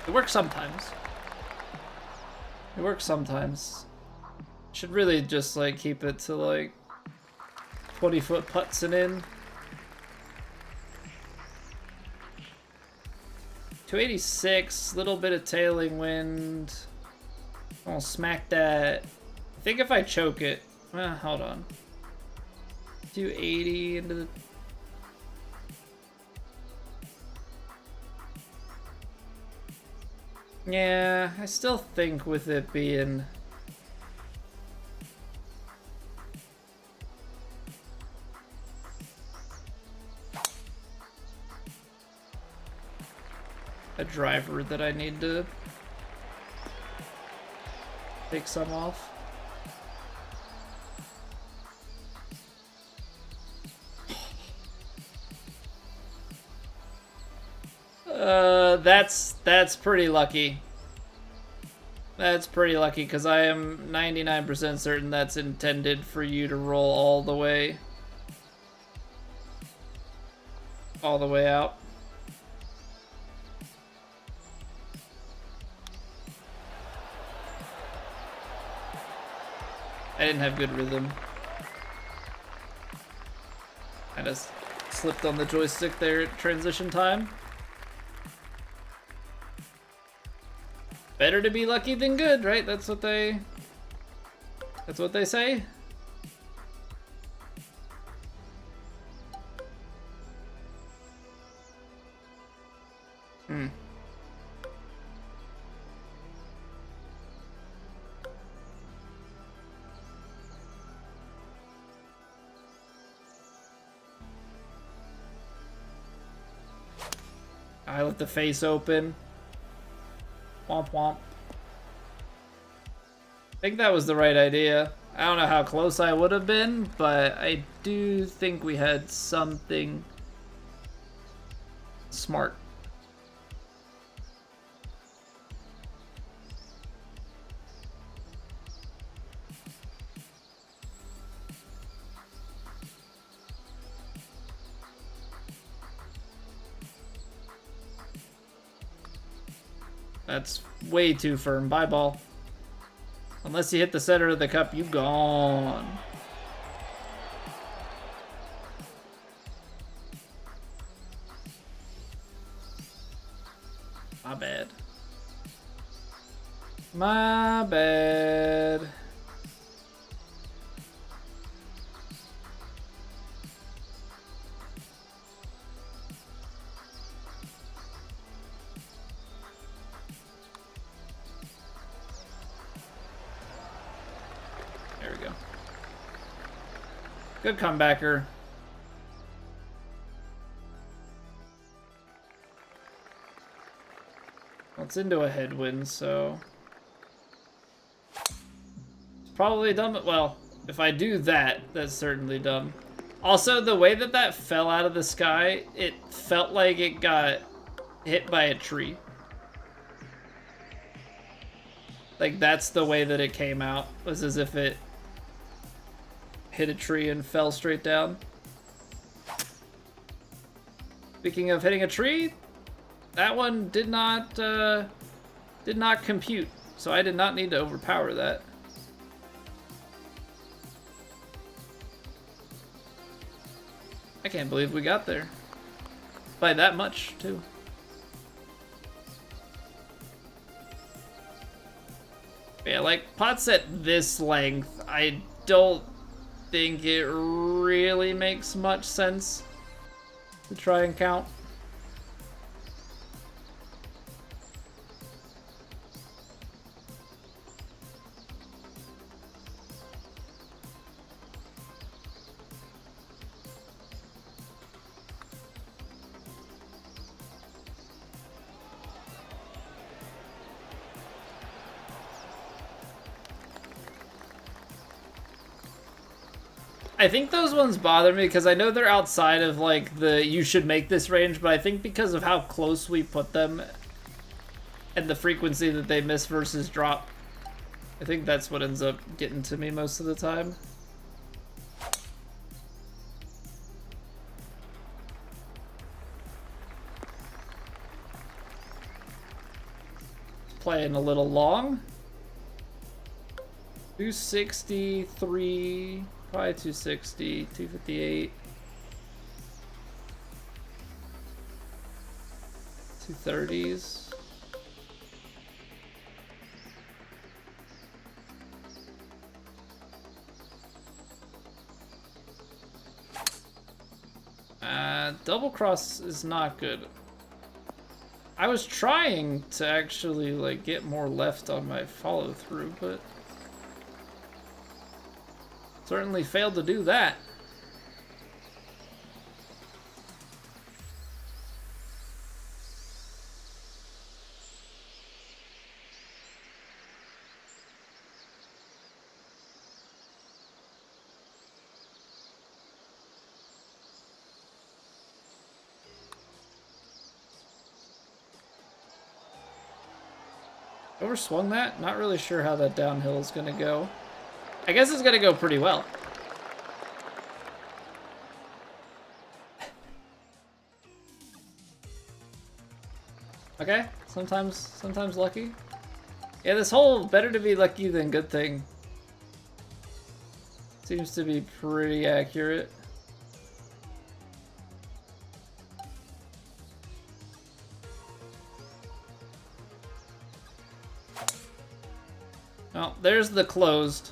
It works sometimes. It works sometimes. Should really just like keep it to like 20-foot putts and in. 286, little bit of tailing wind. I'll smack that. I think if I choke it, hold on. 280 into the Yeah, I still think with it being... a driver that I need to take some off. That's pretty lucky. That's pretty lucky, because I am 99% certain that's intended for you to roll all the way out. I didn't have good rhythm. I just slipped on the joystick there at transition time. Better to be lucky than good, right? That's what they say. I let the face open. Womp womp. I think that was the right idea. I don't know how close I would have been, but I do think we had something smart. That's way too firm. Bye, ball. Unless you hit the center of the cup, you gone. My bad. My bad. Good comebacker. Well, it's into a headwind, so... it's probably dumb. Well, if I do that, that's certainly dumb. Also, the way that that fell out of the sky, it felt like it got hit by a tree. Like, that's the way that it came out, was as if it hit a tree and fell straight down. Speaking of hitting a tree, that one did not compute, so I did not need to overpower that. I can't believe we got there. By that much, too. Yeah, like, pots at this length, I don't think it really makes much sense to try and count. I think those ones bother me because I know they're outside of like the you should make this range, but I think because of how close we put them and the frequency that they miss versus drop, I think that's what ends up getting to me most of the time. Playing a little long. 263, probably 260, 258. 230s. Double cross is not good. I was trying to actually, like, get more left on my follow-through, but certainly failed to do that. Overswung that? Not really sure how that downhill is gonna go. I guess it's gonna go pretty well. Okay, sometimes lucky. Yeah, this whole better to be lucky than good thing seems to be pretty accurate. Well, there's the closed.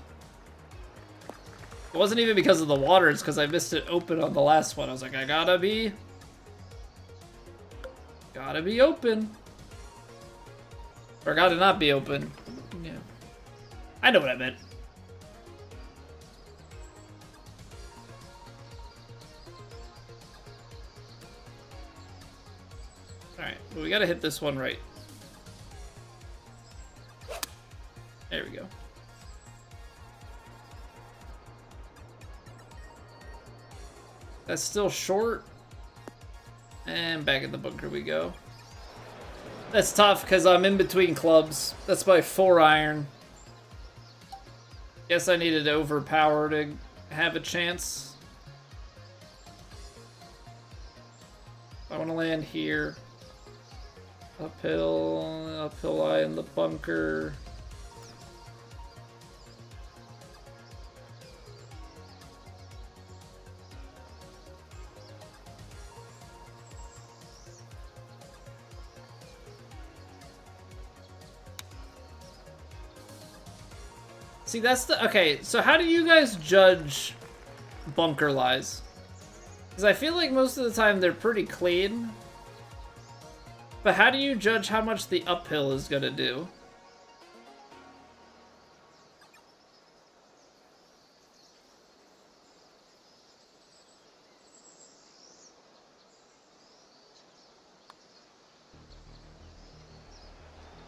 It wasn't even because of the water, it's because I missed it open on the last one. I was like, I gotta be open. Or gotta not be open. Yeah. I know what I meant. Alright, well, we gotta hit this one right. There we go. That's still short. And back in the bunker we go. That's tough because I'm in between clubs. That's my 4-iron. Guess I needed to overpower to have a chance. I want to land here. Uphill lie in the bunker. See, that's the... Okay, so how do you guys judge bunker lies? Because I feel like most of the time they're pretty clean. But how do you judge how much the uphill is gonna do?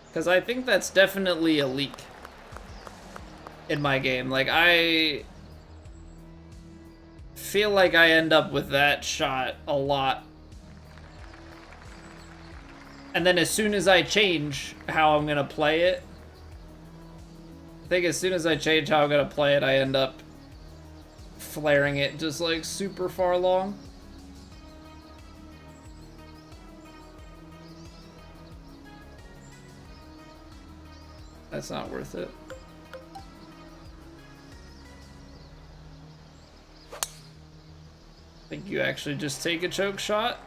Because I think that's definitely a leak in my game. Like, I feel like I end up with that shot a lot. And then as soon as I change how I'm gonna play it, I think as soon as I change how I'm gonna play it, I end up flaring it just like super far long. That's not worth it. I think you actually just take a choke shot.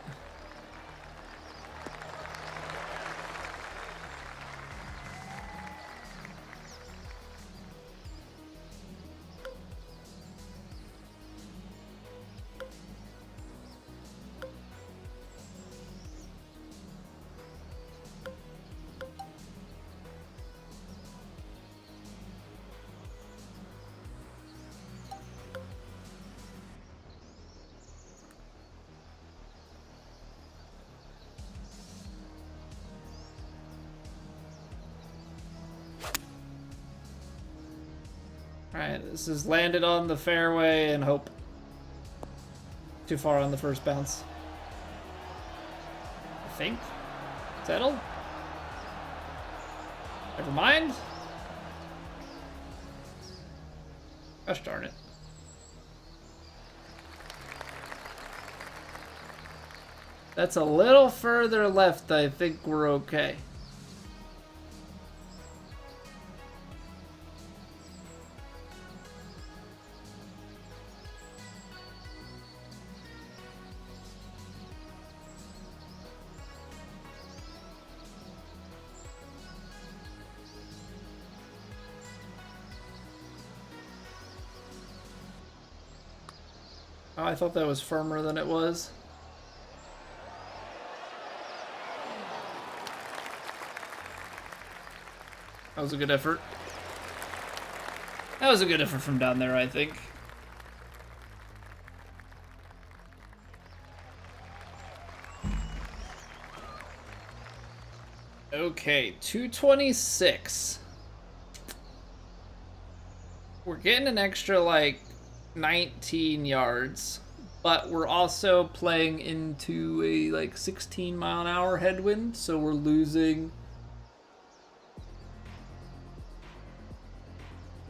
Alright, this is landed on the fairway and hope. Too far on the first bounce. I think. Settled? Never mind. Gosh darn it. That's a little further left. I think we're okay. Oh, I thought that was firmer than it was. That was a good effort. That was a good effort from down there, I think. Okay, 226. We're getting an extra, like, 19 yards. But we're also playing into a, like, 16-mile-an-hour headwind. So we're losing...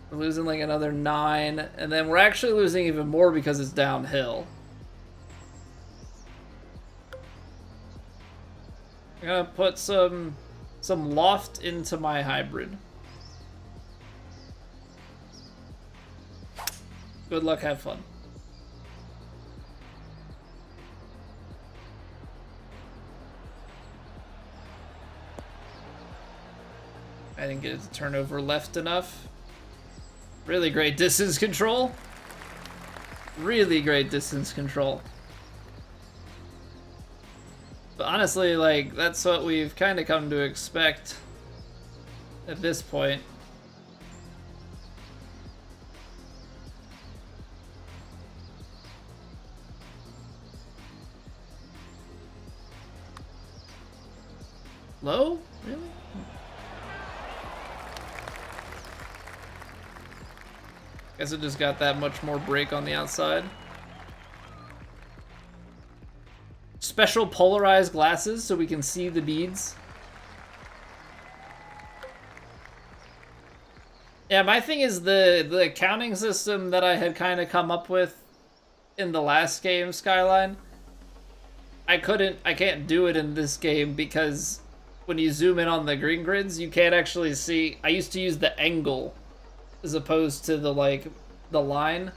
We're losing, like, another 9. And then we're actually losing even more because it's downhill. I'm gonna put some loft into my hybrid. Good luck, have fun. I didn't get it to turn over left enough. Really great distance control. Really great distance control. But honestly, like, that's what we've kind of come to expect at this point. Low? Really? Guess it just got that much more break on the outside. Special polarized glasses so we can see the beads. Yeah, my thing is the counting system that I had kind of come up with in the last game, Skyline. I can't do it in this game because when you zoom in on the green grids, you can't actually see. I used to use the angle as opposed to the line,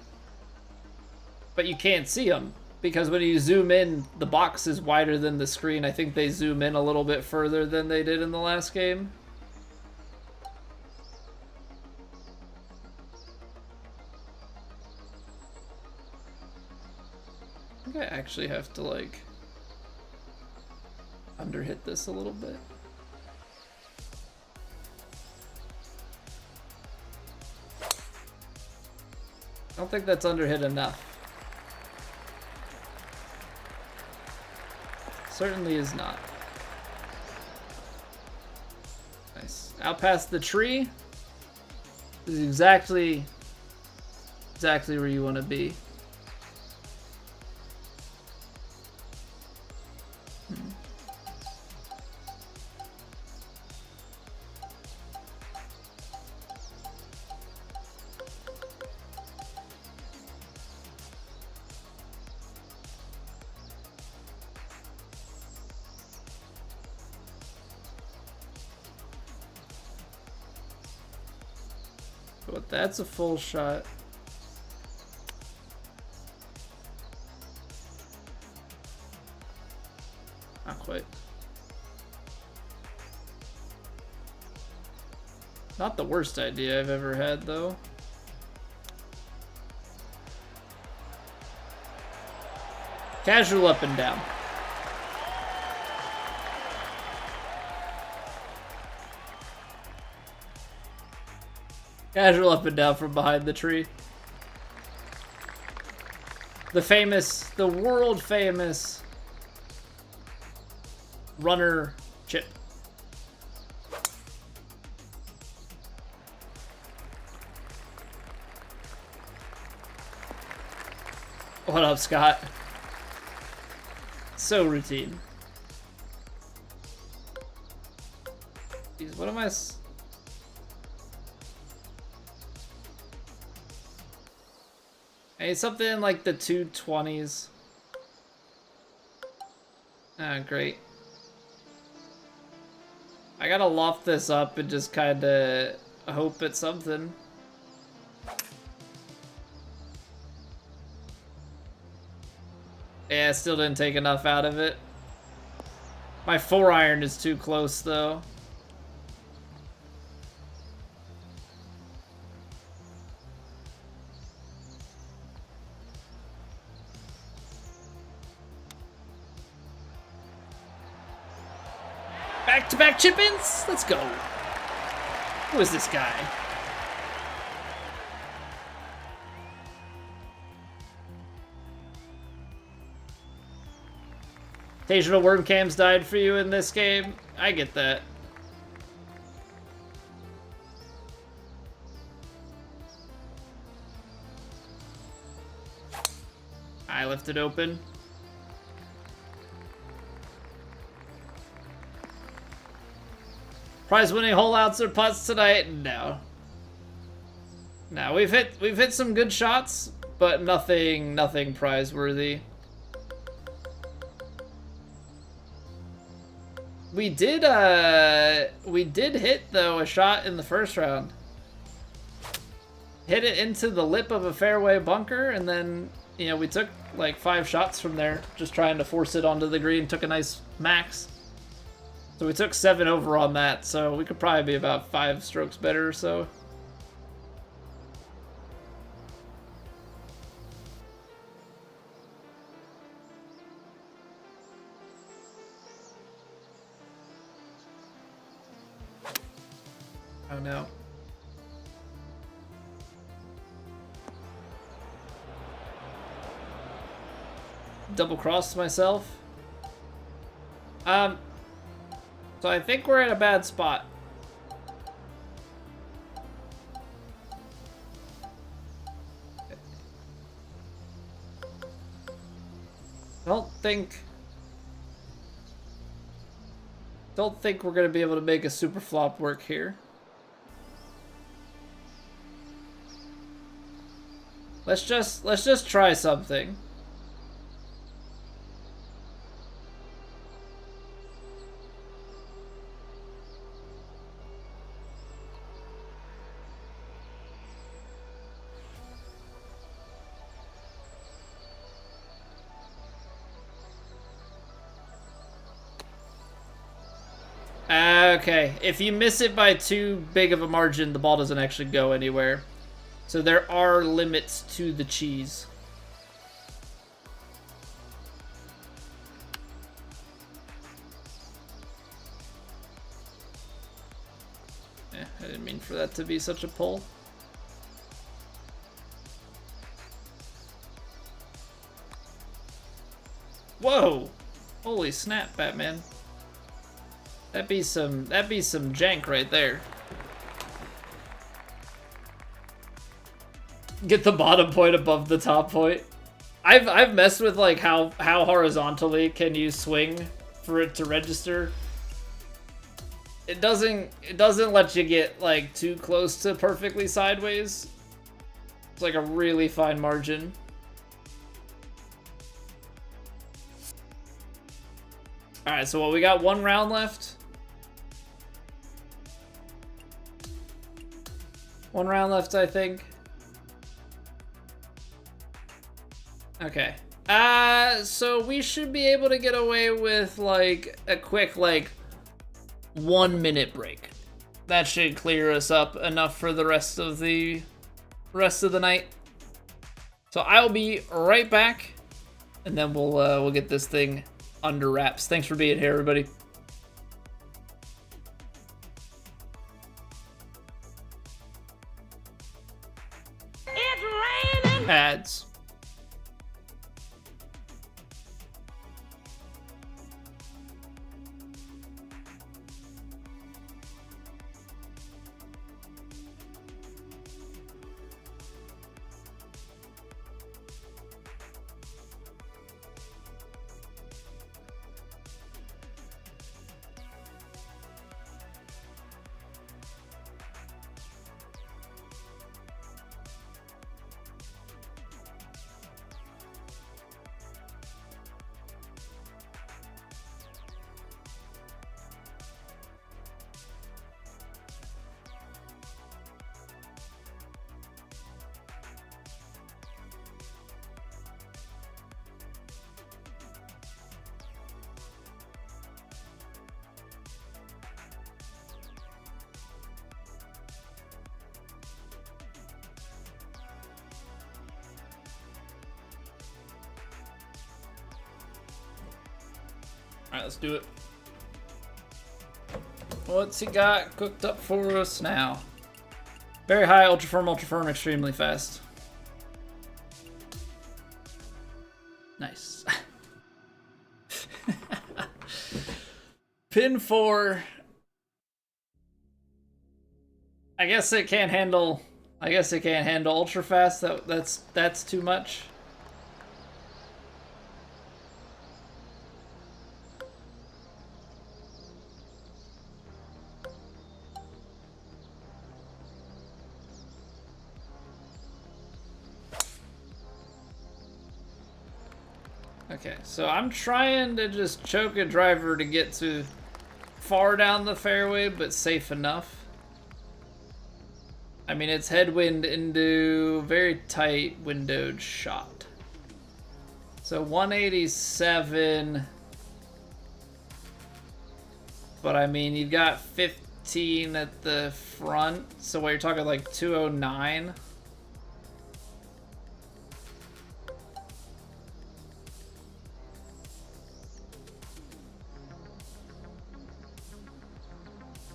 but you can't see them because when you zoom in, the box is wider than the screen. I think they zoom in a little bit further than they did in the last game. I think I actually have to like underhit this a little bit. I don't think that's underhit enough. Certainly is not. Nice. Out past the tree. This is exactly where you want to be. But that's a full shot. Not quite. Not the worst idea I've ever had, though. Casual up and down. Casual up and down from behind the tree. The world famous runner chip. What up, Scott? So routine. Jeez, what am I... Hey, something like the 220s. Ah, great. I gotta loft this up and just kinda hope it's something. Yeah, still didn't take enough out of it. My 4-iron is too close, though. Back-to-back chip-ins? Let's go. Who is this guy? Occasional worm cams died for you in this game. I get that. I left it open. Prize winning holeouts or putts tonight? No. No, we've hit some good shots, but nothing prize worthy. We did hit though a shot in the first round. Hit it into the lip of a fairway bunker, and then, you know, we took like 5 shots from there, just trying to force it onto the green. Took a nice max. So we took 7 over on that, so we could probably be about 5 strokes better or so. Oh no. Double crossed myself. So I think we're in a bad spot. Don't think we're gonna be able to make a super flop work here. Let's just try something. Okay, if you miss it by too big of a margin, the ball doesn't actually go anywhere. So there are limits to the cheese. I didn't mean for that to be such a pull. Whoa! Holy snap, Batman. That'd be some jank right there. Get the bottom point above the top point. I've messed with like how horizontally can you swing for it to register. It doesn't let you get like too close to perfectly sideways. It's like a really fine margin. All right, so we got 1 round left. 1 round left, I think. Okay. So we should be able to get away with like a quick like 1 minute break. That should clear us up enough for the rest of the night. So I'll be right back, and then we'll get this thing under wraps. Thanks for being here, everybody. It's raining. Ads. All right, let's do it. What's he got cooked up for us now? Very high, ultra firm, extremely fast. Nice. Pin 4. I guess it can't handle ultra fast. That's too much. Okay, so I'm trying to just choke a driver to get to far down the fairway, but safe enough. I mean, it's headwind into very tight windowed shot. So 187. But I mean, you've got 15 at the front. So what, you're talking like 209?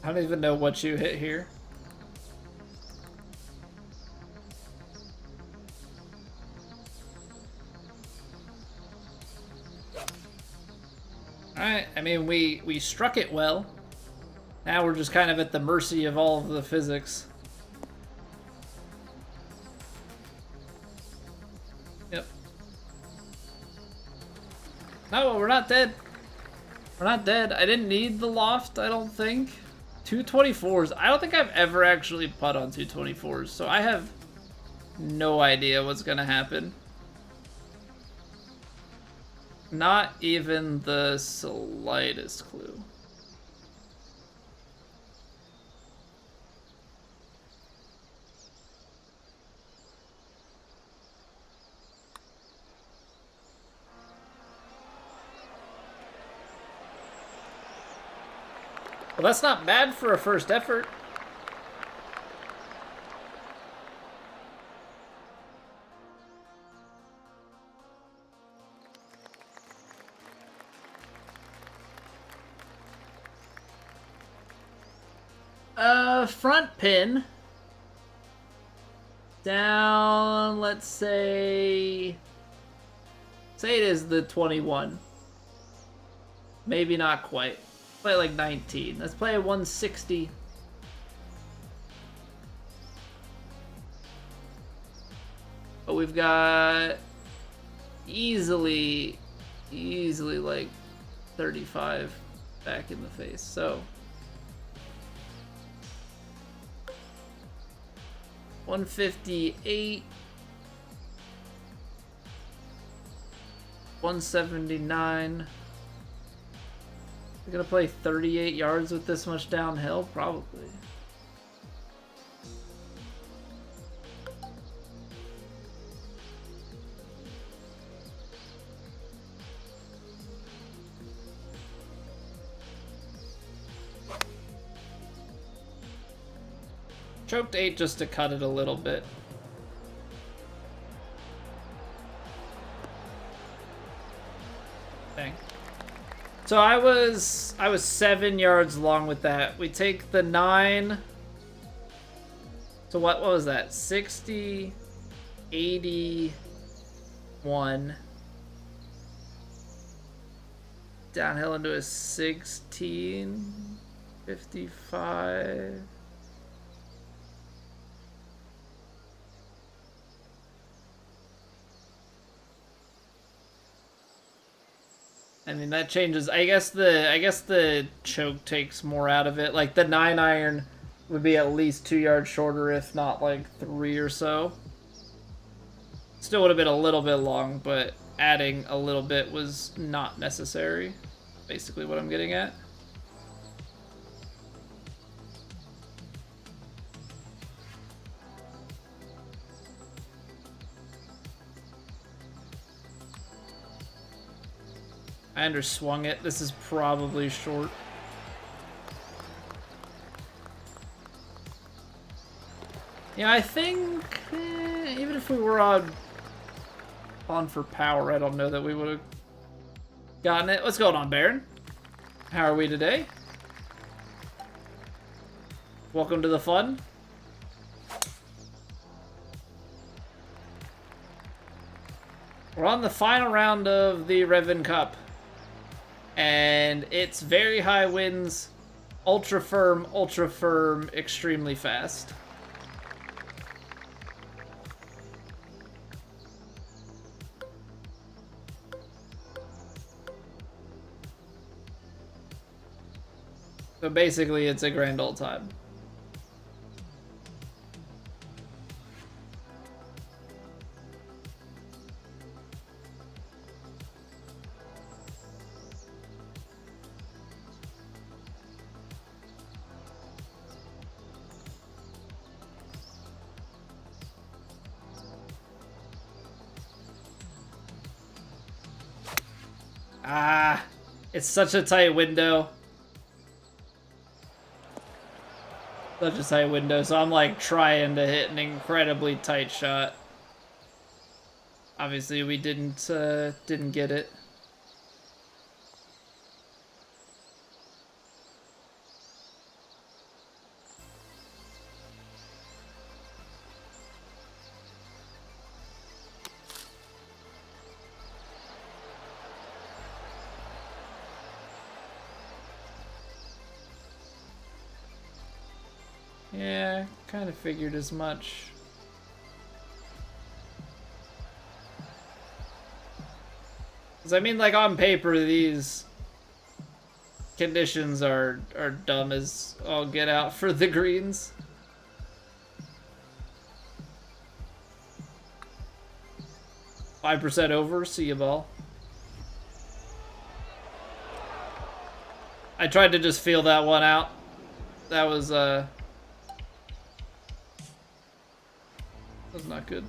I don't even know what you hit here. Alright, I mean, we struck it well. Now we're just kind of at the mercy of all of the physics. Yep. No, we're not dead. We're not dead. I didn't need the loft, I don't think. 224s. I don't think I've ever actually putt on 224s, so I have no idea what's gonna happen. Not even the slightest clue. Well, that's not bad for a first effort. Front pin. Down, let's say it is the 21. Maybe not quite. Play like 19. Let's play a 160. But we've got easily like 35 back in the face. So 158, 179. We're gonna play 38 yards with this much downhill? Probably. Choked 8 just to cut it a little bit. Dang. So I was 7 yards long with that. We take the 9. So what was that? 60, 81. Downhill into a 16, 55. I mean, that changes. I guess the choke takes more out of it. Like the 9-iron would be at least 2 yards shorter, if not like 3 or so. Still would have been a little bit long, but adding a little bit was not necessary. Basically what I'm getting at. I underswung it. This is probably short. Yeah, I think even if we were on for power, I don't know that we would have gotten it. What's going on, Baron? How are we today? Welcome to the fun. We're on the final round of the Revan Cup. And it's very high winds, ultra firm, extremely fast. So basically, it's a grand old time. Ah, it's such a tight window. Such a tight window, so I'm like trying to hit an incredibly tight shot. Obviously, we didn't get it. Yeah, kind of figured as much. Because I mean, like, on paper, these conditions are dumb as all get out for the greens. %5 over, see you ball. I tried to just feel that one out. That was not good.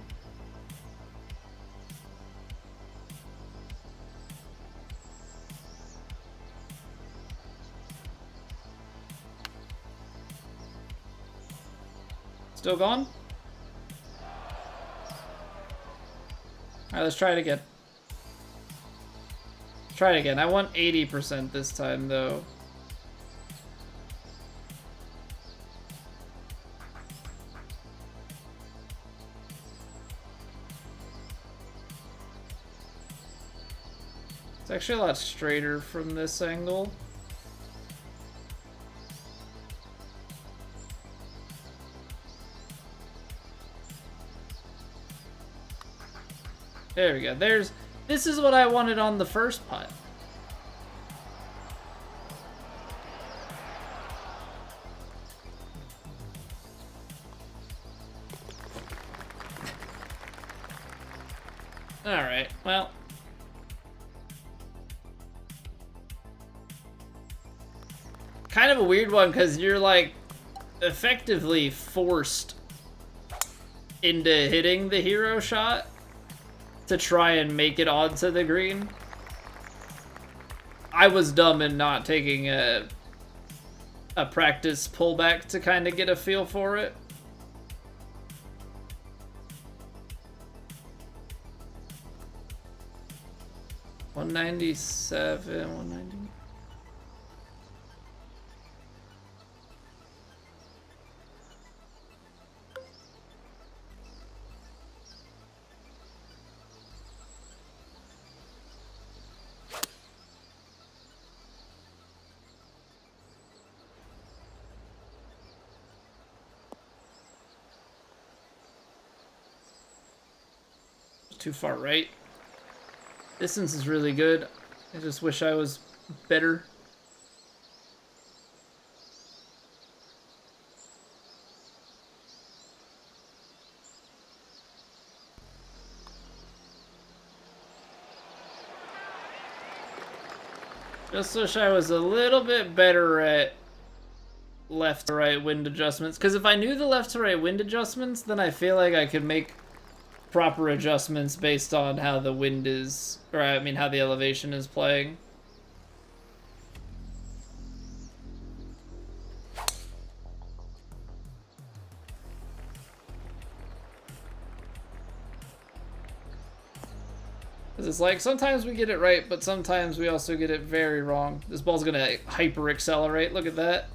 Still gone? Alright, let's try it again. Try it again. I want 80% this time, though. It's actually a lot straighter from this angle. There we go. This is what I wanted on the first putt. All right. Well, kind of a weird one because you're like effectively forced into hitting the hero shot to try and make it onto the green. I was dumb in not taking a practice pullback to kind of get a feel for it. $197, 190. Too far right. Distance is really good. I just wish I was better. Just wish I was a little bit better at left to right wind adjustments. Because if I knew the left to right wind adjustments, then I feel like I could make proper adjustments based on how the wind is, or I mean how the elevation is playing. Because it's like sometimes we get it right, but sometimes we also get it very wrong. This ball's gonna hyper accelerate. Look at that.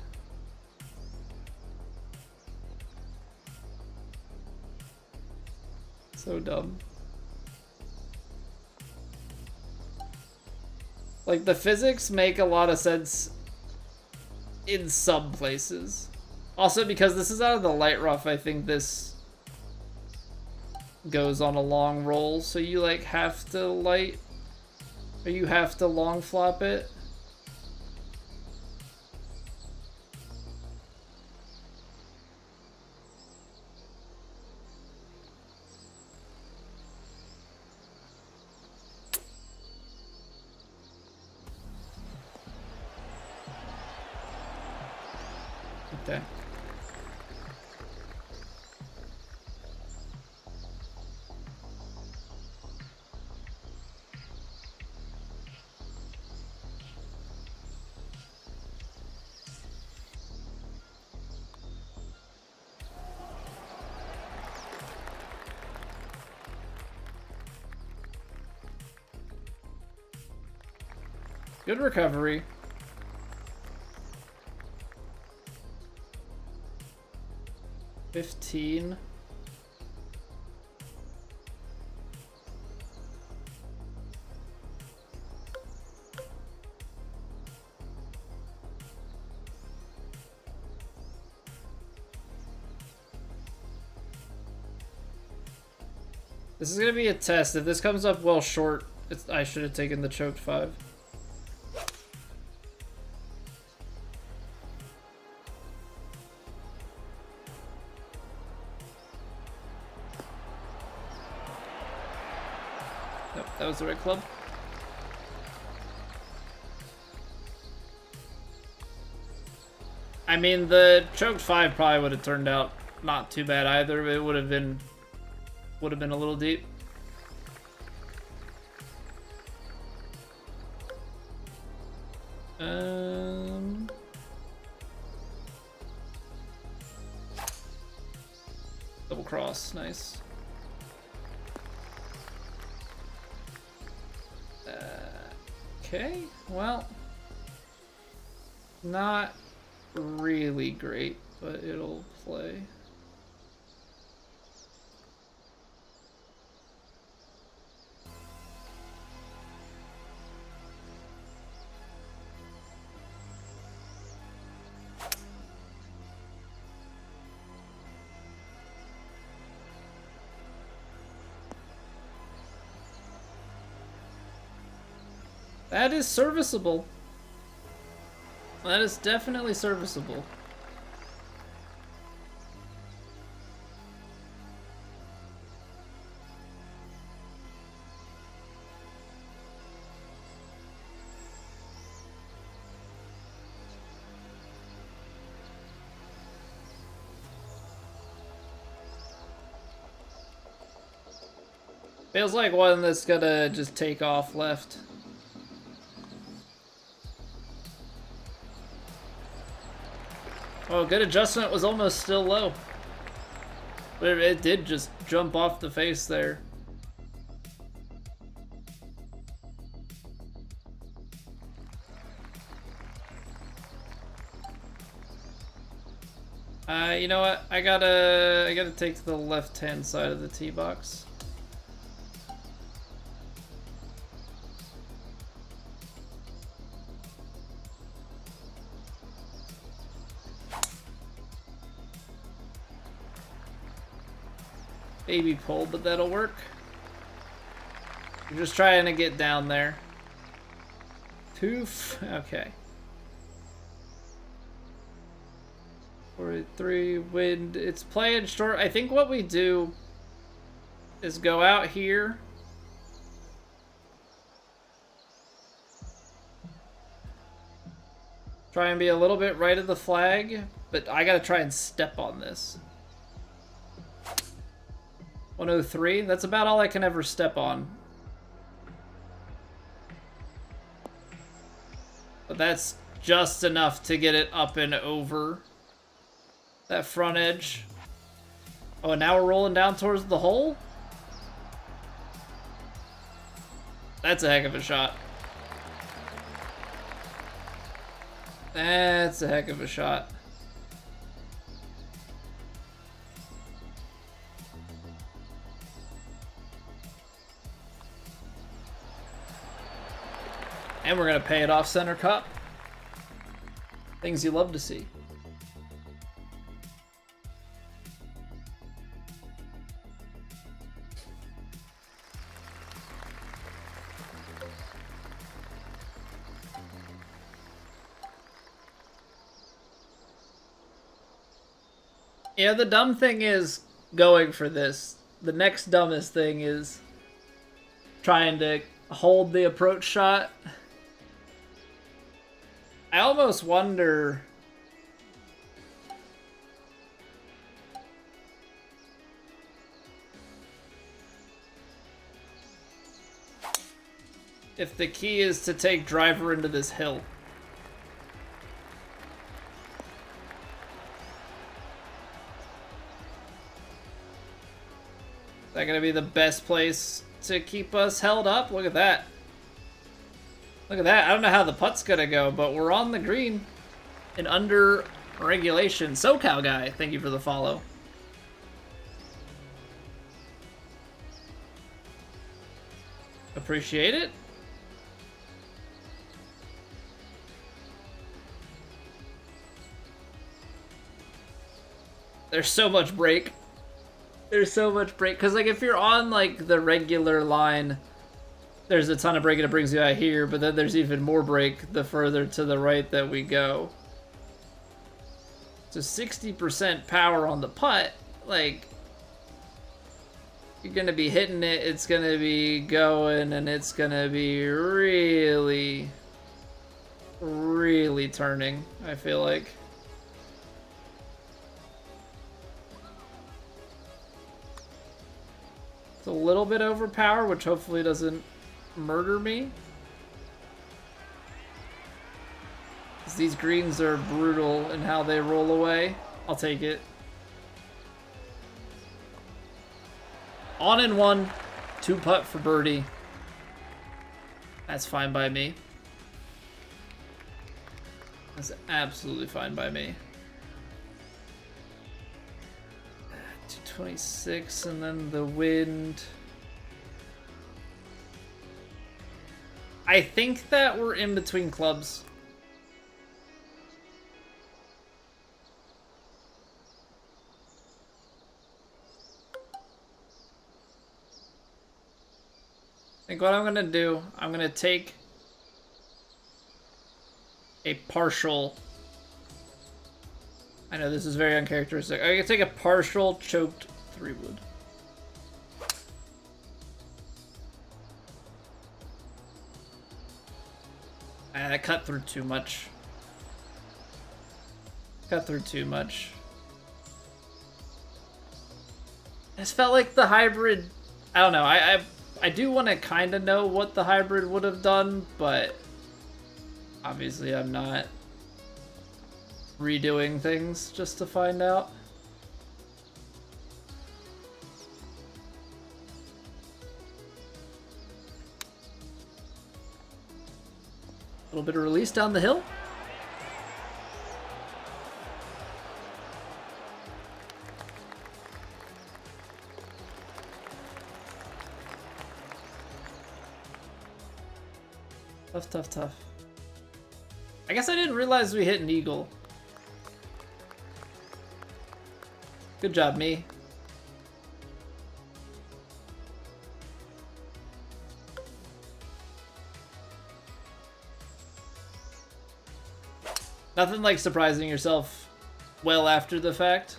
dumb. Like, the physics make a lot of sense in some places. Also, because this is out of the light rough, I think this goes on a long roll, so you, like, have to light, or you have to long flop it. Okay. Good recovery. $15. This is gonna be a test. If this comes up well short, I should have taken the choked 5. Yep, that was the right club. I mean, the choked 5 probably would have turned out not too bad either. It would have been a little deep. Double cross, nice. Okay, well, not really great, but it'll play. That is serviceable. That is definitely serviceable. Feels like one that's gonna just take off left. Oh, good adjustment, was almost still low. But it did just jump off the face there. You know what? I gotta take the left-hand side of the tee box. Baby pull, but that'll work. I'm just trying to get down there. Poof. Okay. 43 wind. It's playing short. I think what we do is go out here. Try and be a little bit right of the flag, but I gotta try and step on this. 103, that's about all I can ever step on. But that's just enough to get it up and over that front edge. Oh, and now we're rolling down towards the hole? That's a heck of a shot. That's a heck of a shot. And we're gonna pay it off center cup. Things you love to see. Yeah, the dumb thing is going for this. The next dumbest thing is trying to hold the approach shot. I almost wonder if the key is to take driver into this hill. Is that gonna be the best place to keep us held up? Look at that. Look at that. I don't know how the putt's gonna go, but we're on the green and under regulation. SoCal guy, thank you for the follow. Appreciate it. There's so much break. There's so much break. Because, like, if you're on, like, the regular line, there's a ton of break and it brings you out here, but then there's even more break the further to the right that we go. So 60% power on the putt, like, you're going to be hitting it, it's going to be going, and it's going to be really, really turning, I feel like. It's a little bit overpowered, which hopefully doesn't murder me. These greens are brutal in how they roll away. I'll take it. On and one, 2 putt for birdie. That's fine by me. That's absolutely fine by me. 226 and then the wind. I think that we're in between clubs. I think what I'm gonna do, I'm gonna take a partial. I know this is very uncharacteristic. I'm gonna take a partial choked 3-wood. I cut through too much. Cut through too much. I just felt like the hybrid. I don't know. I do want to kind of know what the hybrid would have done, but obviously I'm not redoing things just to find out. A little bit of release down the hill. Tough, tough, tough. I guess I didn't realize we hit an eagle. Good job, me. Nothing like surprising yourself well after the fact.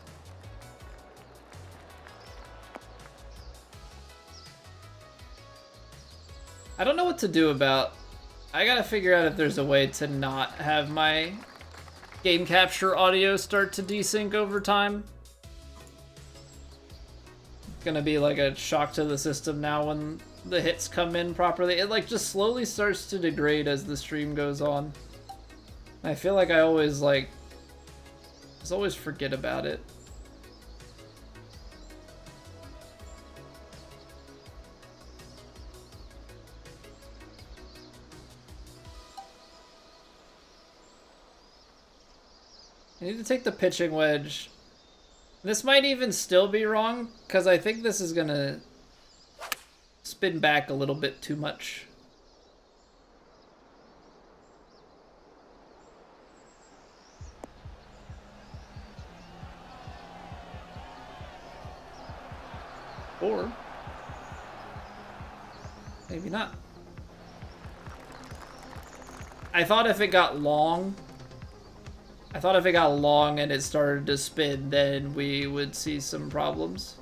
I don't know what to do about. I gotta figure out if there's a way to not have my game capture audio start to desync over time. It's gonna be like a shock to the system now when the hits come in properly. It like just slowly starts to degrade as the stream goes on. I feel like I always forget about it. I need to take the pitching wedge. This might even still be wrong, because I think this is gonna spin back a little bit too much. Maybe not. I thought if it got long and it started to spin, then we would see some problems.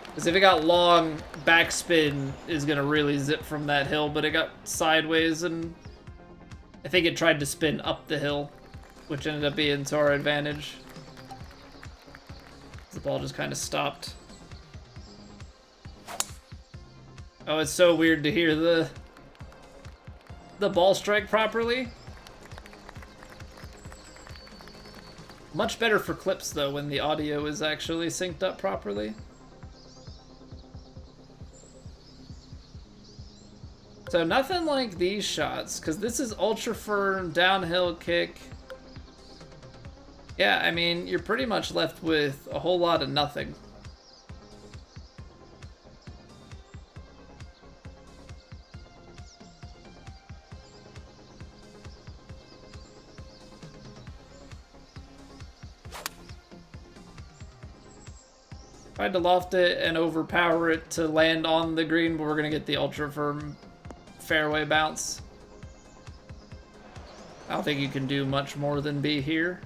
Because if it got long, backspin is going to really zip from that hill, but it got sideways, and I think it tried to spin up the hill, which ended up being to our advantage. The ball just kind of stopped. Oh, it's so weird to hear the ball strike properly. Much better for clips, though, when the audio is actually synced up properly. So nothing like these shots, because this is ultra firm, downhill kick. Yeah, I mean, you're pretty much left with a whole lot of nothing. Tried to loft it and overpower it to land on the green, but we're going to get the ultra firm fairway bounce. I don't think you can do much more than be here.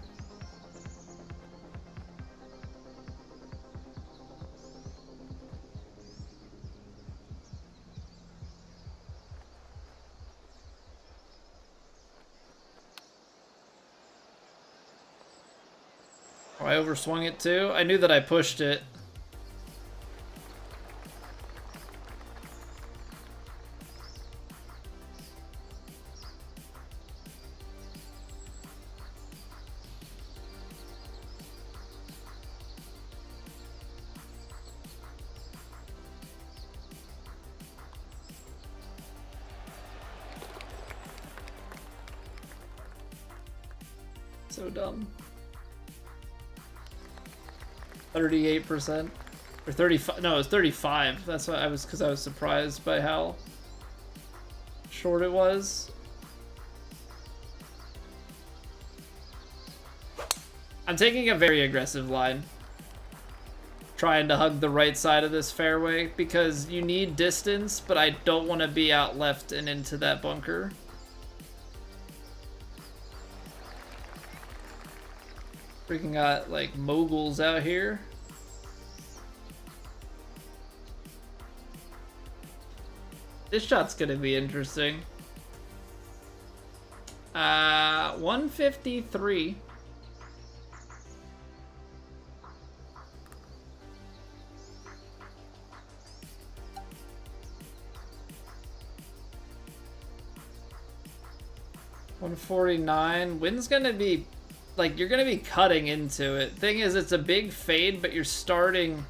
Oh, I overswung it too. I knew that I pushed it. So dumb. 38%. Or 35. No, it was 35. That's why I was, because I was surprised by how short it was. I'm taking a very aggressive line. Trying to hug the right side of this fairway because you need distance, but I don't want to be out left and into that bunker. Freaking got like moguls out here. This shot's gonna be interesting. 153. $149. Wind's gonna be like, you're gonna be cutting into it. Thing is, it's a big fade, but you're starting.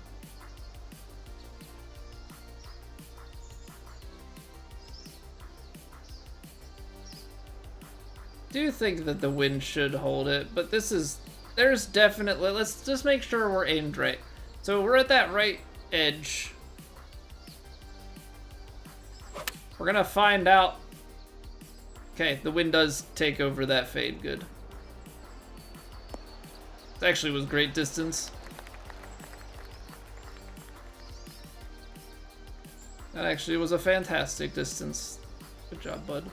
Do think that the wind should hold it, but there's definitely, let's just make sure we're aimed right. So we're at that right edge. We're gonna find out. Okay, the wind does take over that fade, good. It actually was great distance. That actually was a fantastic distance. Good job, bud.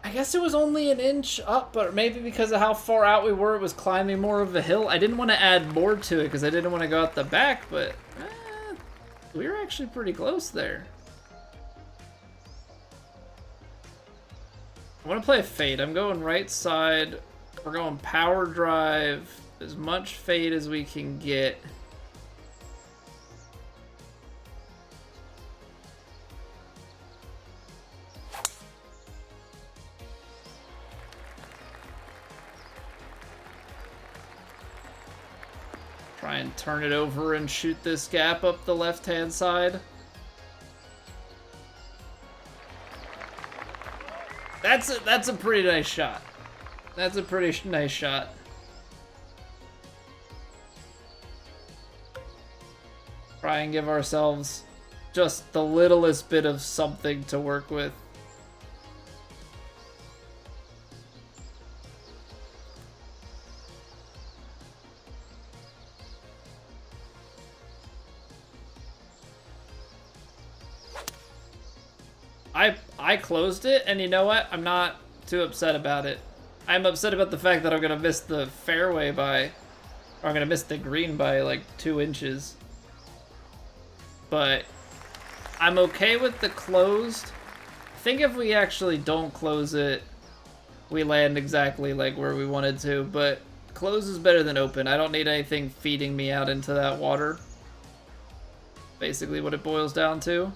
I guess it was only an inch up, but maybe because of how far out we were, it was climbing more of a hill. I didn't want to add more to it because I didn't want to go out the back, but we were actually pretty close there. I want to play a fade. I'm going right side. We're going power drive, as much fade as we can get. Try and turn it over and shoot this gap up the left-hand side. That's a pretty nice shot. That's a pretty nice shot. Try and give ourselves just the littlest bit of something to work with. I closed it, and you know what? I'm not too upset about it. I'm upset about the fact that I'm gonna miss the fairway by, or I'm gonna miss the green by like 2 inches. But I'm okay with the closed. I think if we actually don't close it, we land exactly like where we wanted to, but close is better than open. I don't need anything feeding me out into that water. Basically what it boils down to.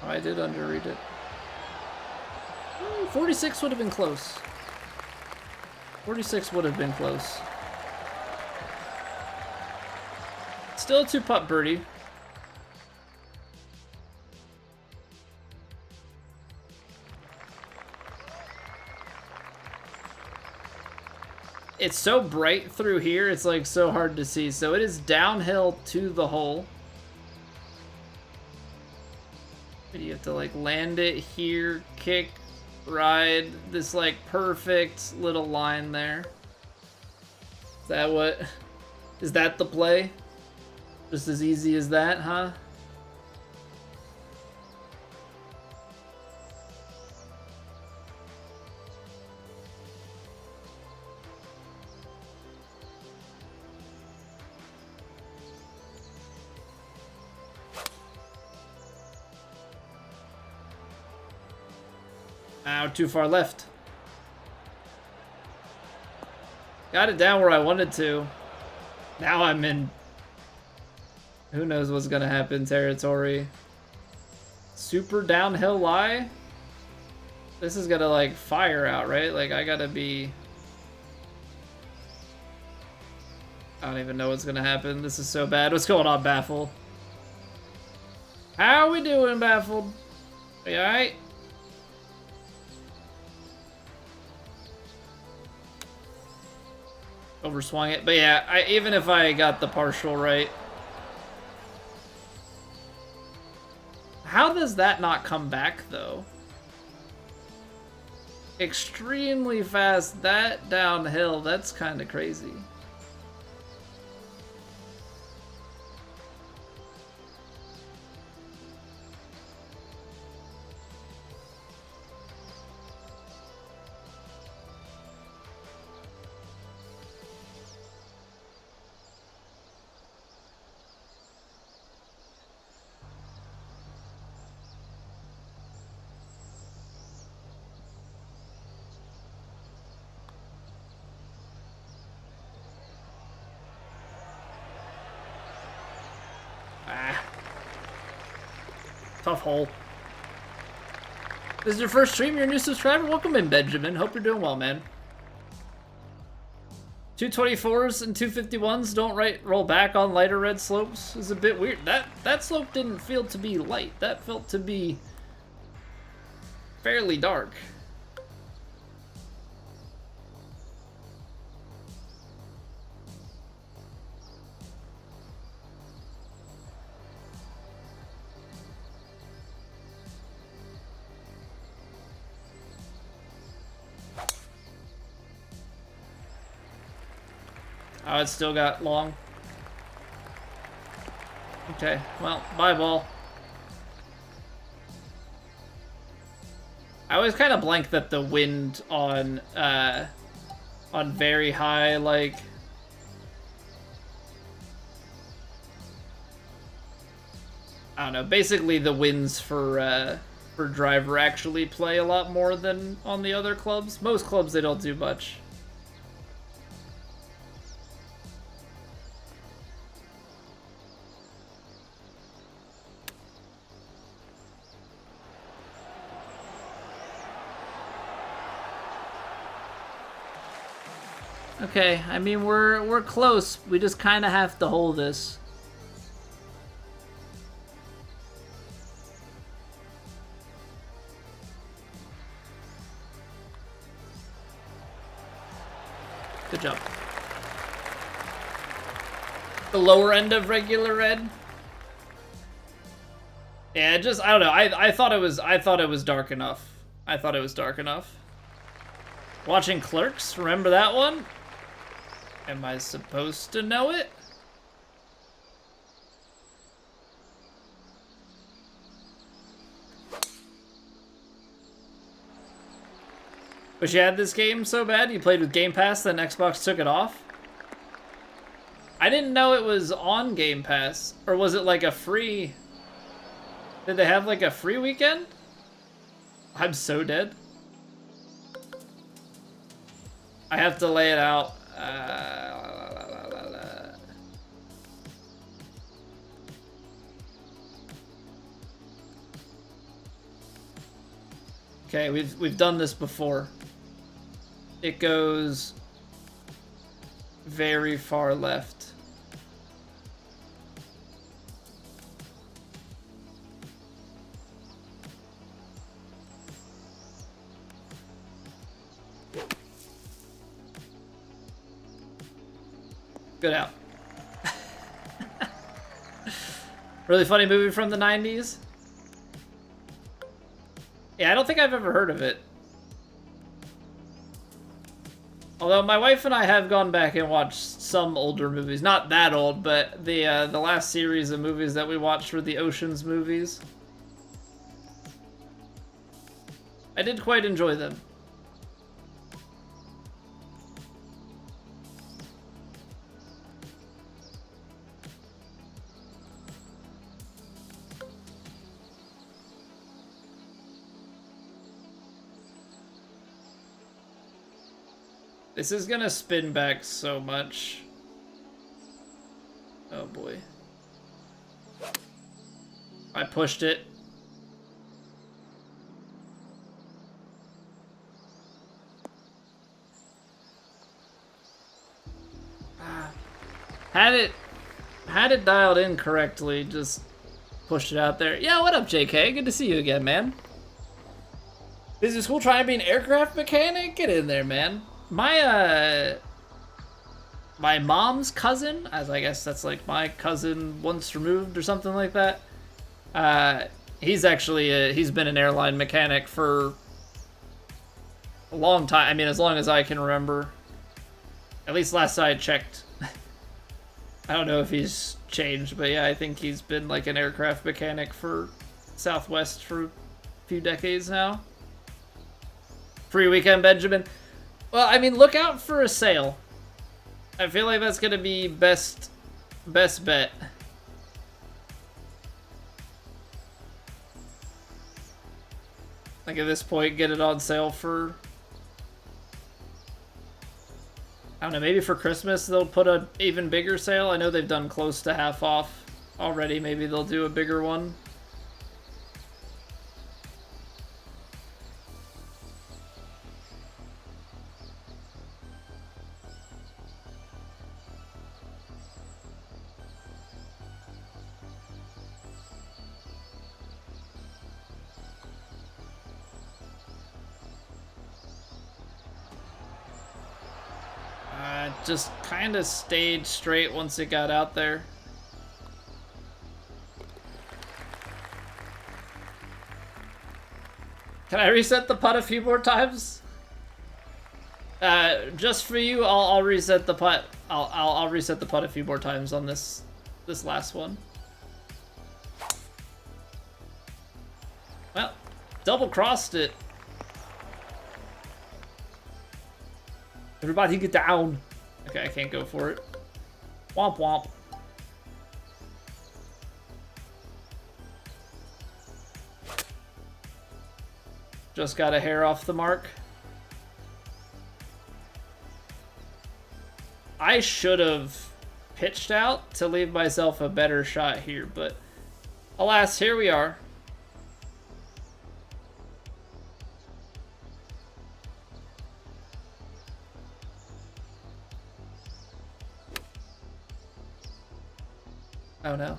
I did underread it. 46 would have been close. 46 would have been close. Still a 2-putt birdie. It's so bright through here, it's like so hard to see. So it is downhill to the hole. You have to like land it here, kick, ride, this like perfect little line there. Is that what? Is that the play? Just as easy as that, huh? Ow, too far left. Got it down where I wanted to. Now I'm in who knows what's gonna happen territory. Super downhill lie? This is gonna like fire out, right? Like I gotta be... I don't even know what's gonna happen. This is so bad. What's going on, Baffled? How we doing, Baffled? Are you alright? Overswung it, but yeah, even if I got the partial right, how does that not come back though? Extremely fast, that downhill, that's kind of crazy. Tough hole. This is your first stream, you're a new subscriber? Welcome in, Benjamin. Hope you're doing well, man. 224s and 251s don't roll back on lighter red slopes. Is a bit weird. That slope didn't feel to be light. That felt to be fairly dark. Oh, it's still got long. Okay, well, bye ball. I always kind of blank that the wind on very high, like... I don't know. Basically, the wins for driver actually play a lot more than on the other clubs. Most clubs, they don't do much. Okay, I mean, we're close. We just kind of have to hold this. Good job. The lower end of regular red. Yeah, just I don't know. I thought it was dark enough. I thought it was dark enough. Watching Clerks, remember that one? Am I supposed to know it? Wish you had this game so bad you played with Game Pass, then Xbox took it off? I didn't know it was on Game Pass. Or was it like a free... Did they have like a free weekend? I'm so dead. I have to lay it out. Okay, we've done this before. It goes very far left. Good out. Really funny movie from the 90s? Yeah, I don't think I've ever heard of it. Although my wife and I have gone back and watched some older movies. Not that old, but the last series of movies that we watched were the Ocean's movies. I did quite enjoy them. This is gonna spin back so much. Oh boy. I pushed it. Had it dialed in correctly, just pushed it out there. Yeah, what up, JK? Good to see you again, man. Business school trying to be an aircraft mechanic? Get in there, man. My mom's cousin, as I guess that's like my cousin once removed or something like that. He's actually he's been an airline mechanic for a long time. I mean, as long as I can remember. At least last I checked. I don't know if he's changed, but yeah, I think he's been like an aircraft mechanic for Southwest for a few decades now. Free weekend, Benjamin. Well, I mean, look out for a sale. I feel like that's gonna be best bet. Like at this point, get it on sale for, I don't know, maybe for Christmas they'll put an even bigger sale. I know they've done close to half off already. Maybe they'll do a bigger one. Just kind of stayed straight once it got out there. Can I reset the putt a few more times? Just for you, I'll reset the putt. I'll reset the putt a few more times on this last one. Well, double crossed it. Everybody get down. Okay, I can't go for it. Womp womp. Just got a hair off the mark. I should have pitched out to leave myself a better shot here, but alas, here we are. Oh no.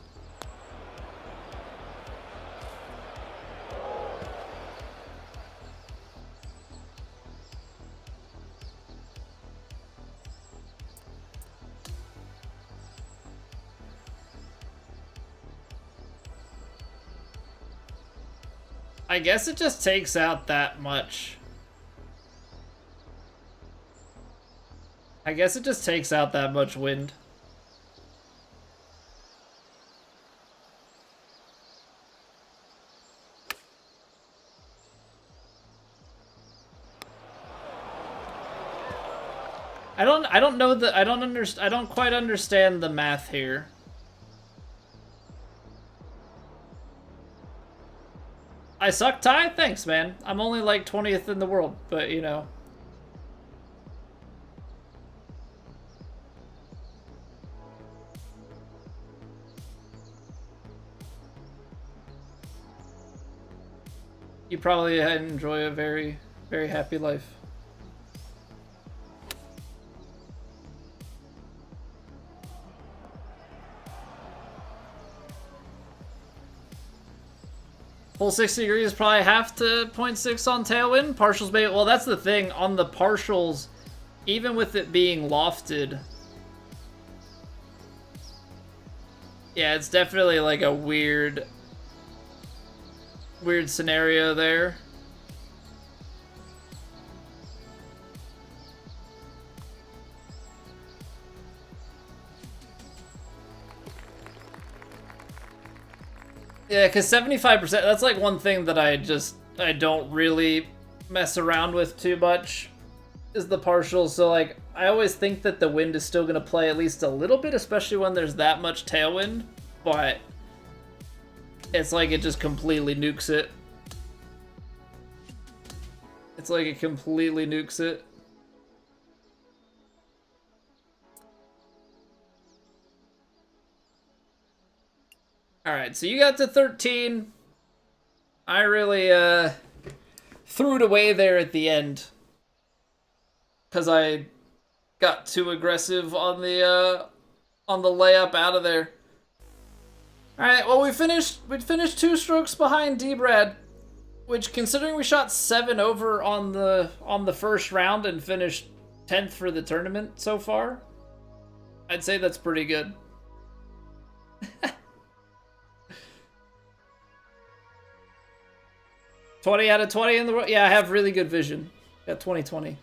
I guess it just takes out that much. I guess it just takes out that much wind. I don't know the I don't quite understand the math here. I suck, Ty? Thanks, man. I'm only like 20th in the world, but you know. You probably enjoy a very, very happy life. Full 60 degrees, probably half to 0.6 on tailwind. Partials, maybe. Well, that's the thing. On the partials, even with it being lofted, yeah, it's definitely like a weird scenario there. Yeah, because 75%, that's like one thing that I don't really mess around with too much, is the partials. So like, I always think that the wind is still going to play at least a little bit, especially when there's that much tailwind, but it's like it just completely nukes it. It's like it completely nukes it. Alright, so you got to 13. I really threw it away there at the end, because I got too aggressive on the layup out of there. Alright, well we finished 2 strokes behind D-Brad, which, considering we shot 7 over on the first round and finished 10th for the tournament so far, I'd say that's pretty good. 20 out of 20 in the world. Yeah, I have really good vision. Got 20/20.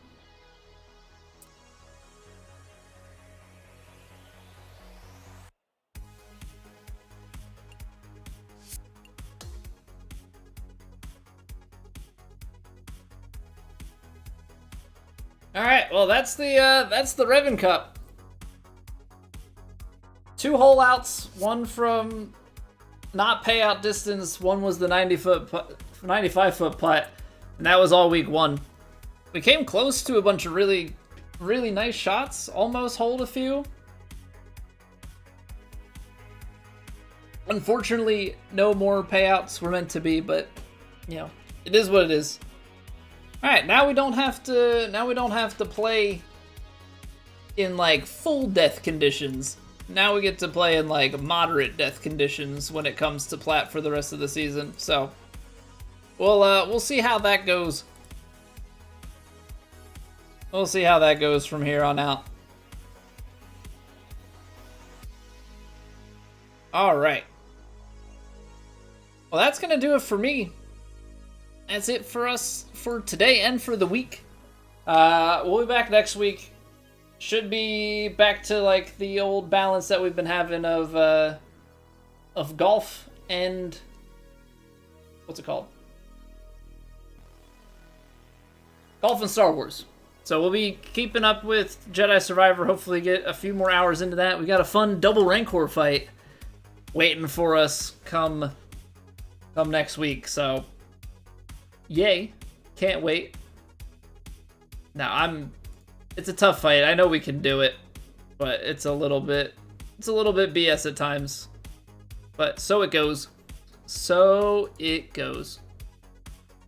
All right, well that's the Revan Cup. 2 hole outs, one from not payout distance, one was the 95-foot putt, and that was all week 1. We came close to a bunch of really, really nice shots, almost holed a few. Unfortunately, no more payouts were meant to be, but you know, it is what it is. All right, now we don't have to play in like full death conditions. Now we get to play in like moderate death conditions when it comes to plat for the rest of the season. So we'll see how that goes. We'll see how that goes from here on out. All right. Well, that's gonna do it for me. That's it for us for today and for the week. We'll be back next week. Should be back to like the old balance that we've been having of golf and what's it called? Golf and Star Wars. So we'll be keeping up with Jedi Survivor. Hopefully get a few more hours into that. We got a fun double Rancor fight waiting for us come next week. So yay. Can't wait. Now it's a tough fight. I know we can do it, but it's a little bit BS at times. But so it goes. So it goes.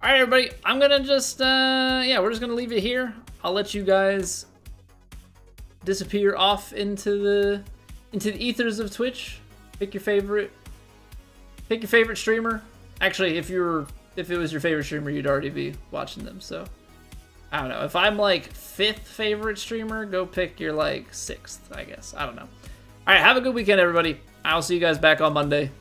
All right, everybody. I'm gonna just we're just gonna leave it here. I'll let you guys disappear off into the ethers of Twitch. Pick your favorite streamer. Actually, if it was your favorite streamer, you'd already be watching them. So I don't know. If I'm like 5th favorite streamer, go pick your like 6th, I guess. I don't know. All right, have a good weekend, everybody. I'll see you guys back on Monday.